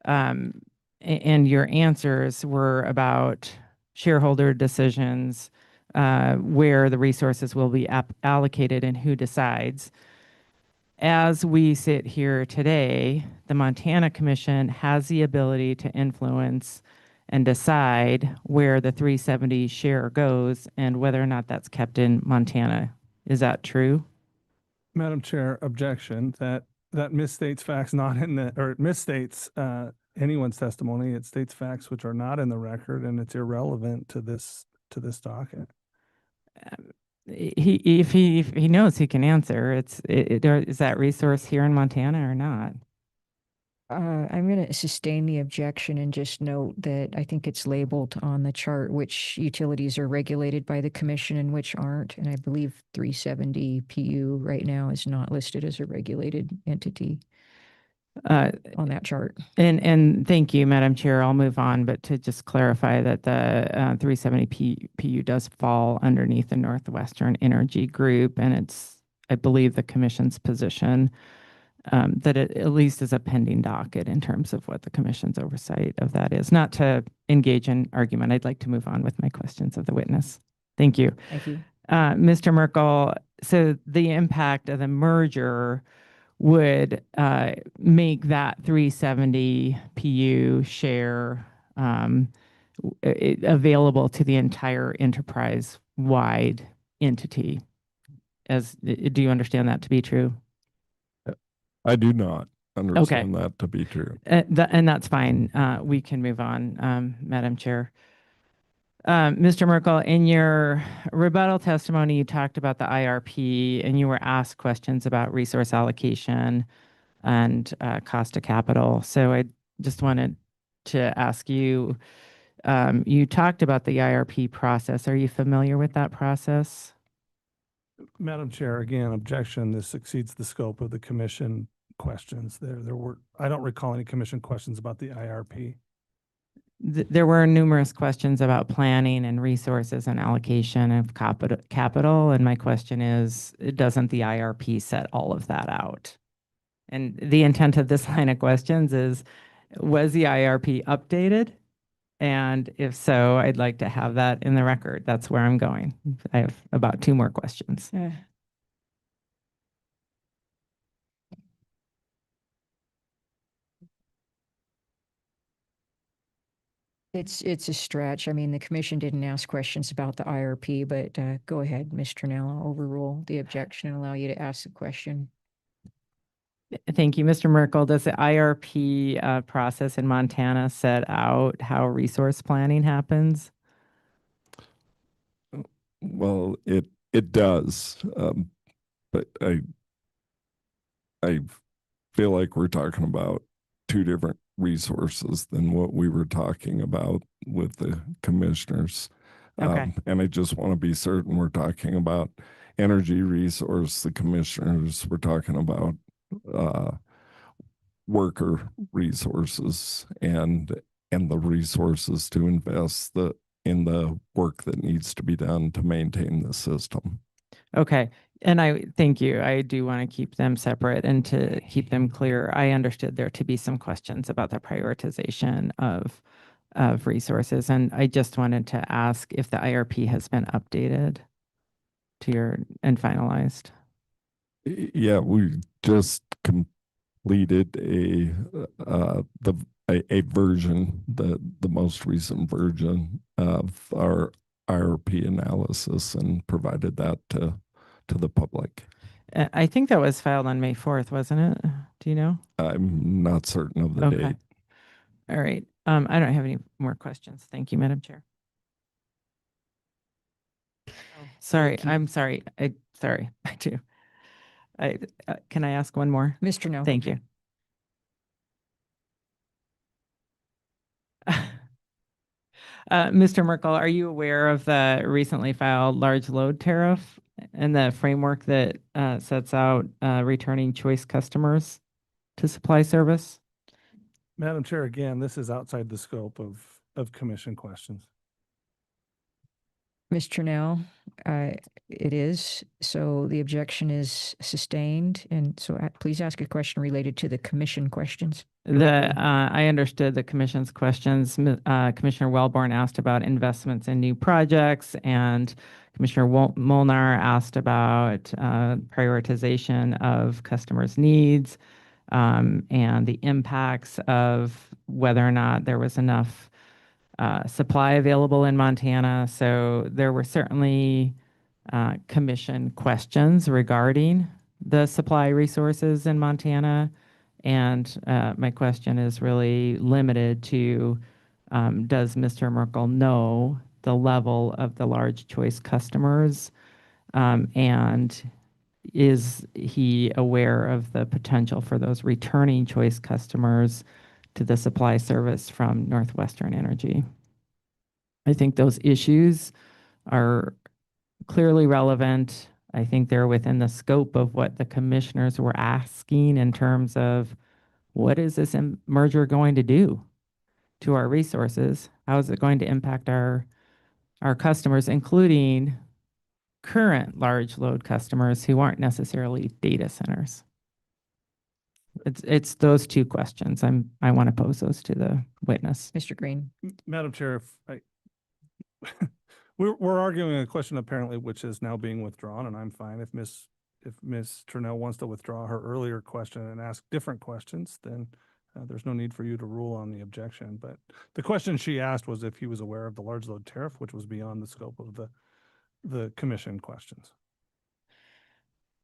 S8: and your answers were about shareholder decisions, where the resources will be allocated and who decides. As we sit here today, the Montana Commission has the ability to influence and decide where the 370 share goes and whether or not that's kept in Montana. Is that true?
S12: Madam Chair, objection that that misstates facts not in the, or it misstates anyone's testimony. It states facts which are not in the record, and it's irrelevant to this docket.
S8: If he knows, he can answer. Is that resource here in Montana or not?
S1: I'm going to sustain the objection and just note that I think it's labeled on the chart which utilities are regulated by the commission and which aren't. And I believe 370 PU right now is not listed as a regulated entity on that chart.
S8: And thank you, Madam Chair. I'll move on, but to just clarify that the 370 PU does fall underneath the Northwestern Energy Group, and it's, I believe, the commission's position that it at least is a pending docket in terms of what the commission's oversight of that is. Not to engage in argument, I'd like to move on with my questions of the witness. Thank you.
S1: Thank you.
S8: Mr. Merkel, so the impact of the merger would make that 370 PU share available to the entire enterprise-wide entity. Do you understand that to be true?
S13: I do not understand that to be true.
S8: And that's fine. We can move on, Madam Chair. Mr. Merkel, in your rebuttal testimony, you talked about the IRP and you were asked questions about resource allocation and cost of capital. So I just wanted to ask you, you talked about the IRP process. Are you familiar with that process?
S12: Madam Chair, again, objection. This exceeds the scope of the commission questions. I don't recall any commission questions about the IRP.
S8: There were numerous questions about planning and resources and allocation of capital. And my question is, doesn't the IRP set all of that out? And the intent of this line of questions is, was the IRP updated? And if so, I'd like to have that in the record. That's where I'm going. I have about 2 more questions.
S1: It's a stretch. I mean, the commission didn't ask questions about the IRP, but go ahead, Ms. Trinella, overrule the objection and allow you to ask the question.
S8: Thank you, Mr. Merkel. Does the IRP process in Montana set out how resource planning happens?
S13: Well, it does, but I feel like we're talking about 2 different resources than what we were talking about with the commissioners.
S8: Okay.
S13: And I just want to be certain we're talking about energy resource. The commissioners were talking about worker resources and the resources to invest in the work that needs to be done to maintain the system.
S8: Okay. And I thank you. I do want to keep them separate and to keep them clear. I understood there to be some questions about the prioritization of resources. And I just wanted to ask if the IRP has been updated and finalized.
S13: Yeah, we just completed a version, the most recent version of our IRP analysis and provided that to the public.
S8: I think that was filed on May 4th, wasn't it? Do you know?
S13: I'm not certain of the date.
S8: All right. I don't have any more questions. Thank you, Madam Chair. Sorry, I'm sorry. Sorry, I do. Can I ask one more?
S1: Mr. No.
S8: Thank you. Mr. Merkel, are you aware of the recently filed large load tariff and the framework that sets out returning choice customers to supply service?
S12: Madam Chair, again, this is outside the scope of commission questions.
S1: Ms. Trinell, it is. So the objection is sustained. And so please ask a question related to the commission questions.
S8: I understood the commission's questions. Commissioner Wellborn asked about investments in new projects, and Commissioner Molnar asked about prioritization of customers' needs and the impacts of whether or not there was enough supply available in Montana. So there were certainly commission questions regarding the supply resources in Montana. And my question is really limited to, does Mr. Merkel know the level of the large choice customers? And is he aware of the potential for those returning choice customers to the supply service from Northwestern Energy? I think those issues are clearly relevant. I think they're within the scope of what the commissioners were asking in terms of what is this merger going to do to our resources? How is it going to impact our customers, including current large load customers who aren't necessarily data centers? It's those two questions. I want to pose those to the witness.
S1: Mr. Green.
S12: Madam Chair, we're arguing a question apparently which is now being withdrawn, and I'm fine if Ms. Trinnell wants to withdraw her earlier question and ask different questions, then there's no need for you to rule on the objection. But the question she asked was if he was aware of the large load tariff, which was beyond the scope of the commission questions.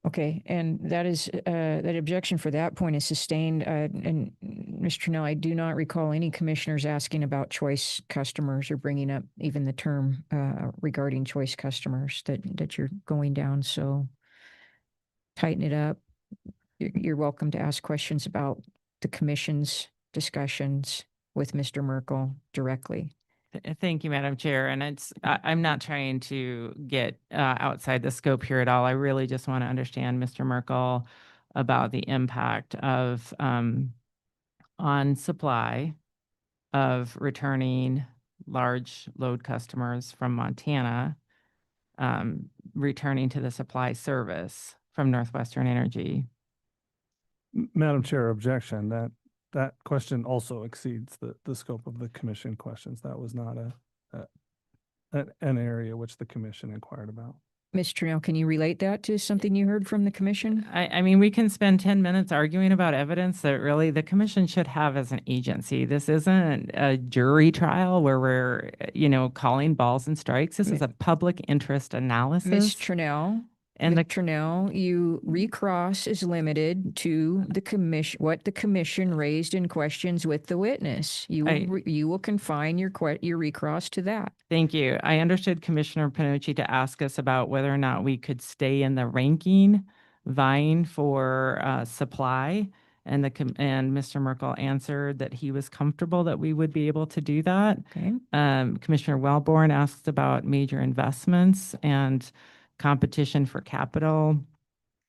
S1: Okay, and that is, that objection for that point is sustained. And Mr. Trinnell, I do not recall any commissioners asking about choice customers or bringing up even the term regarding choice customers that you're going down. So tighten it up. You're welcome to ask questions about the commission's discussions with Mr. Merkel directly.
S8: Thank you, Madam Chair. And I'm not trying to get outside the scope here at all. I really just want to understand, Mr. Merkel, about the impact of on supply of returning large load customers from Montana, returning to the supply service from Northwestern Energy.
S12: Madam Chair, objection. That question also exceeds the scope of the commission questions. That was not an area which the commission inquired about.
S1: Ms. Trinnell, can you relate that to something you heard from the commission?
S8: I mean, we can spend 10 minutes arguing about evidence that really the commission should have as an agency. This isn't a jury trial where we're, calling balls and strikes. This is a public interest analysis.
S1: Ms. Trinnell,
S8: And
S1: Ms. Trinnell, you recross is limited to the commission, what the commission raised in questions with the witness. You will confine your recross to that.
S8: Thank you. I understood Commissioner Panucci to ask us about whether or not we could stay in the ranking, vying for supply, and Mr. Merkel answered that he was comfortable that we would be able to do that.
S1: Okay.
S8: Commissioner Wellborn asked about major investments and competition for capital.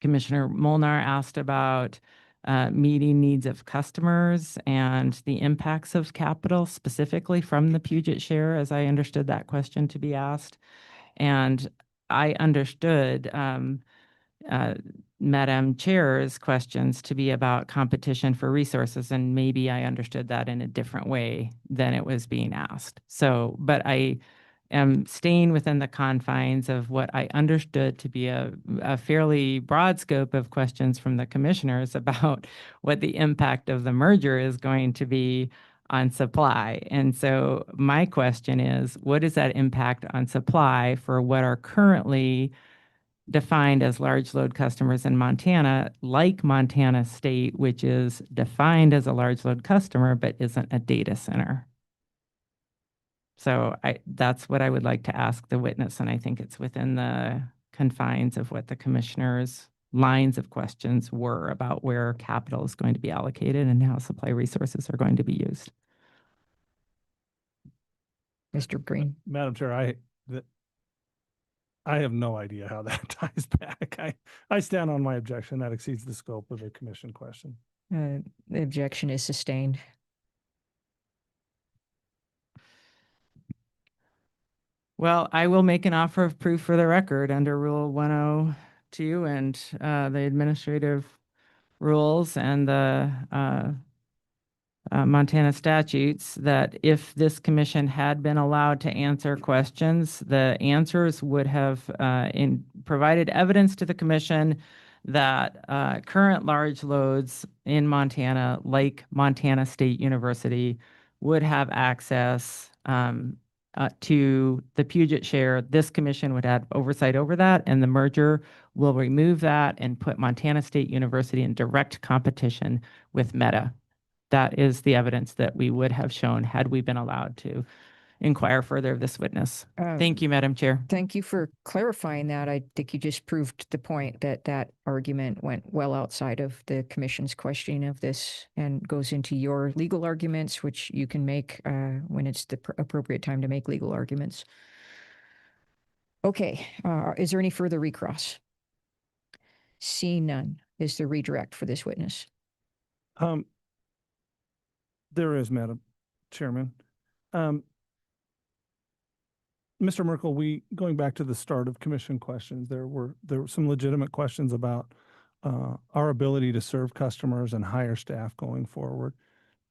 S8: Commissioner Molnar asked about meeting needs of customers and the impacts of capital specifically from the Puget Share, as I understood that question to be asked. And I understood Madam Chair's questions to be about competition for resources, and maybe I understood that in a different way than it was being asked. So, but I am staying within the confines of what I understood to be a fairly broad scope of questions from the commissioners about what the impact of the merger is going to be on supply. And so my question is, what is that impact on supply for what are currently defined as large load customers in Montana, like Montana State, which is defined as a large load customer, but isn't a data center? So that's what I would like to ask the witness, and I think it's within the confines of what the commissioner's lines of questions were about where capital is going to be allocated and how supply resources are going to be used.
S1: Mr. Green.
S12: Madam Chair, I have no idea how that ties back. I stand on my objection. That exceeds the scope of the commission question.
S1: The objection is sustained.
S8: Well, I will make an offer of proof for the record under Rule 102 and the administrative rules and the Montana statutes that if this commission had been allowed to answer questions, the answers would have provided evidence to the commission that current large loads in Montana, like Montana State University, would have access to the Puget share, this commission would have oversight over that, and the merger will remove that and put Montana State University in direct competition with Meta. That is the evidence that we would have shown had we been allowed to inquire further of this witness. Thank you, Madam Chair.
S1: Thank you for clarifying that. I think you just proved the point that that argument went well outside of the commission's questioning of this and goes into your legal arguments, which you can make when it's the appropriate time to make legal arguments. Okay, is there any further recross? Seeing none, is there redirect for this witness?
S12: There is, Madam Chairman. Mr. Merkel, going back to the start of commission questions, there were some legitimate questions about our ability to serve customers and hire staff going forward.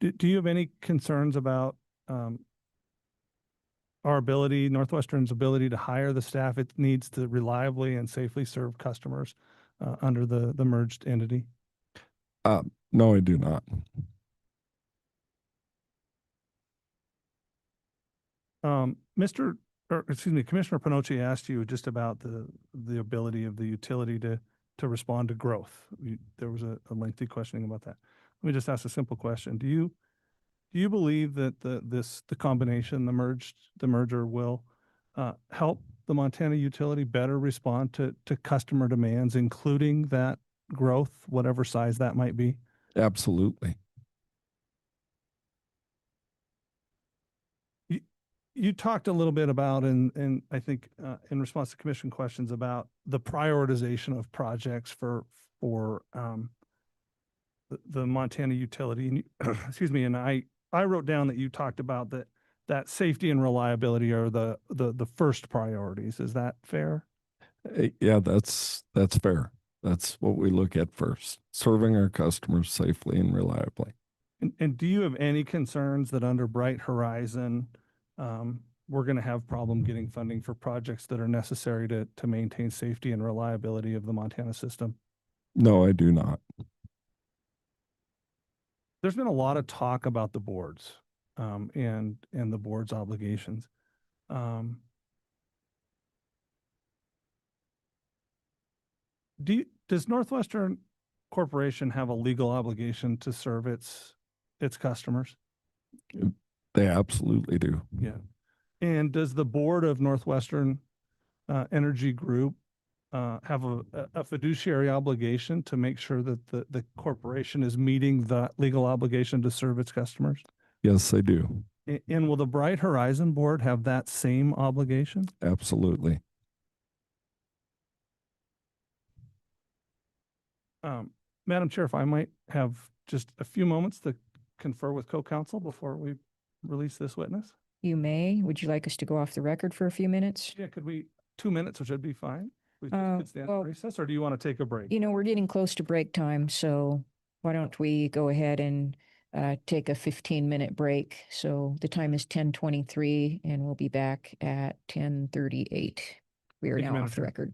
S12: Do you have any concerns about our ability, Northwestern's ability to hire the staff it needs to reliably and safely serve customers under the merged entity?
S13: No, I do not.
S12: Commissioner Panochi asked you just about the ability of the utility to respond to growth. There was a lengthy questioning about that. Let me just ask a simple question. Do you believe that the combination, the merger will help the Montana utility better respond to customer demands, including that growth, whatever size that might be?
S13: Absolutely.
S12: You talked a little bit about, and I think in response to commission questions, about the prioritization of projects for the Montana utility. And excuse me, and I wrote down that you talked about that safety and reliability are the first priorities. Is that fair?
S13: Yeah, that's fair. That's what we look at first, serving our customers safely and reliably.
S12: And do you have any concerns that under Bright Horizon, we're going to have problem getting funding for projects that are necessary to maintain safety and reliability of the Montana system?
S13: No, I do not.
S12: There's been a lot of talk about the boards and the board's obligations. Does Northwestern Corporation have a legal obligation to serve its customers?
S13: They absolutely do.
S12: Yeah. And does the board of Northwestern Energy Group have a fiduciary obligation to make sure that the corporation is meeting the legal obligation to serve its customers?
S13: Yes, they do.
S12: And will the Bright Horizon board have that same obligation?
S13: Absolutely.
S12: Madam Chair, if I might have just a few moments to confer with co-counsel before we release this witness?
S1: You may. Would you like us to go off the record for a few minutes?
S12: Yeah, could we, 2 minutes, which would be fine. We could stand
S1: well,
S12: at recess, or do you want to take a break?
S1: You know, we're getting close to break time, so why don't we go ahead and take a 15-minute break? So the time is 10:23, and we'll be back at 10:38. We are
S12: Thank you,
S1: now
S12: Madam
S1: off the
S12: Chair.
S1: record.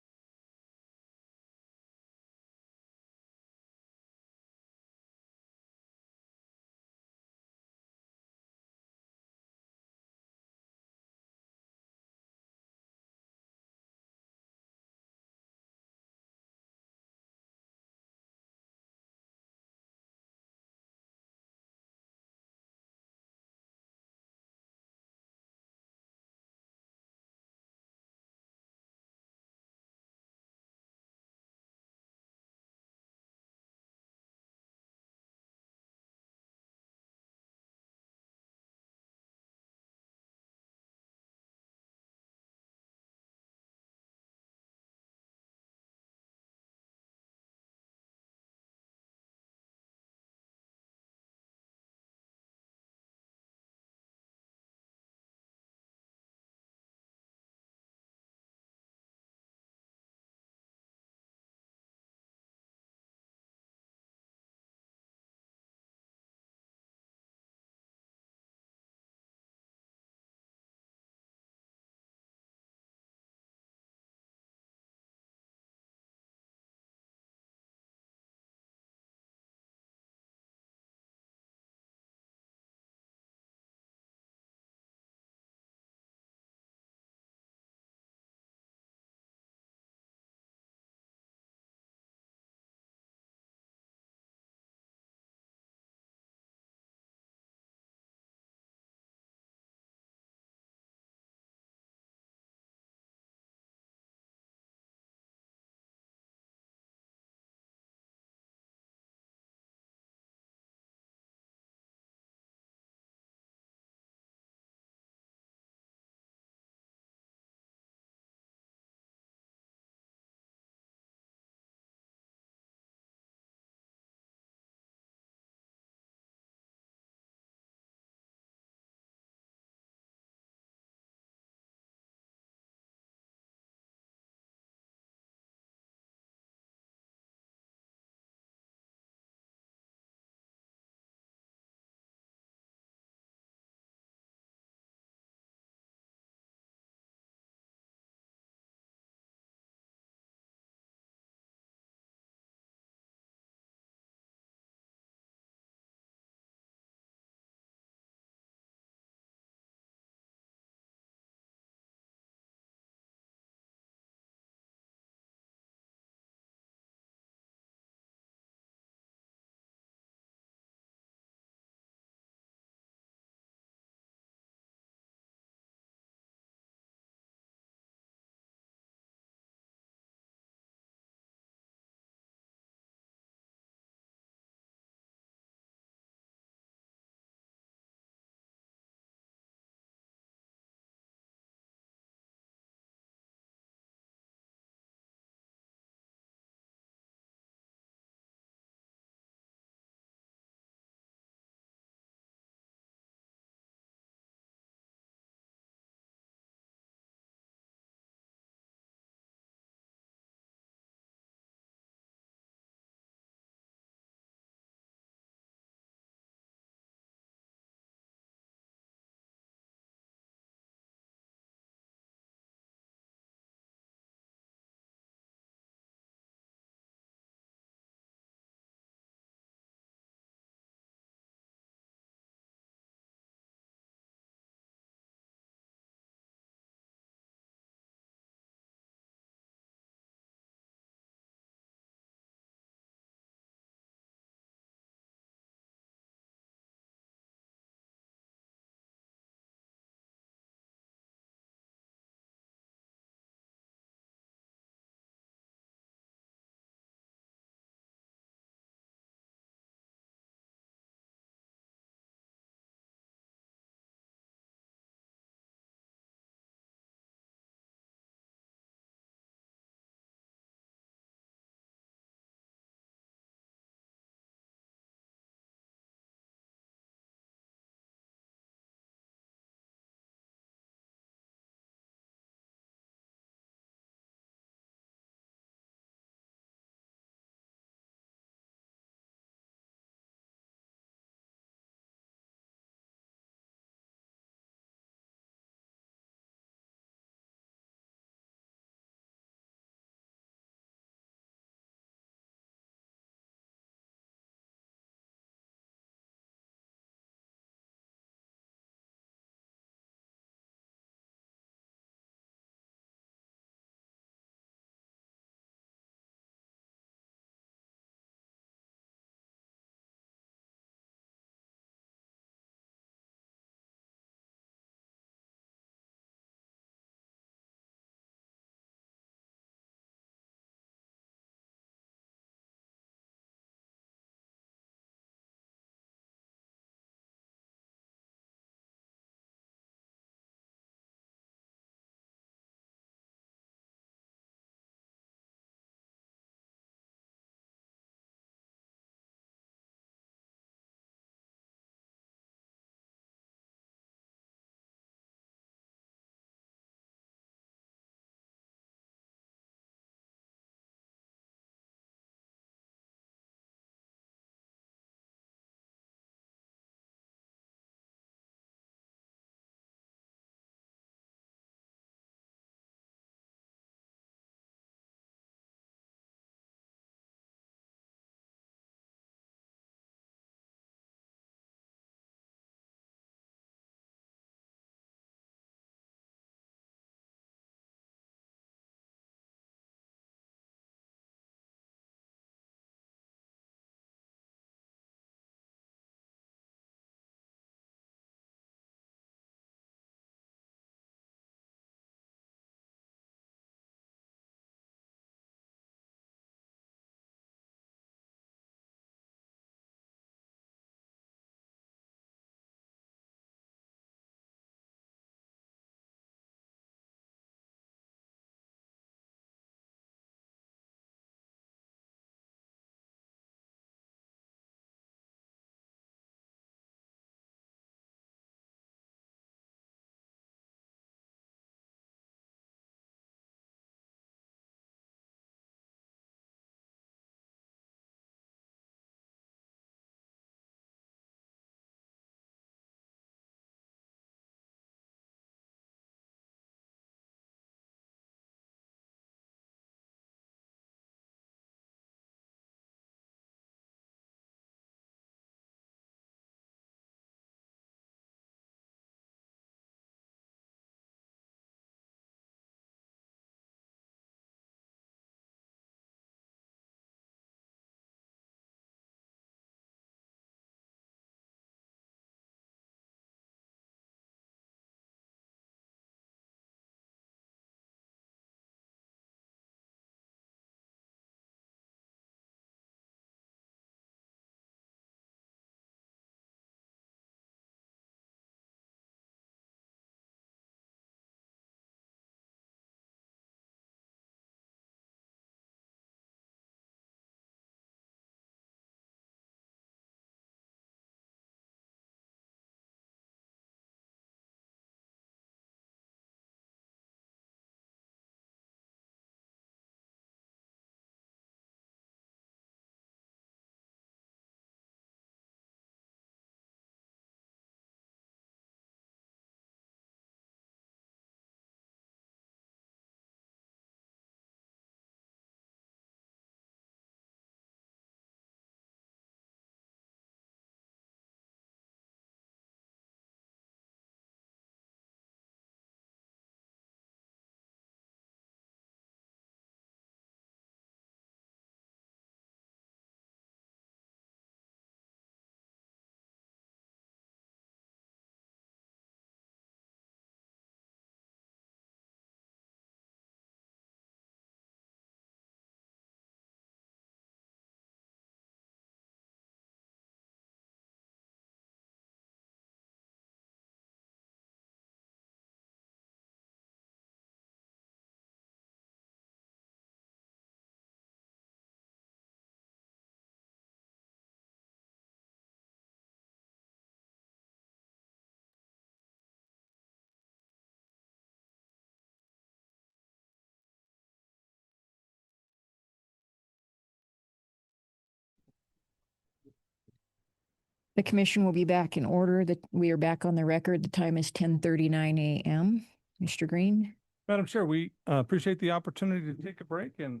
S1: The commission will be back in order. We are back on the record. The time is 10:39 a.m. Mr. Green?
S12: Madam Chair, we appreciate the opportunity to take a break, and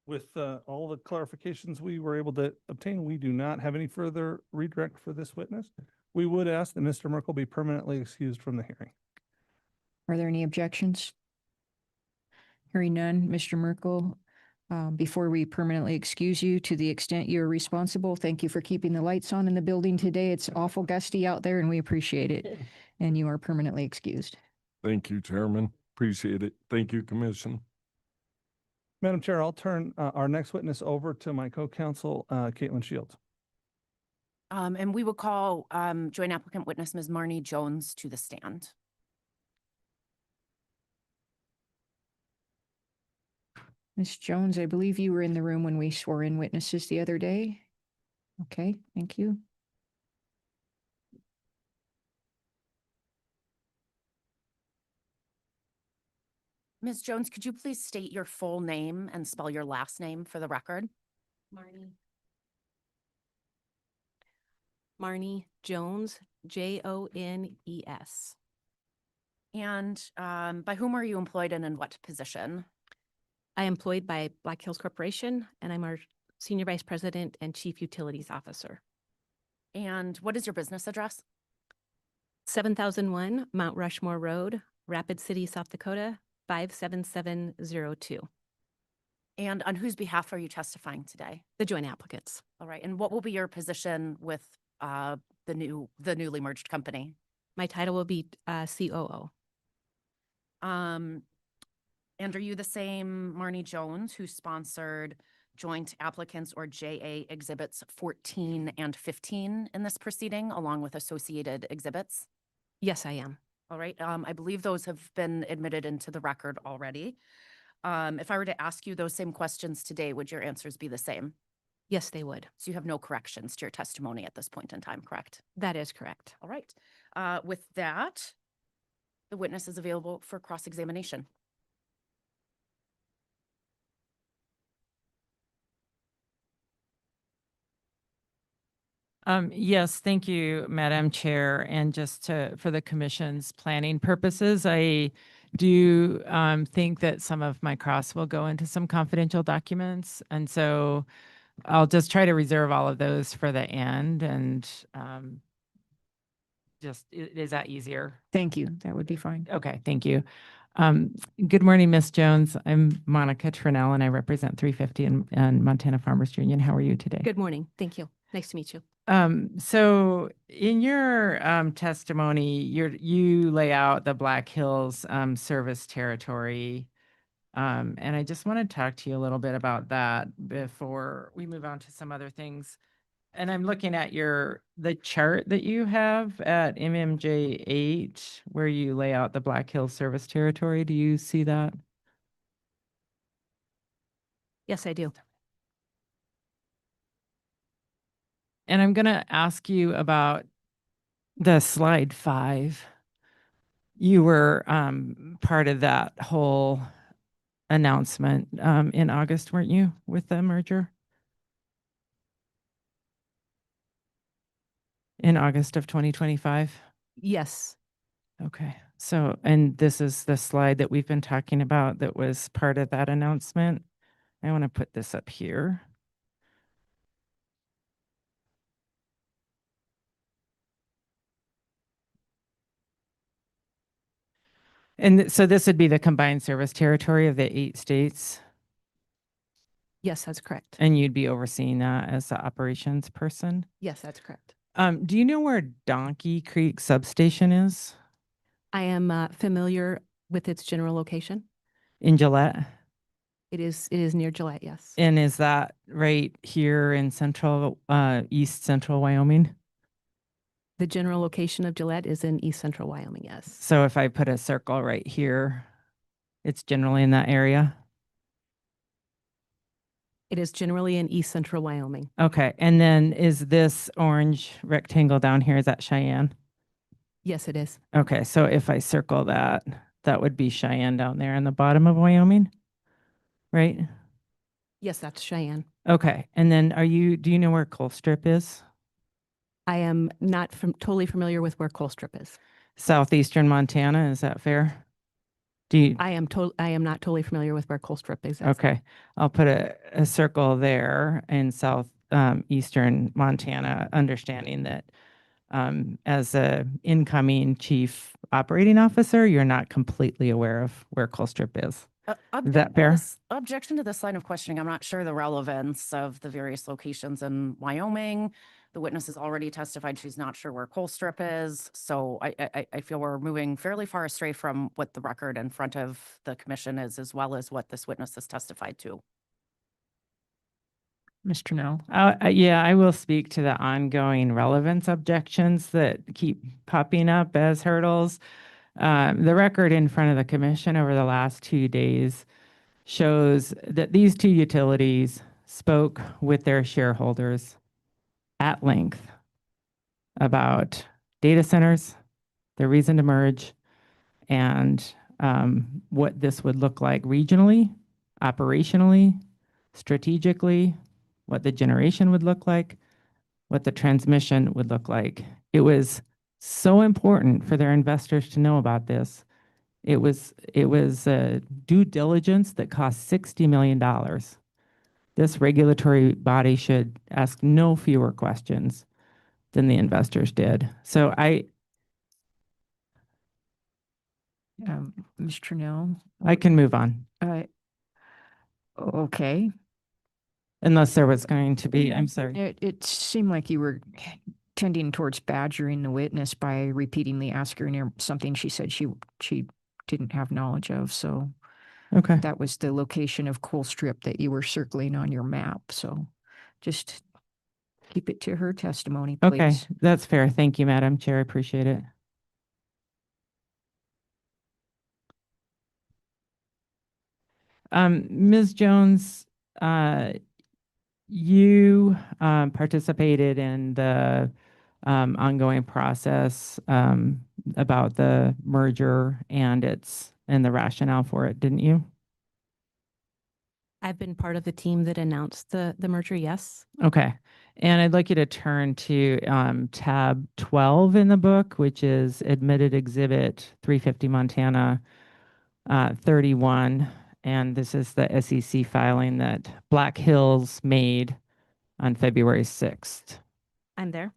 S12: with all the clarifications we were able to obtain, we do not have any further redirect for this witness. We would ask that Mr. Merkel be permanently excused from the hearing.
S1: Are there any objections? Hearing none, Mr. Merkel, before we permanently excuse you, to the extent you're responsible, thank you for keeping the lights on in the building today. It's awful gusty out there and we appreciate it. And you are permanently excused.
S13: Thank you, Chairman. Appreciate it. Thank you, Commission.
S12: Madam Chair, I'll turn our next witness over to my co-counsel, Caitlin Shields.
S16: And we will call joint applicant witness Ms. Marnie Jones to the stand.
S1: Ms. Jones, I believe you were in the room when we swore in witnesses the other day. Okay, thank you.
S16: Ms. Jones, could you please state your full name and spell your last name for the record?
S17: Marnie Jones, Jones.
S16: And by whom are you employed and in what position?
S17: I am employed by Black Hills Corporation, and I'm our Senior Vice President and Chief Utilities Officer.
S16: And what is your business address?
S17: 7001 Mount Rushmore Road, Rapid City, South Dakota, 57702.
S16: And on whose behalf are you testifying today?
S17: The joint applicants.
S16: All right. And what will be your position with the newly merged company?
S17: My title will be COO.
S16: And are you the same Marnie Jones who sponsored joint applicants or JA exhibits 14 and 15 in this proceeding, along with associated exhibits?
S17: Yes, I am.
S16: All right. I believe those have been admitted into the record already. If I were to ask you those same questions today, would your answers be the same?
S17: Yes, they would.
S16: So you have no corrections to your testimony at this point in time, correct?
S17: That is correct.
S16: All right. With that, the witness is available for cross-examination.
S8: Yes, thank you, Madam Chair. And just for the commission's planning purposes, I do think that some of my cross will go into some confidential documents. And so I'll just try to reserve all of those for the end. And is that easier?
S1: Thank you. That would be fine.
S8: Okay, thank you. Good morning, Ms. Jones. I'm Monica Trinnell, and I represent 350 and Montana Farmers Union. How are you today?
S17: Good morning. Thank you. Nice to meet you.
S8: So in your testimony, you lay out the Black Hills service territory. And I just want to talk to you a little bit about that before we move on to some other things. And I'm looking at the chart that you have at MMJ 8, where you lay out the Black Hills service territory. Do you see that?
S17: Yes, I do.
S8: And I'm going to ask you about the slide 5. You were part of that whole announcement in August, weren't you, with the merger? In August of 2025?
S17: Yes.
S8: Okay. So, and this is the slide that we've been talking about that was part of that announcement. I want to put this up here. And so this would be the combined service territory of the 8 states?
S17: Yes, that's correct.
S8: And you'd be overseeing that as the operations person?
S17: Yes, that's correct.
S8: Do you know where Donkey Creek Substation is?
S17: I am familiar with its general location.
S8: In Gillette?
S17: It is near Gillette, yes.
S8: And is that right here in east central Wyoming?
S17: The general location of Gillette is in east central Wyoming, yes.
S8: So if I put a circle right here, it's generally in that area?
S17: It is generally in east central Wyoming.
S8: Okay. And then is this orange rectangle down here, is that Cheyenne?
S17: Yes, it is.
S8: Okay. So if I circle that, that would be Cheyenne down there in the bottom of Wyoming, right?
S17: Yes, that's Cheyenne.
S8: Okay. And then do you know where Colstrip is?
S17: I am not totally familiar with where Colstrip is.
S8: Southeastern Montana, is that fair? Do you?
S17: I am not totally familiar with where Colstrip is.
S8: Okay, I'll put a circle there in eastern Montana, understanding that as a incoming chief operating officer, you're not completely aware of where Colstrip is. Is that fair?
S16: Objection to this line of questioning. I'm not sure the relevance of the various locations in Wyoming. The witness has already testified she's not sure where Colstrip is. So I feel we're moving fairly far astray from what the record in front of the commission is, as well as what this witness has testified to.
S1: Mr. Nell.
S8: Yeah, I will speak to the ongoing relevance objections that keep popping up as hurdles. The record in front of the commission over the last 2 days shows that these two utilities spoke with their shareholders at length about data centers, their reason to merge, and what this would look like regionally, operationally, strategically, what the generation would look like, what the transmission would look like. It was so important for their investors to know about this. It was due diligence that cost $60 million. This regulatory body should ask no fewer questions than the investors did. So
S1: Mr. Nell.
S8: I can move on.
S1: Okay.
S8: Unless there was going to be, I'm sorry.
S1: It seemed like you were tending towards badgering the witness by repeatedly asking her something she said she didn't have knowledge of. So
S8: Okay.
S1: that was the location of Colstrip that you were circling on your map. So just keep it to her testimony, please.
S8: Okay, that's fair. Thank you, Madam Chair. I appreciate it. Ms. Jones, you participated in the ongoing process about the merger and the rationale for it, didn't you?
S17: I've been part of the team that announced the merger, yes.
S8: Okay. And I'd like you to turn to tab 12 in the book, which is Admitted Exhibit 350 Montana 31. And this is the SEC filing that Black Hills made on February 6th.
S17: I'm there.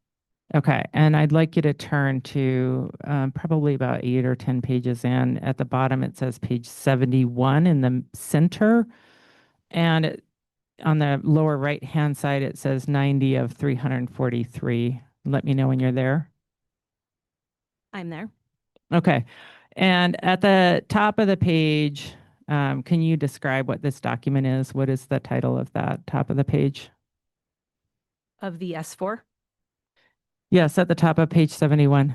S8: Okay. And I'd like you to turn to probably about 8 or 10 pages in. At the bottom, it says page 71 in the center. And on the lower right-hand side, it says 90 of 343. Let me know when you're there.
S17: I'm there.
S8: Okay. And at the top of the page, can you describe what this document is? What is the title of that top of the page?
S17: Of the S4?
S8: Yes, at the top of page 71.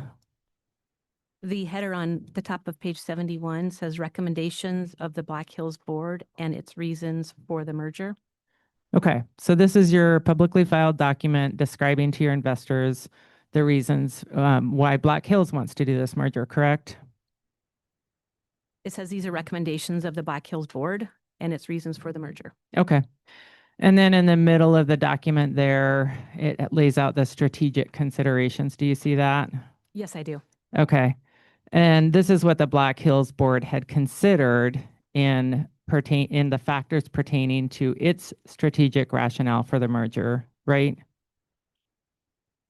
S17: The header on the top of page 71 says recommendations of the Black Hills Board and its reasons for the merger.
S8: Okay, so this is your publicly filed document describing to your investors the reasons why Black Hills wants to do this merger, correct?
S17: It says these are recommendations of the Black Hills Board and its reasons for the merger.
S8: Okay. And then in the middle of the document there, it lays out the strategic considerations. Do you see that?
S17: Yes, I do.
S8: Okay. And this is what the Black Hills Board had considered in the factors pertaining to its strategic rationale for the merger, right?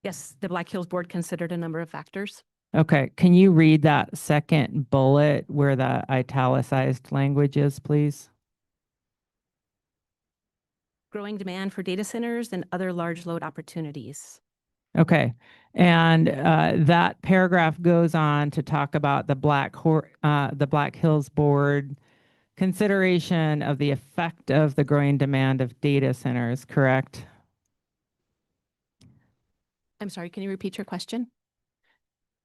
S17: Yes, the Black Hills Board considered a number of factors.
S8: Okay. Can you read that second bullet where the italicized language is, please?
S17: Growing demand for data centers and other large load opportunities.
S8: Okay. And that paragraph goes on to talk about the Black Hills Board consideration of the effect of the growing demand of data centers, correct?
S17: I'm sorry, can you repeat your question?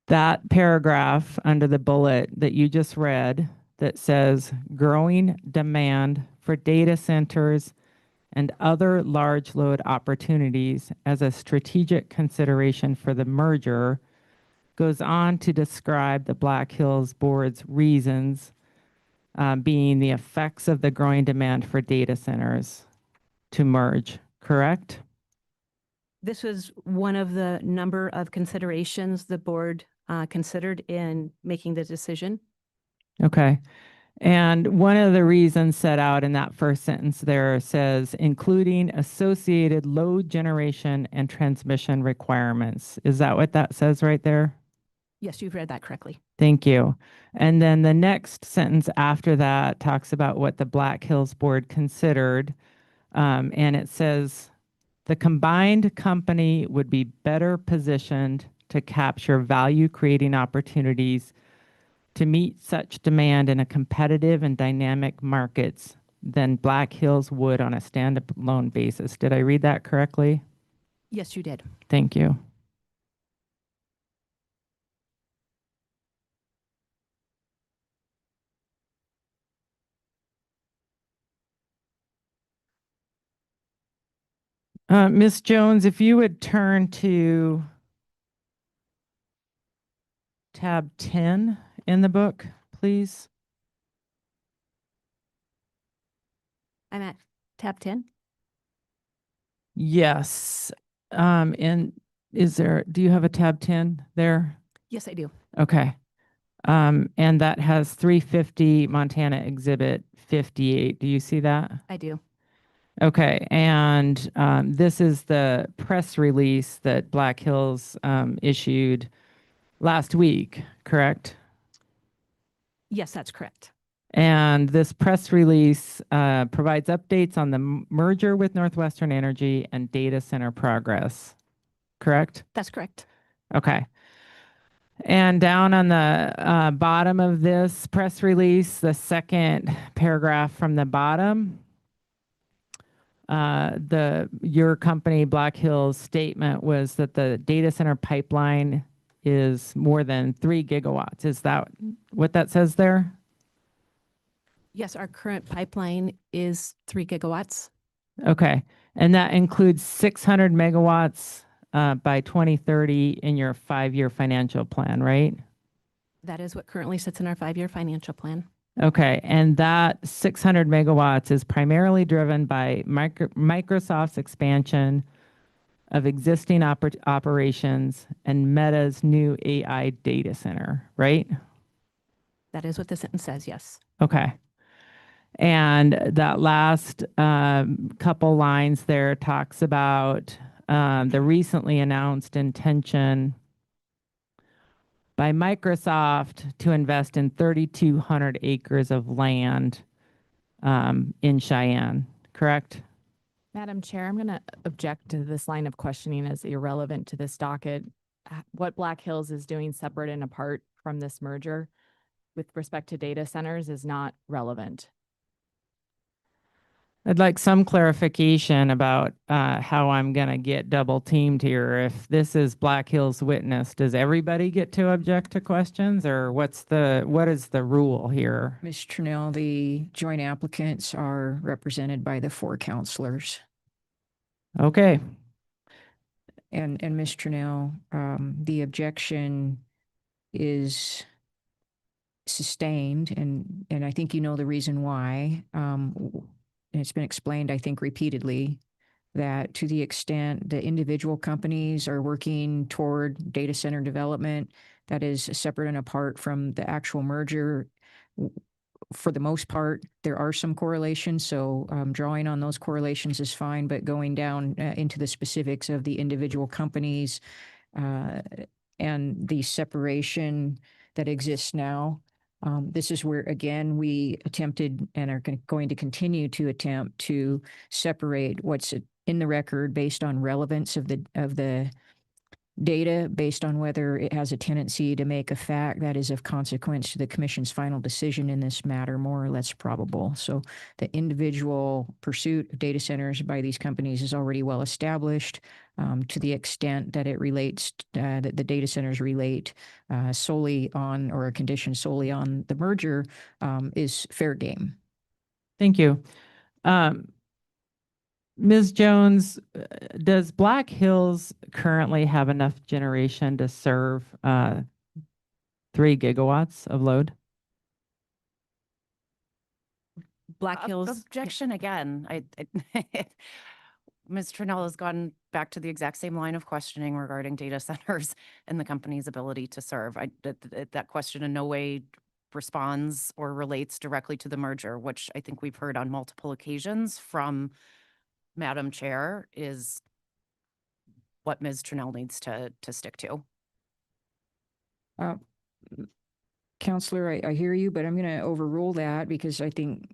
S8: That paragraph under the bullet that you just read that says growing demand for data centers and other large load opportunities as a strategic consideration for the merger goes on to describe the Black Hills Board's reasons being the effects of the growing demand for data centers to merge, correct?
S17: This was one of the number of considerations the board considered in making the decision.
S8: Okay. And one of the reasons set out in that first sentence there says, including associated load generation and transmission requirements. Is that what that says right there?
S17: Yes, you've read that correctly.
S8: Thank you. And then the next sentence after that talks about what the Black Hills Board considered. And it says, the combined company would be better positioned to capture value creating opportunities to meet such demand in a competitive and dynamic markets than Black Hills would on a standalone basis. Did I read that correctly?
S17: Yes, you did.
S8: Thank you. Ms. Jones, if you would turn to tab 10 in the book, please.
S17: I'm at tab 10.
S8: Yes. And do you have a tab 10 there?
S17: Yes, I do.
S8: Okay. And that has 350 Montana Exhibit 58. Do you see that?
S17: I do.
S8: Okay. And this is the press release that Black Hills issued last week, correct?
S17: Yes, that's correct.
S8: And this press release provides updates on the merger with Northwestern Energy and data center progress, correct?
S17: That's correct.
S8: Okay. And down on the bottom of this press release, the second paragraph from the bottom, your company, Black Hills' statement was that the data center pipeline is more than 3 gigawatts. Is that what that says there?
S17: Yes, our current pipeline is 3 gigawatts.
S8: Okay. And that includes 600 megawatts by 2030 in your 5-year financial plan, right?
S17: That is what currently sits in our 5-year financial plan.
S8: Okay. And that 600 megawatts is primarily driven by Microsoft's expansion of existing operations and Meta's new AI data center, right?
S17: That is what the sentence says, yes.
S8: Okay. And that last couple lines there talks about the recently announced intention by Microsoft to invest in 3,200 acres of land in Cheyenne, correct?
S7: Madam Chair, I'm going to object to this line of questioning as irrelevant to this docket. What Black Hills is doing separate and apart from this merger with respect to data centers is not relevant.
S8: I'd like some clarification about how I'm going to get double teamed here. If this is Black Hills witness, does everybody get to object to questions, or what is the rule here?
S1: Ms. Trinnell, the joint applicants are represented by the 4 counselors.
S8: Okay.
S1: And Ms. Trinnell, the objection is sustained, and I think you know the reason why. And it's been explained, I think, repeatedly, that to the extent the individual companies are working toward data center development that is separate and apart from the actual merger, for the most part, there are some correlations. So drawing on those correlations is fine, but going down into the specifics of the individual companies and the separation that exists now, this is where, again, we attempted and are going to continue to attempt to separate what's in the record based on relevance of the data, based on whether it has a tendency to make a fact that is of consequence to the commission's final decision in this matter more or less probable. So the individual pursuit of data centers by these companies is already well established. To the extent that it relates, that the data centers relate solely on, or a condition solely on the merger, is fair game.
S8: Thank you. Ms. Jones, does Black Hills currently have enough generation to serve 3 gigawatts of load?
S17: Black Hills.
S16: Objection again. Ms. Trinnell has gone back to the exact same line of questioning regarding data centers and the company's ability to serve. That question in no way responds or relates directly to the merger, which I think we've heard on multiple occasions from Madam Chair is what Ms. Trinnell needs to stick to.
S1: Counselor, I hear you, but I'm going to overrule that because I think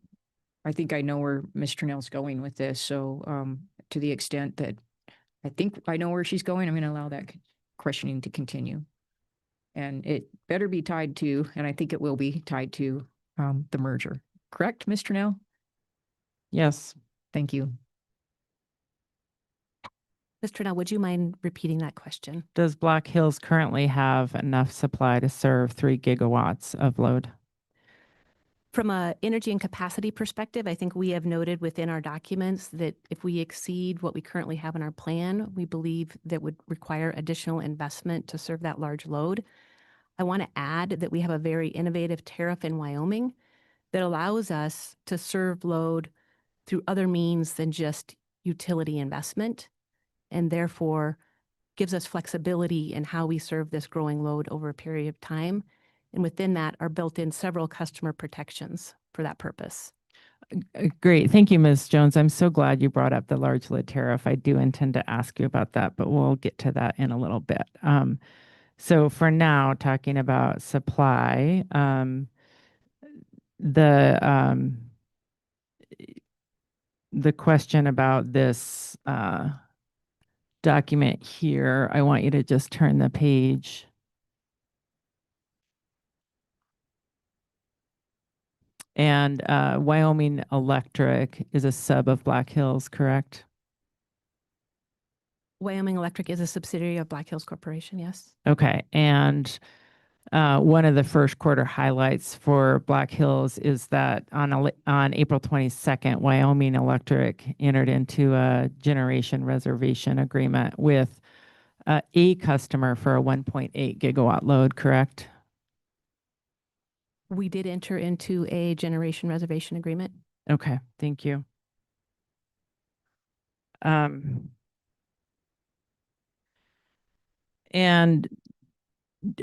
S1: I know where Ms. Trinnell's going with this. So to the extent that I think I know where she's going, I'm going to allow that questioning to continue. And it better be tied to, and I think it will be tied to the merger. Correct, Ms. Trinnell?
S8: Yes.
S1: Thank you.
S17: Ms. Trinnell, would you mind repeating that question?
S8: Does Black Hills currently have enough supply to serve 3 gigawatts of load?
S17: From a energy and capacity perspective, I think we have noted within our documents that if we exceed what we currently have in our plan, we believe that would require additional investment to serve that large load. I want to add that we have a very innovative tariff in Wyoming that allows us to serve load through other means than just utility investment, and therefore gives us flexibility in how we serve this growing load over a period of time. And within that are built in several customer protections for that purpose.
S8: Great. Thank you, Ms. Jones. I'm so glad you brought up the large load tariff. I do intend to ask you about that, but we'll get to that in a little bit. So for now, talking about supply, the question about this document here, I want you to just turn the page. And Wyoming Electric is a sub of Black Hills, correct?
S17: Wyoming Electric is a subsidiary of Black Hills Corporation, yes.
S8: Okay. And one of the first quarter highlights for Black Hills is that on April 22nd, Wyoming Electric entered into a generation reservation agreement with a customer for a 1.8 gigawatt load, correct?
S17: We did enter into a generation reservation agreement.
S8: Okay, thank you. And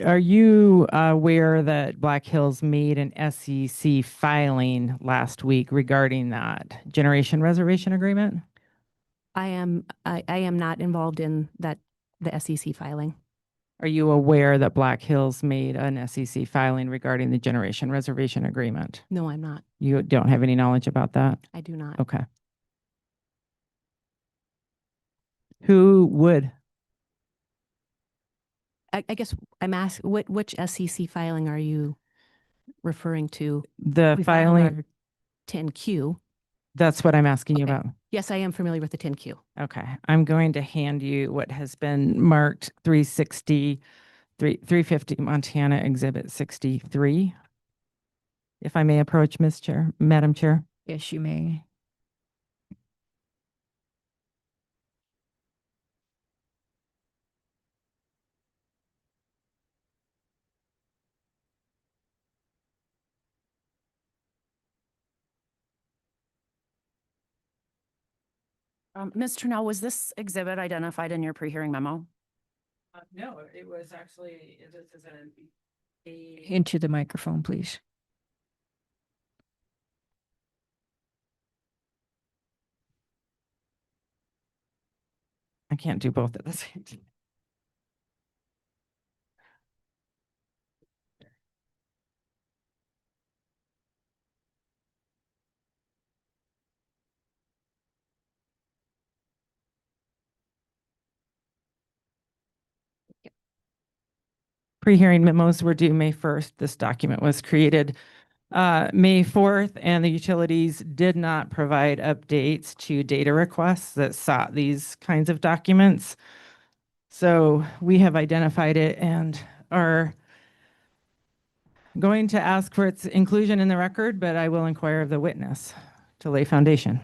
S8: are you aware that Black Hills made an SEC filing last week regarding that generation reservation agreement?
S17: I am not involved in the SEC filing.
S8: Are you aware that Black Hills made an SEC filing regarding the generation reservation agreement?
S17: No, I'm not.
S8: You don't have any knowledge about that?
S17: I do not.
S8: Okay. Who would?
S17: I guess I'm asking, which SEC filing are you referring to?
S8: The
S17: We filed
S8: filing,
S17: our 10Q.
S8: that's what I'm asking you
S17: Okay.
S8: about.
S17: Yes, I am familiar with the 10Q.
S8: Okay, I'm going to hand you what has been marked 350 Montana Exhibit 63. If I may approach, Madam Chair.
S1: Yes, you may.
S16: Ms. Trinnell, was this exhibit identified in your pre-hearing memo?
S8: No, it was actually, this is
S1: Into the microphone, please.
S8: I can't do both at the same time. Pre-hearing memos were due May 1st. This document was created May 4th, and the utilities did not provide updates to data requests that sought these kinds of documents. So we have identified it and are going to ask for its inclusion in the record, but I will inquire of the witness to lay foundation.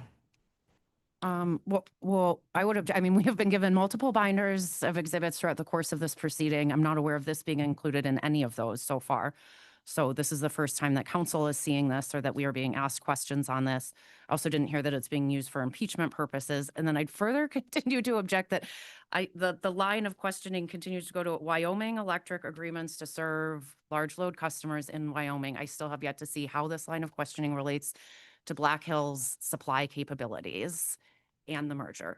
S16: Well, we have been given multiple binders of exhibits throughout the course of this proceeding. I'm not aware of this being included in any of those so far. So this is the first time that council is seeing this or that we are being asked questions on this. I also didn't hear that it's being used for impeachment purposes. And then I'd further continue to object that the line of questioning continues to go to Wyoming Electric agreements to serve large load customers in Wyoming. I still have yet to see how this line of questioning relates to Black Hill's supply capabilities and the merger.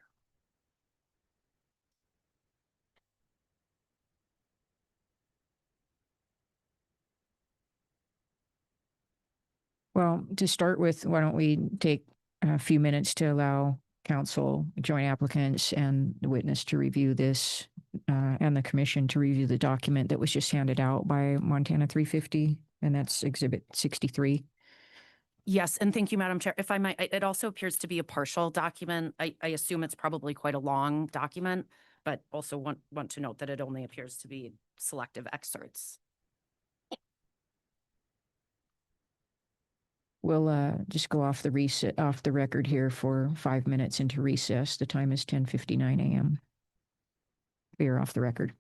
S1: Well, to start with, why don't we take a few minutes to allow council, joint applicants, and the witness to review this, and the commission to review the document that was just handed out by Montana 350, and that's Exhibit 63.
S16: Yes, and thank you, Madam Chair. If I might, it also appears to be a partial document. I assume it's probably quite a long document, but also want to note that it only appears to be selective excerpts.
S1: We'll just go off the record here for 5 minutes into recess. The time is 10:59 a.m. We are off the record.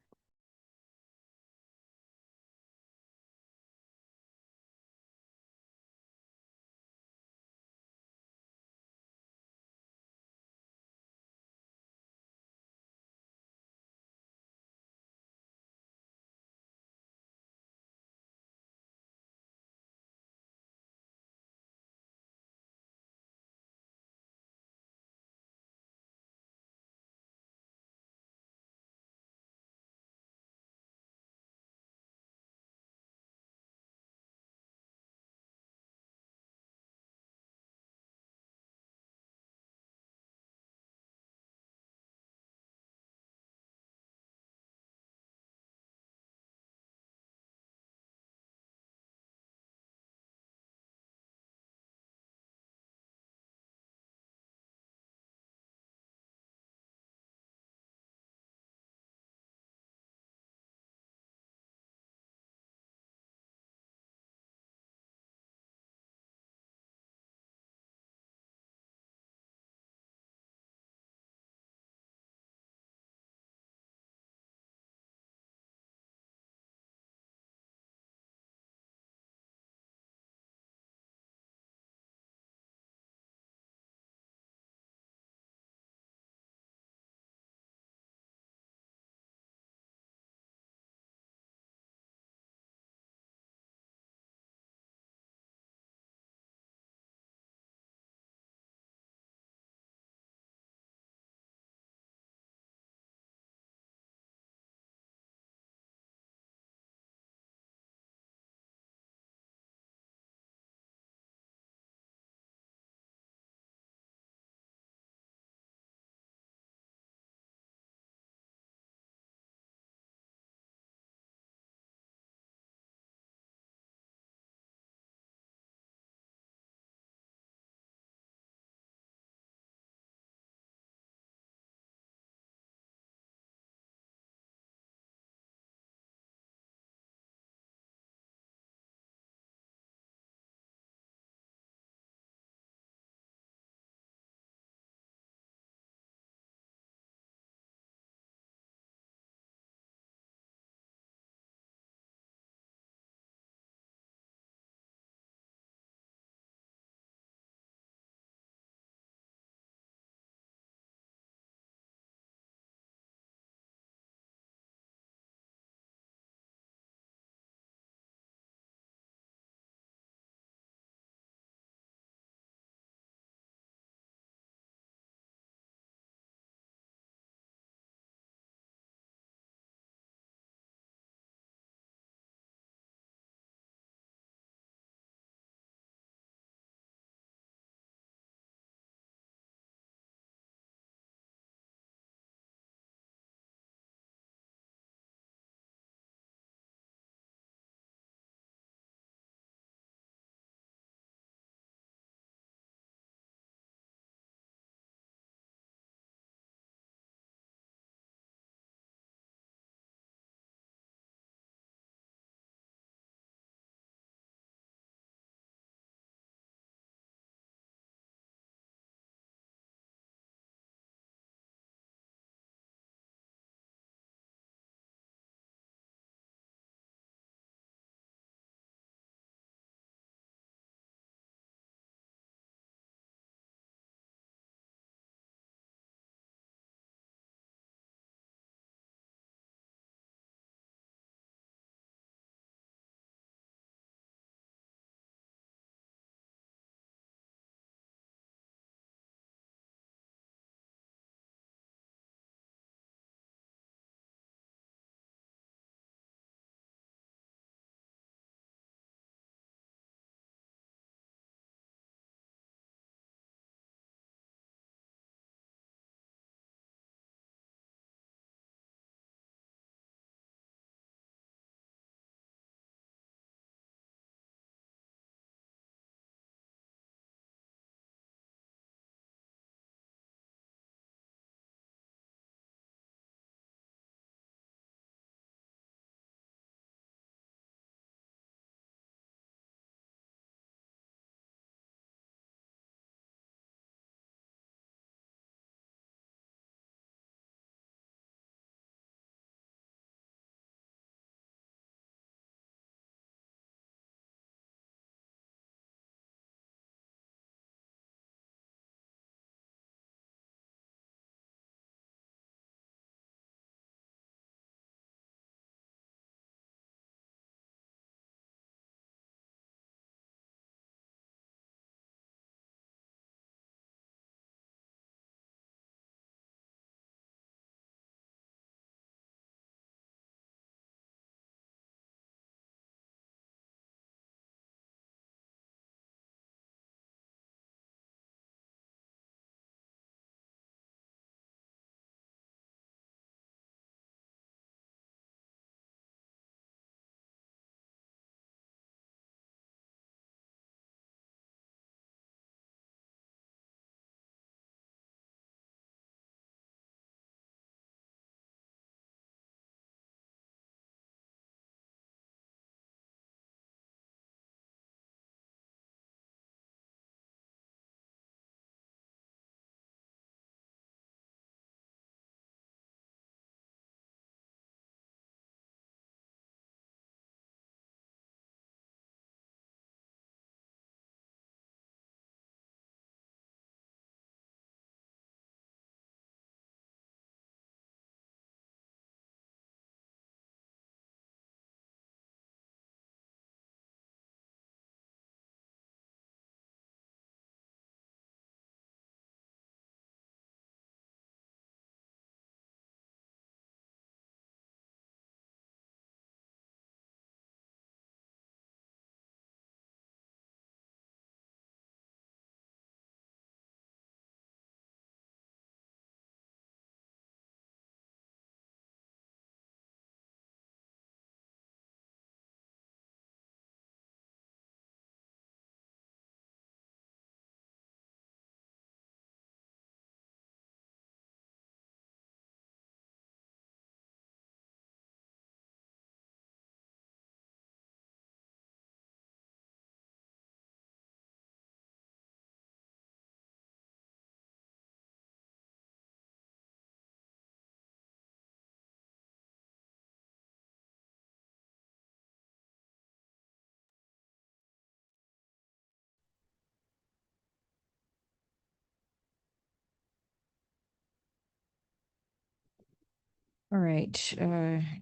S1: All right,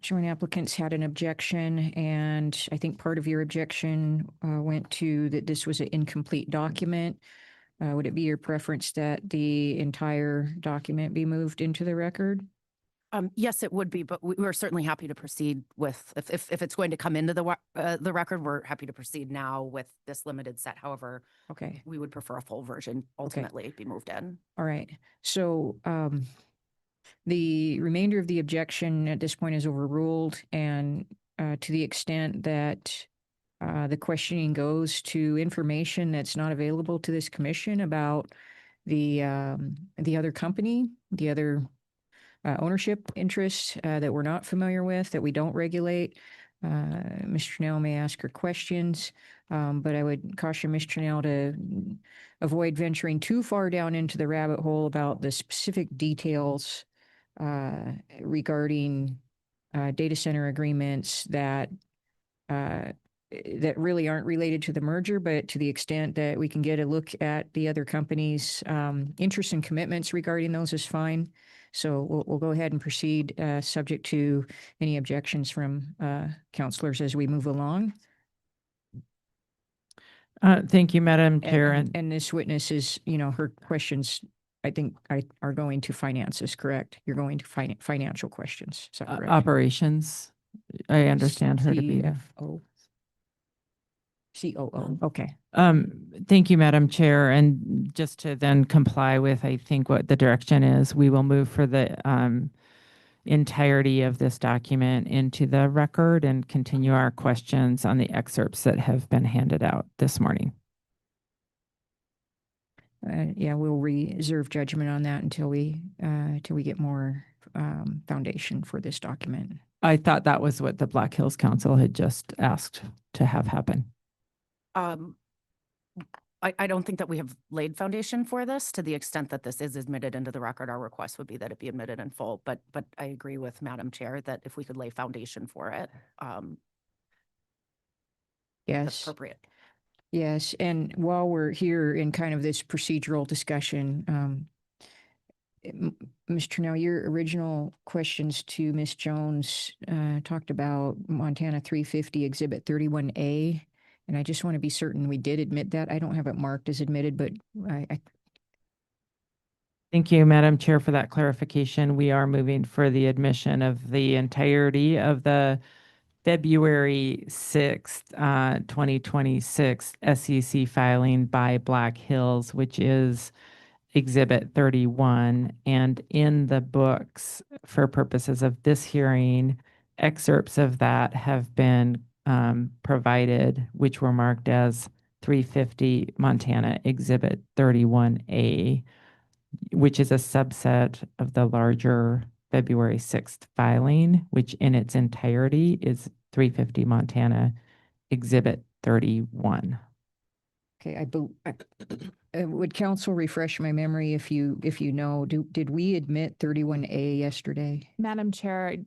S1: joint applicants had an objection, and I think part of your objection went to that this was an incomplete document. Would it be your preference that the entire document be moved into the record?
S16: Yes, it would be, but we're certainly happy to proceed with, if it's going to come into the record, we're happy to proceed now with this limited set. However,
S1: Okay,
S16: we would prefer a full version ultimately be moved in.
S1: all right. So the remainder of the objection at this point is overruled, and to the extent that the questioning goes to information that's not available to this commission about the other company, the other ownership interests that we're not familiar with, that we don't regulate. Ms. Trinnell may ask her questions, but I would caution Ms. Trinnell to avoid venturing too far down into the rabbit hole about the specific details regarding data center agreements that that really aren't related to the merger, but to the extent that we can get a look at the other companies' interests and commitments regarding those is fine. So we'll go ahead and proceed, subject to any objections from counselors as we move along.
S8: Thank you, Madam Chair.
S1: And this witness is, her questions, I think, are going to finances, correct? You're going to financial questions. Is that correct?
S8: Operations. I understand her to be.
S1: COO. Okay.
S8: Thank you, Madam Chair. And just to then comply with, I think, what the direction is, we will move for the entirety of this document into the record and continue our questions on the excerpts that have been handed out this morning.
S1: Yeah, we'll reserve judgment on that until we get more foundation for this document.
S8: I thought that was what the Black Hills Council had just asked to have happen.
S16: I don't think that we have laid foundation for this. To the extent that this is admitted into the record, our request would be that it be admitted in full. But I agree with Madam Chair that if we could lay foundation for it,
S1: yes,
S16: that's appropriate.
S1: Yes, and while we're here in kind of this procedural discussion, Ms. Trinnell, your original questions to Ms. Jones talked about Montana 350 Exhibit 31A. And I just want to be certain we did admit that. I don't have it marked as admitted, but
S8: Thank you, Madam Chair, for that clarification. We are moving for the admission of the entirety of the February 6th, 2026 SEC filing by Black Hills, which is Exhibit 31. And in the books, for purposes of this hearing, excerpts of that have been provided, which were marked as 350 Montana Exhibit 31A, which is a subset of the larger February 6th filing, which in its entirety is 350 Montana Exhibit 31.
S1: okay, would council refresh my memory if you know, did we admit 31A yesterday?
S7: Madam Chair,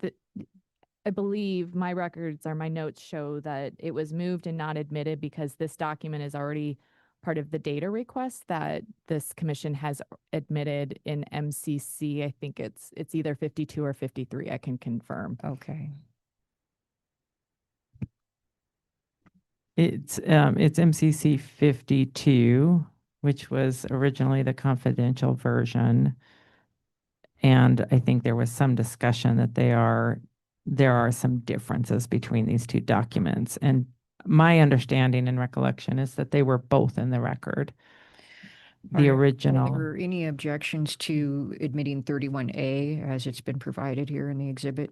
S7: I believe my records or my notes show that it was moved and not admitted because this document is already part of the data request that this commission has admitted in MCC. I think it's either 52 or 53. I can confirm.
S1: Okay.
S8: It's MCC 52, which was originally the confidential version. And I think there was some discussion that there are some differences between these two documents. And my understanding and recollection is that they were both in the record. The original.
S1: Are there any objections to admitting 31A as it's been provided here in the exhibit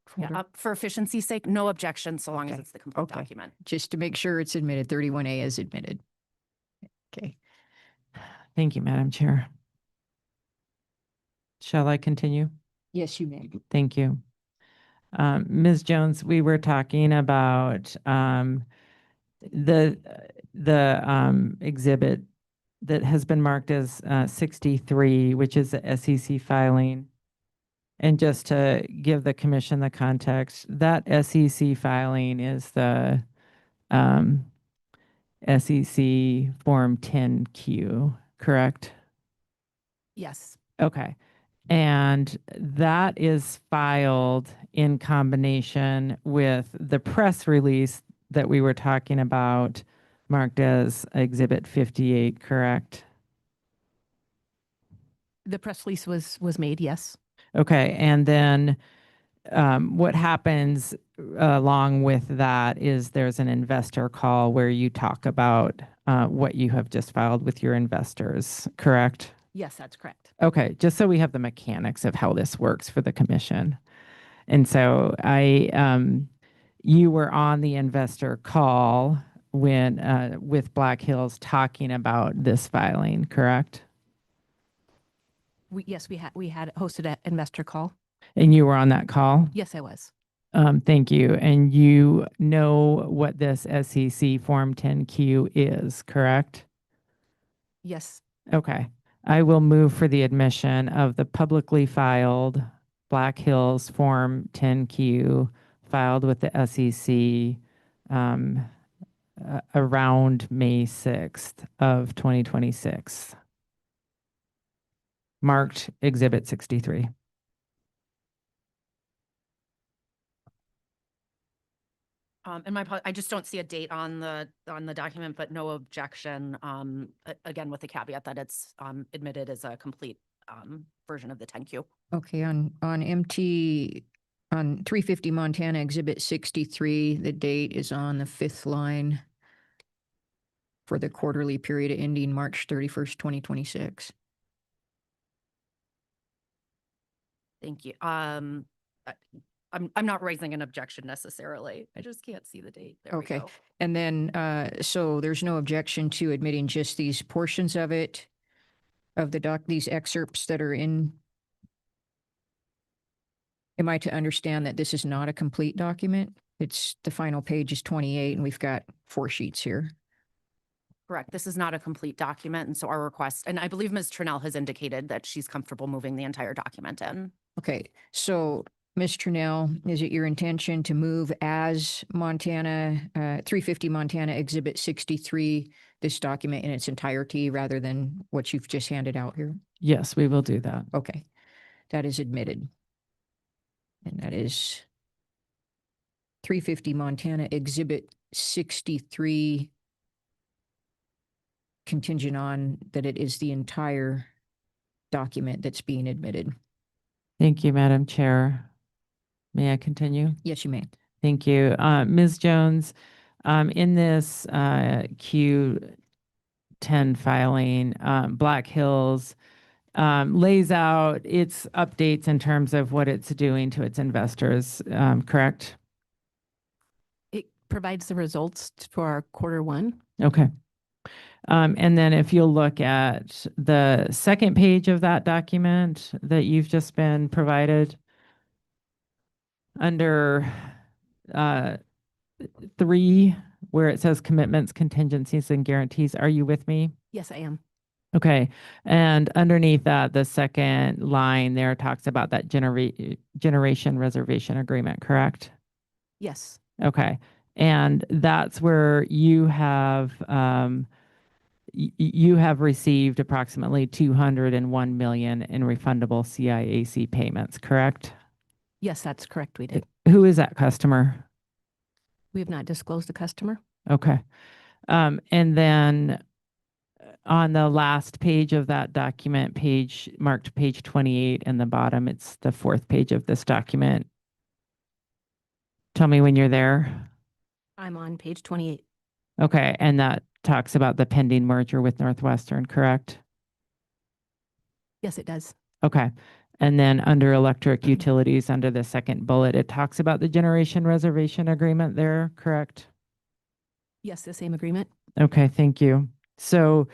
S1: folder?
S16: Yeah, for efficiency's sake, no objection so long as it's the complete document.
S1: Just to make sure it's admitted, 31A is admitted. Okay.
S8: Thank you, Madam Chair. Shall I continue?
S1: Yes, you may.
S8: Thank you. Ms. Jones, we were talking about the exhibit that has been marked as 63, which is the SEC filing. And just to give the commission the context, that SEC filing is the SEC Form 10Q, correct?
S17: Yes.
S8: Okay. And that is filed in combination with the press release that we were talking about, marked as Exhibit 58, correct?
S17: The press release was made, yes.
S8: Okay, and then what happens along with that is there's an investor call where you talk about what you have just filed with your investors, correct?
S17: Yes, that's correct.
S8: Okay, just so we have the mechanics of how this works for the commission. And so you were on the investor call when with Black Hills talking about this filing, correct?
S17: Yes, we had hosted an investor call.
S8: And you were on that call?
S17: Yes, I was.
S8: Thank you. And you know what this SEC Form 10Q is, correct?
S17: Yes.
S8: Okay. I will move for the admission of the publicly filed Black Hills Form 10Q filed with the SEC around May 6th of 2026. Marked Exhibit 63.
S16: I just don't see a date on the document, but no objection. Again, with the caveat that it's admitted as a complete version of the 10Q.
S1: Okay, on 350 Montana Exhibit 63, the date is on the 5th line for the quarterly period ending March 31st, 2026.
S16: Thank you. I'm not raising an objection necessarily. I just can't see the date. There we
S1: Okay.
S16: go.
S1: And then, so there's no objection to admitting just these portions of it, of the these excerpts that are in. Am I to understand that this is not a complete document? It's the final page is 28 and we've got 4 sheets here.
S16: Correct. This is not a complete document. And so our request, and I believe Ms. Trinnell has indicated that she's comfortable moving the entire document in.
S1: Okay, so Ms. Trinnell, is it your intention to move as Montana, 350 Montana Exhibit 63, this document in its entirety rather than what you've just handed out here?
S8: Yes, we will do that.
S1: Okay, that is admitted. And that is 350 Montana Exhibit 63, contingent on that it is the entire document that's being admitted.
S8: Thank you, Madam Chair. May I continue?
S1: Yes, you may.
S8: Thank you. Ms. Jones, in this Q10 filing, Black Hills lays out its updates in terms of what it's doing to its investors, correct?
S17: It provides the results for our Q1.
S8: Okay. And then if you'll look at the second page of that document that you've just been provided, under 3, where it says commitments, contingencies, and guarantees. Are you with me?
S17: Yes, I am.
S8: Okay. And underneath that, the second line there talks about that generation reservation agreement, correct?
S17: Yes.
S8: Okay. And that's where you have you have received approximately 201 million in refundable CIAC payments, correct?
S17: Yes, that's correct. We did.
S8: Who is that customer?
S17: We have not disclosed the customer.
S8: Okay. And then on the last page of that document, marked page 28 in the bottom, it's the 4th page of this document. Tell me when you're there.
S17: I'm on page 28.
S8: Okay. And that talks about the pending merger with Northwestern, correct?
S17: Yes, it does.
S8: Okay. And then under electric utilities, under the second bullet, it talks about the generation reservation agreement there, correct?
S17: Yes, the same agreement.
S8: Okay, thank you. So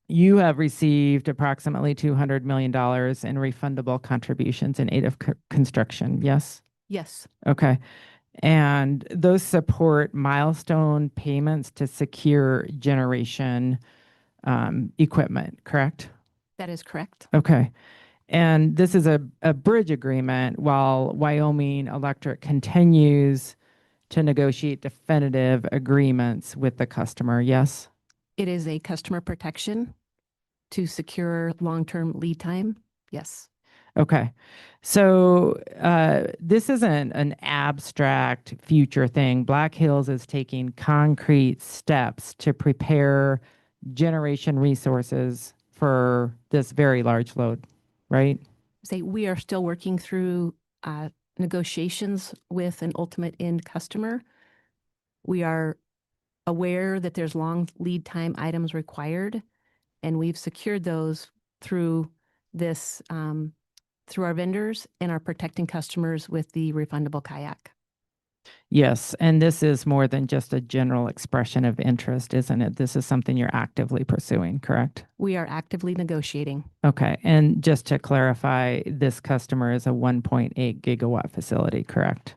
S8: you have received approximately $200 million in refundable contributions in aid of construction, yes?
S17: Yes.
S8: Okay. And those support milestone payments to secure generation equipment, correct?
S17: That is correct.
S8: Okay. And this is a bridge agreement while Wyoming Electric continues to negotiate definitive agreements with the customer, yes?
S17: It is a customer protection to secure long-term lead time Yes.
S8: Okay. So this isn't an abstract future thing. Black Hills is taking concrete steps to prepare generation resources for this very large load, right?
S17: Say we are still working through negotiations with an ultimate end customer. We are aware that there's long lead time items required, and we've secured those through this, through our vendors, and are protecting customers with the refundable kayak.
S8: Yes, and this is more than just a general expression of interest, isn't it? This is something you're actively pursuing, correct?
S17: We are actively negotiating.
S8: Okay, and just to clarify, this customer is a 1.8 gigawatt facility, correct?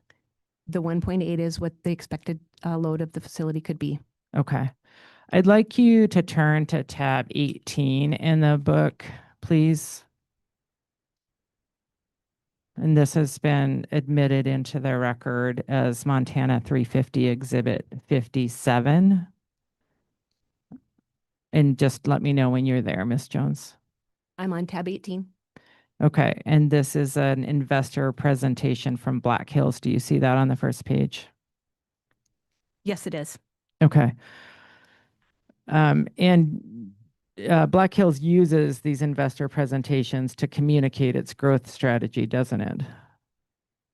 S17: The 1.8 is what the expected load of the facility could be.
S8: Okay. I'd like you to turn to tab 18 in the book, please. And this has been admitted into the record as Montana 350 Exhibit 57. And just let me know when you're there, Ms. Jones.
S17: I'm on tab 18.
S8: Okay, and this is an investor presentation from Black Hills. Do you see that on the first page?
S17: Yes, it is.
S8: Okay. And Black Hills uses these investor presentations to communicate its growth strategy, doesn't it?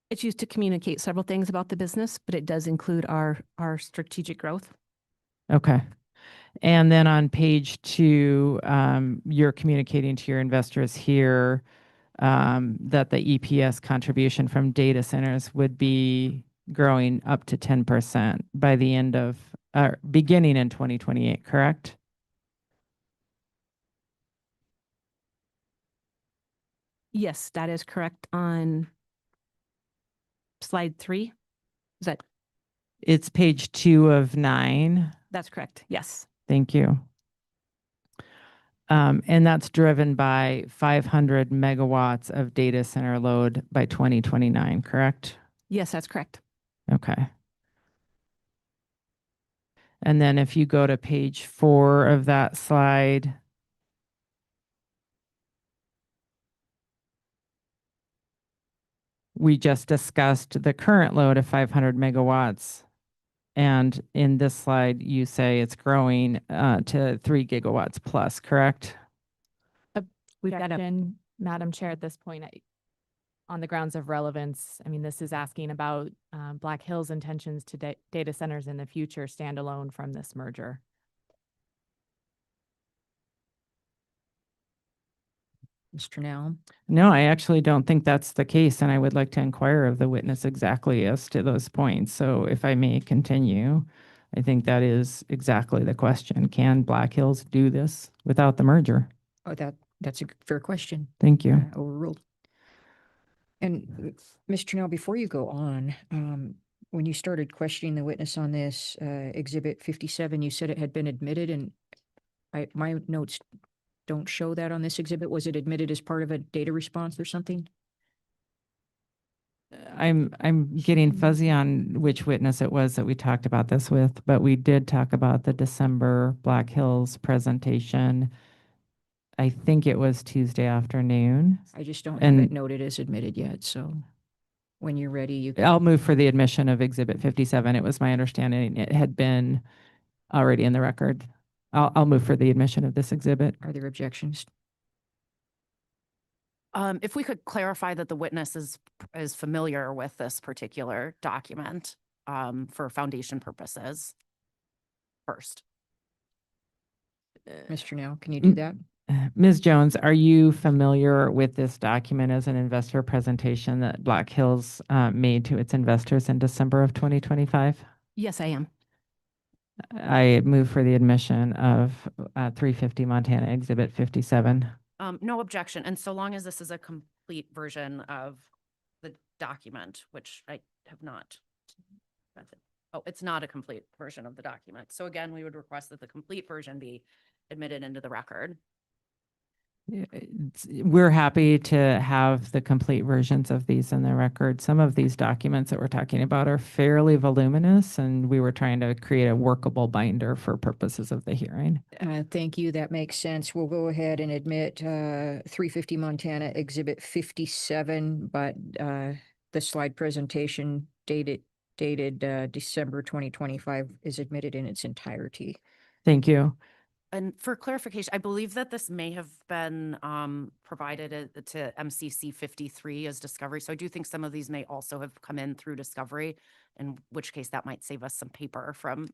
S17: It's used to communicate several things about the business, but it does include our strategic growth.
S8: Okay. And then on page 2, you're communicating to your investors here that the EPS contribution from data centers would be growing up to 10% by the end of, beginning in 2028, correct?
S17: Yes, that is correct on slide 3. Is that?
S8: It's page 2 of 9.
S17: That's correct. Yes.
S8: Thank you. And that's driven by 500 megawatts of data center load by 2029, correct?
S17: Yes, that's correct.
S8: Okay. And then if you go to page 4 of that slide, we just discussed the current load of 500 megawatts. And in this slide, you say it's growing to 3 gigawatts plus, correct?
S17: We've got
S7: Objection, Madam Chair, at this point, on the grounds of relevance, I mean, this is asking about Black Hills' intentions to data centers in the future standalone from this merger.
S1: Mr. Now.
S8: No, I actually don't think that's the case, and I would like to inquire of the witness exactly as to those points. So if I may continue, I think that is exactly the question. Can Black Hills do this without the merger?
S1: Oh, that's a fair question.
S8: Thank you.
S1: Overruled. And Mr. Now, before you go on, when you started questioning the witness on this exhibit 57, you said it had been admitted, and my notes don't show that on this exhibit. Was it admitted as part of a data response or something?
S8: I'm getting fuzzy on which witness it was that we talked about this with, but we did talk about the December Black Hills presentation. I think it was Tuesday afternoon.
S1: I just don't have it noted as admitted yet, so when you're ready, you can.
S8: I'll move for the admission of Exhibit 57. It was my understanding it had been already in the record. I'll move for the admission of this exhibit.
S1: Are there objections?
S16: If we could clarify that the witness is familiar with this particular document for foundation purposes first.
S1: Mr. Now, can you do that?
S8: Ms. Jones, are you familiar with this document as an investor presentation that Black Hills made to its investors in December of 2025?
S17: Yes, I am.
S8: I move for the admission of 350 Montana Exhibit 57.
S16: No objection. And so long as this is a complete version of the document, which I have not. Oh, it's not a complete version of the document. So again, we would request that the complete version be admitted into the record.
S8: We're happy to have the complete versions of these in the record. Some of these documents that we're talking about are fairly voluminous, and we were trying to create a workable binder for purposes of the hearing.
S1: Thank you. That makes sense. We'll go ahead and admit 350 Montana Exhibit 57, but the slide presentation dated December 2025 is admitted in its entirety.
S8: Thank you.
S16: And for clarification, I believe that this may have been provided to MCC 53 as discovery. So I do think some of these may also have come in through discovery, in which case that might save us some paper from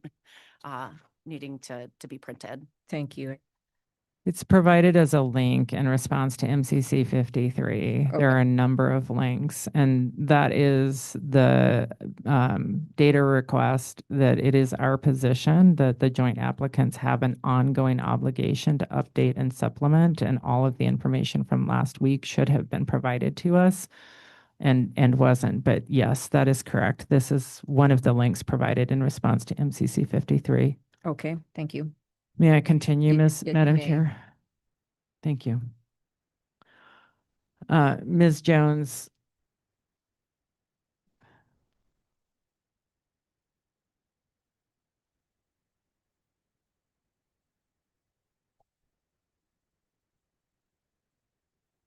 S16: needing to be printed.
S1: Thank you.
S8: It's provided as a link in response to MCC 53. There are a number of links, and that is the data request that it is our position that the joint applicants have an ongoing obligation to update and supplement, and all of the information from last week should have been provided to us and wasn't. But yes, that is correct. This is one of the links provided in response to MCC 53.
S1: Okay, thank you.
S8: May I continue,
S1: You
S8: Madam
S1: may.
S8: Chair? Thank you. Ms. Jones.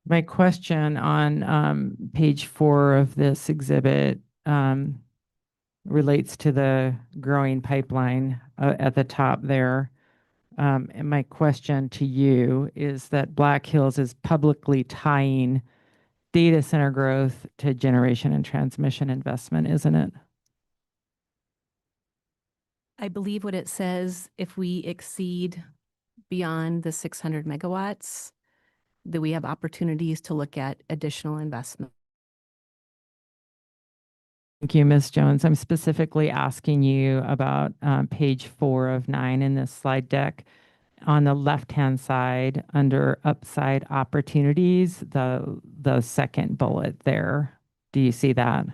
S8: My question on page 4 of this exhibit relates to the growing pipeline at the top there. And my question to you is that Black Hills is publicly tying data center growth to generation and transmission investment, isn't it?
S17: I believe what it says, if we exceed beyond the 600 megawatts, that we have opportunities to look at additional investment.
S8: Thank you, Ms. Jones. I'm specifically asking you about page 4 of 9 in this slide deck. On the left-hand side, under upside opportunities, the second bullet there. Do you see that?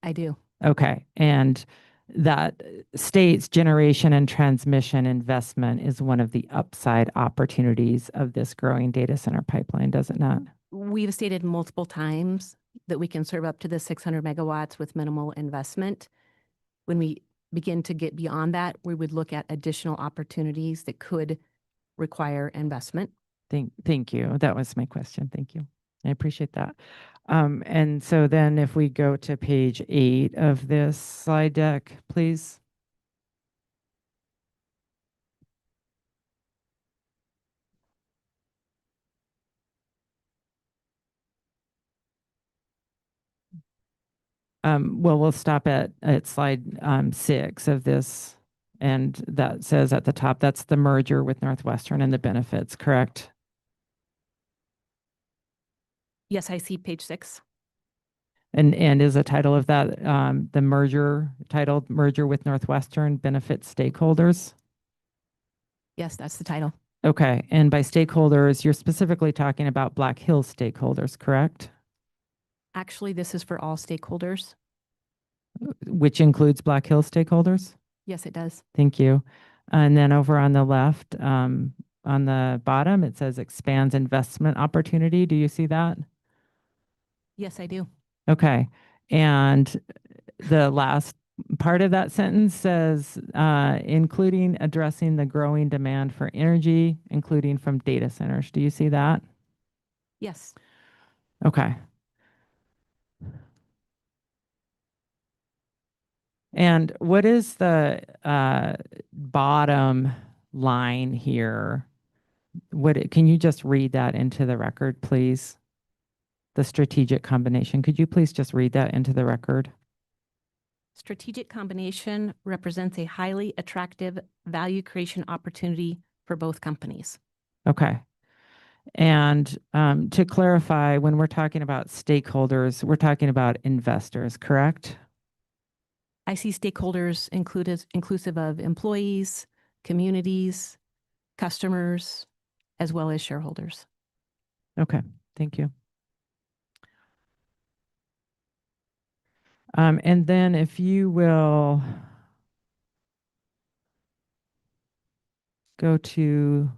S17: I do.
S8: Okay. And that states generation and transmission investment is one of the upside opportunities of this growing data center pipeline, does it not?
S17: We've stated multiple times that we can serve up to the 600 megawatts with minimal investment. When we begin to get beyond that, we would look at additional opportunities that could require investment.
S8: Thank you. That was my question. Thank you. I appreciate that. And so then if we go to page 8 of this slide deck, please. Well, we'll stop at slide 6 of this. And that says at the top, that's the merger with Northwestern and the benefits, correct?
S17: Yes, I see page 6.
S8: And is the title of that the merger titled Merger with Northwestern Benefits Stakeholders?
S17: Yes, that's the title.
S8: Okay. And by stakeholders, you're specifically talking about Black Hills stakeholders, correct?
S17: Actually, this is for all stakeholders.
S8: Which includes Black Hills stakeholders?
S17: Yes, it does.
S8: Thank you. And then over on the left, on the bottom, it says expands investment opportunity. Do you see that?
S17: Yes, I do.
S8: Okay. And the last part of that sentence says, including addressing the growing demand for energy, including from data centers. Do you see that?
S17: Yes.
S8: Okay. And what is the bottom line here? Can you just read that into the record, please? The strategic combination. Could you please just read that into the record?
S17: Strategic combination represents a highly attractive value creation opportunity for both companies.
S8: Okay. And to clarify, when we're talking about stakeholders, we're talking about investors, correct?
S17: I see stakeholders inclusive of employees, communities, customers, as well as shareholders.
S8: Okay, thank you. And then if you will go to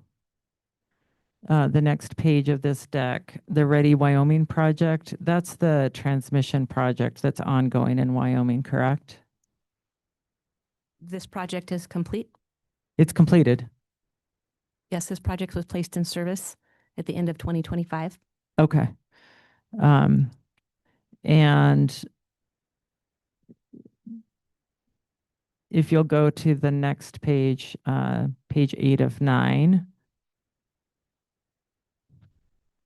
S8: the next page of this deck, the Ready Wyoming project, that's the transmission project that's ongoing in Wyoming, correct?
S17: This project is complete.
S8: It's completed.
S17: Yes, this project was placed in service at the end of 2025.
S8: Okay. And if you'll go to the next page, page 8 of 9,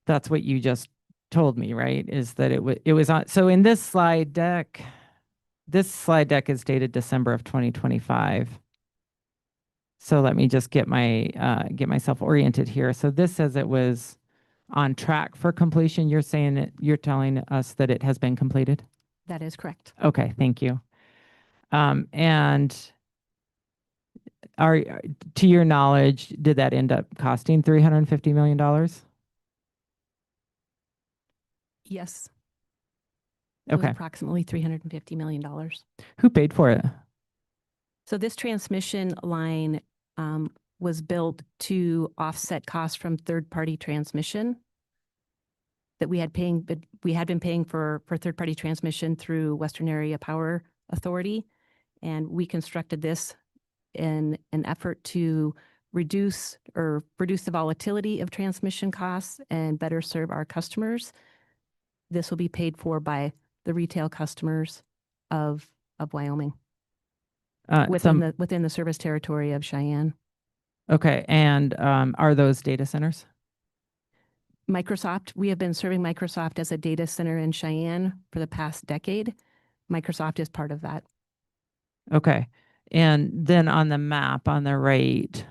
S8: that's what you just told me, right? Is that it was on, so in this slide deck is dated December of 2025. So let me just get myself oriented here. So this says it was on track for completion. You're saying that you're telling us that it has been completed?
S17: That is correct.
S8: Okay, thank you. And to your knowledge, did that end up costing $350 million?
S17: Yes. It was
S8: Okay.
S17: approximately $350 million.
S8: Who paid for it?
S17: So this transmission line was built to offset costs from third-party transmission that we had been paying for third-party transmission through Western Area Power Authority, and we constructed this in an effort to reduce the volatility of transmission costs and better serve our customers. This will be paid for by the retail customers of Wyoming within the service territory of Cheyenne.
S8: Okay, and are those data centers?
S17: Microsoft, we have been serving Microsoft as a data center in Cheyenne for the past decade. Microsoft is part of that.
S8: Okay, and then on the map on the right,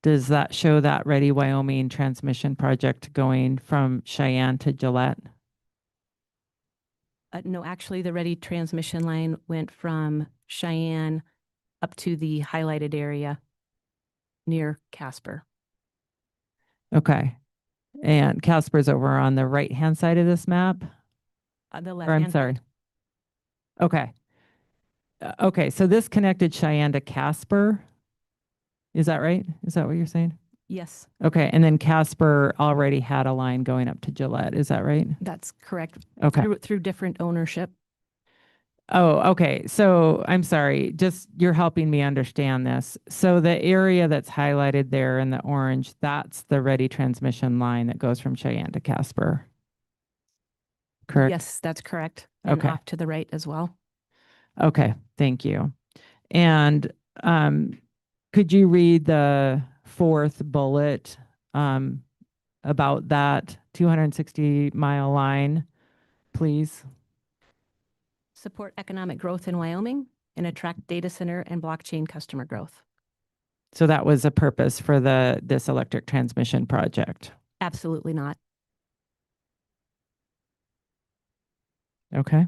S8: does that show that Ready Wyoming transmission project going from Cheyenne to Gillette?
S17: No, actually, the Ready transmission line went from Cheyenne up to the highlighted area near Casper.
S8: Okay, and Casper's over on the right-hand side of this map?
S17: The
S8: Or
S17: left-hand
S8: I'm sorry.
S17: side.
S8: Okay. Okay, so this connected Cheyenne to Casper. Is that right? Is that what you're saying?
S17: Yes,
S8: Okay, and then Casper already had a line going up to Gillette. Is that right?
S17: that's correct.
S8: Okay.
S17: Through different ownership.
S8: Oh, okay. So I'm sorry, just you're helping me understand this. So the area that's highlighted there in the orange, that's the Ready transmission line that goes from Cheyenne to Casper. Correct?
S17: Yes, that's correct. And
S8: Okay.
S17: off to the right as well.
S8: Okay, thank you. And could you read the fourth bullet about that 260-mile line, please?
S17: Support economic growth in Wyoming and attract data center and blockchain customer growth.
S8: So that was a purpose for this electric transmission project.
S17: Absolutely not.
S8: Okay.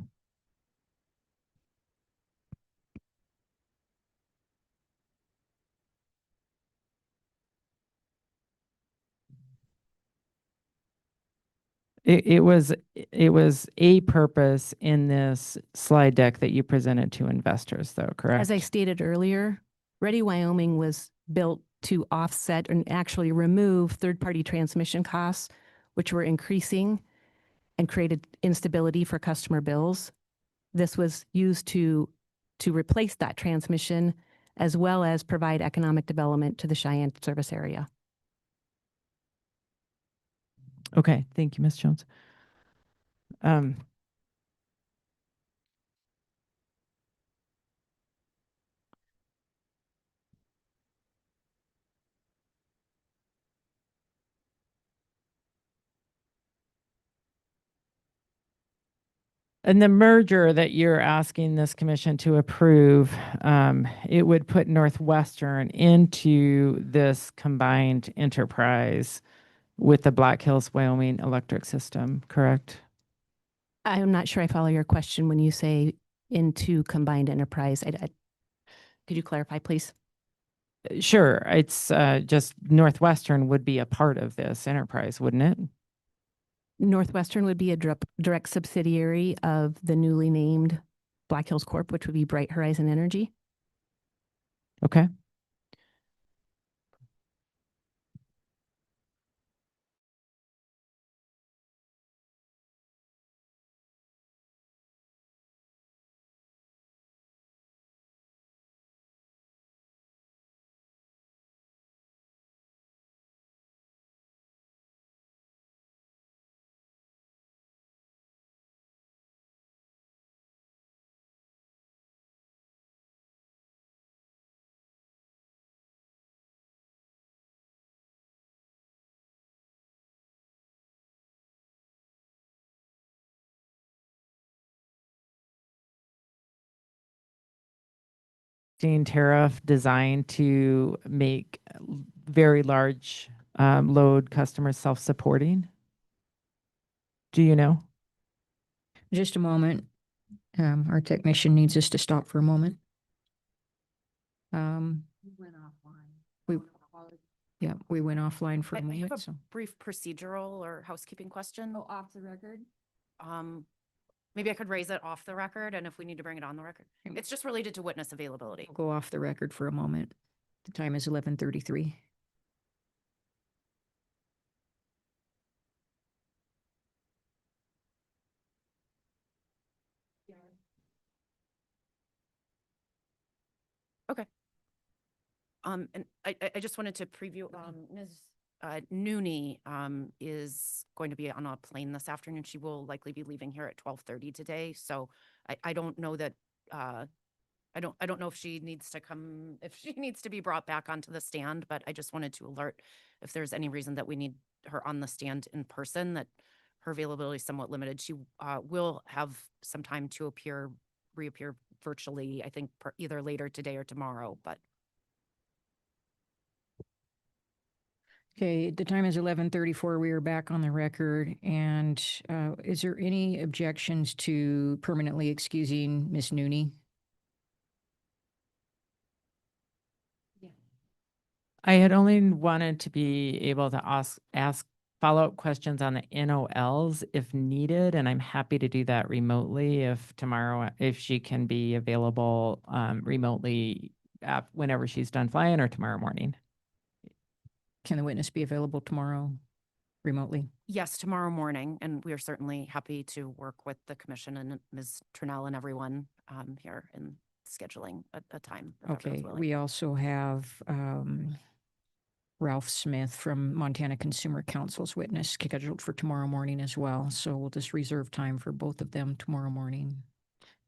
S8: It was a purpose in this slide deck that you presented to investors, though, correct?
S17: As I stated earlier, Ready Wyoming was built to offset and actually remove third-party transmission costs, which were increasing and created instability for customer bills. This was used to replace that transmission as well as provide economic development to the Cheyenne service area.
S8: Okay, thank you, Ms. Jones. And the merger that you're asking this commission to approve, it would put Northwestern into this combined enterprise with the Black Hills, Wyoming electric system, correct?
S17: I'm not sure I follow your question when you say into combined enterprise. Could you clarify, please?
S8: Sure, it's just Northwestern would be a part of this enterprise, wouldn't it?
S17: Northwestern would be a direct subsidiary of the newly named Black Hills Corp, which would be Bright Horizon Energy.
S8: Okay. existing tariff designed to make very large load customers self-supporting? Do you know?
S1: Just a moment. Our technician needs us to stop for a moment. We went offline for a
S16: I have
S1: moment.
S16: a
S1: So
S16: brief procedural or housekeeping question.
S17: Oh, off the record?
S16: Maybe I could raise it off the record, and if we need to bring it on the record. It's just related to witness availability.
S1: we'll go off the record for a moment. The time is 11:33.
S16: Okay. And I just wanted to preview, Ms. Nooney is going to be on a plane this afternoon. She will likely be leaving here at 12:30 today. So I don't know that, I don't know if she needs to come, if she needs to be brought back onto the stand, but I just wanted to alert if there's any reason that we need her on the stand in person, that her availability is somewhat limited. She will have some time to reappear virtually, I think either later today or tomorrow, but.
S1: Okay, the time is 11:34. We are back on the record. And is there any objections to permanently excusing Ms. Nooney?
S8: I had only wanted to be able to ask follow-up questions on the NOLs if needed, and I'm happy to do that remotely if tomorrow, if she can be available remotely whenever she's done flying, or tomorrow morning.
S1: Can the witness be available tomorrow remotely?
S16: Yes, tomorrow morning, and we are certainly happy to work with the commission and Ms. Trinnell and everyone here in scheduling a time. if everyone's
S1: Okay,
S16: willing.
S1: we also have Ralph Smith from Montana Consumer Council's witness scheduled for tomorrow morning as well. So we'll just reserve time for both of them tomorrow morning.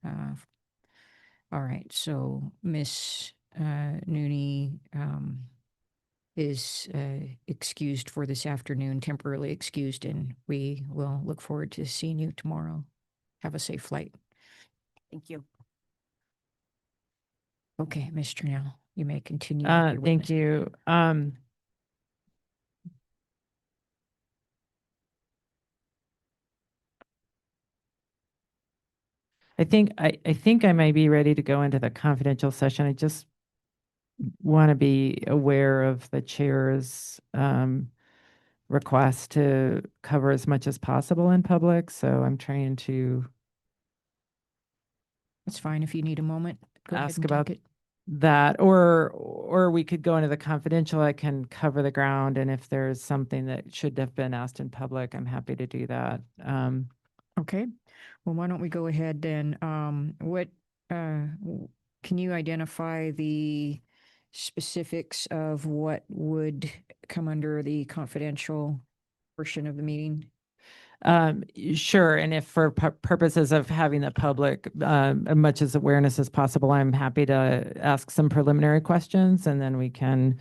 S1: All right, so Miss Nooney is excused for this afternoon, temporarily excused, and we will look forward to seeing you tomorrow. Have a safe flight.
S16: Thank you.
S1: Okay, Ms. Trinnell, you may continue. with your
S8: Thank
S1: witness.
S8: you. I think I might be ready to go into the confidential session. I just want to be aware of the chair's request to cover as much as possible in public. So I'm trying to
S1: It's fine if you need a moment. Go ahead
S8: ask
S1: and
S8: about
S1: take it.
S8: that, or we could go into the confidential. I can cover the ground, and if there's something that should have been asked in public, I'm happy to do that.
S1: Okay, well, why don't we go ahead then? Can you identify the specifics of what would come under the confidential portion of the meeting?
S8: Sure. And if for purposes of having the public as much as awareness as possible, I'm happy to ask some preliminary questions, and then we can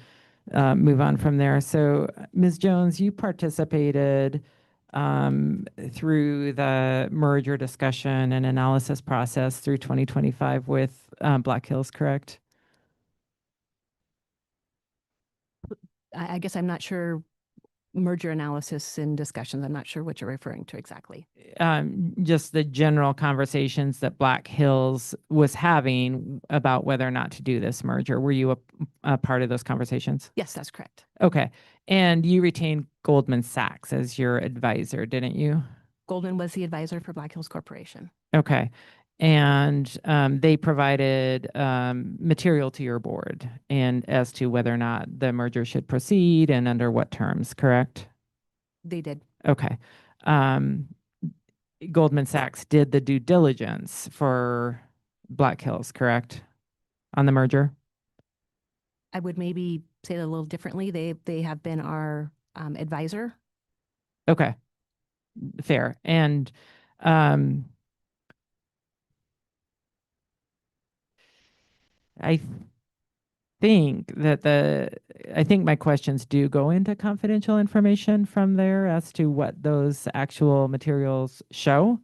S8: move on from there. So, Ms. Jones, you participated through the merger discussion and analysis process through 2025 with Black Hills, correct?
S17: I guess I'm not sure merger analysis and discussions. I'm not sure what you're referring to exactly.
S8: Just the general conversations that Black Hills was having about whether or not to do this merger. Were you a part of those conversations?
S17: Yes, that's correct.
S8: Okay. And you retained Goldman Sachs as your advisor, didn't you?
S17: Goldman was the advisor for Black Hills Corporation.
S8: Okay. And they provided material to your board and as to whether or not the merger should proceed and under what terms, correct?
S17: They did.
S8: Okay. Goldman Sachs did the due diligence for Black Hills, correct? On the merger?
S17: I would maybe say it a little differently. They have been our advisor.
S8: Okay. Fair. And I think my questions do go into confidential information from there as to what those actual materials show.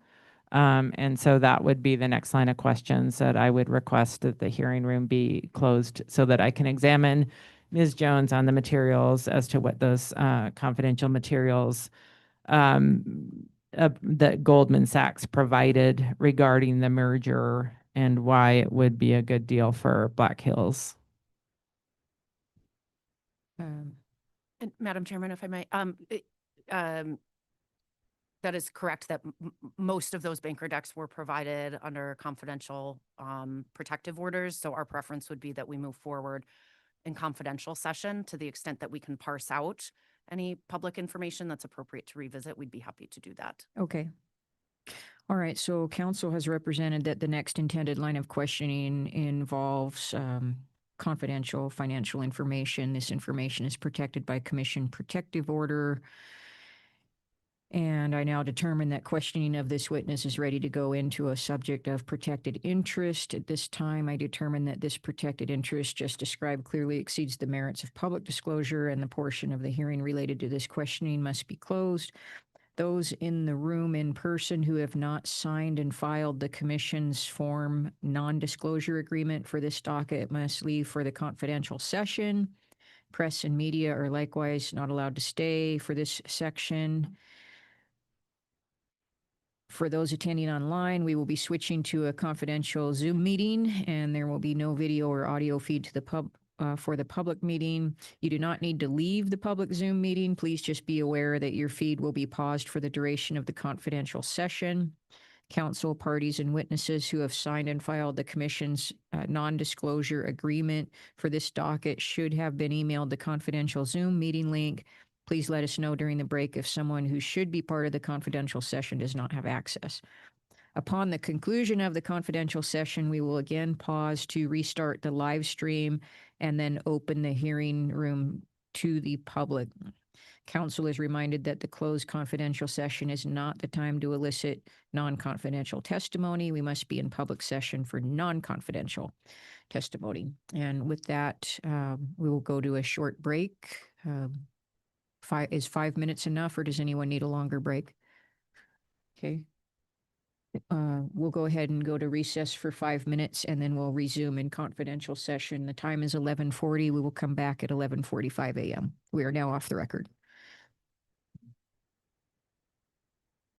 S8: And so that would be the next line of questions that I would request that the hearing room be closed so that I can examine Ms. Jones on the materials as to what those confidential materials that Goldman Sachs provided regarding the merger and why it would be a good deal for Black Hills.
S16: And Madam Chairman, if I may, that is correct that most of those banker decks were provided under confidential protective orders. So our preference would be that we move forward in confidential session. To the extent that we can parse out any public information that's appropriate to revisit, we'd be happy to do that.
S1: Okay. All right, so council has represented that the next intended line of questioning involves confidential financial information. This information is protected by commission protective order. And I now determine that questioning of this witness is ready to go into a subject of protected interest. At this time, I determine that this protected interest just described clearly exceeds the merits of public disclosure, and the portion of the hearing related to this questioning must be closed. Those in the room in person who have not signed and filed the commission's form non-disclosure agreement for this docket must leave for the confidential session. Press and media are likewise not allowed to stay for this section. For those attending online, we will be switching to a confidential Zoom meeting, and there will be no video or audio feed to the for the public meeting. You do not need to leave the public Zoom meeting. Please just be aware that your feed will be paused for the duration of the confidential session. Council parties and witnesses who have signed and filed the commission's non-disclosure agreement for this docket should have been emailed the confidential Zoom meeting link. Please let us know during the break if someone who should be part of the confidential session does not have access. Upon the conclusion of the confidential session, we will again pause to restart the live stream and then open the hearing room to the public. Council is reminded that the closed confidential session is not the time to elicit non-confidential testimony. We must be in public session for non-confidential testimony. And with that, we will go to a short break. Is 5 minutes enough, or does anyone need a longer break? Okay. We'll go ahead and go to recess for 5 minutes, and then we'll resume in confidential session. The time is 11:40. We will come back at 11:45 a.m. We are now off the record.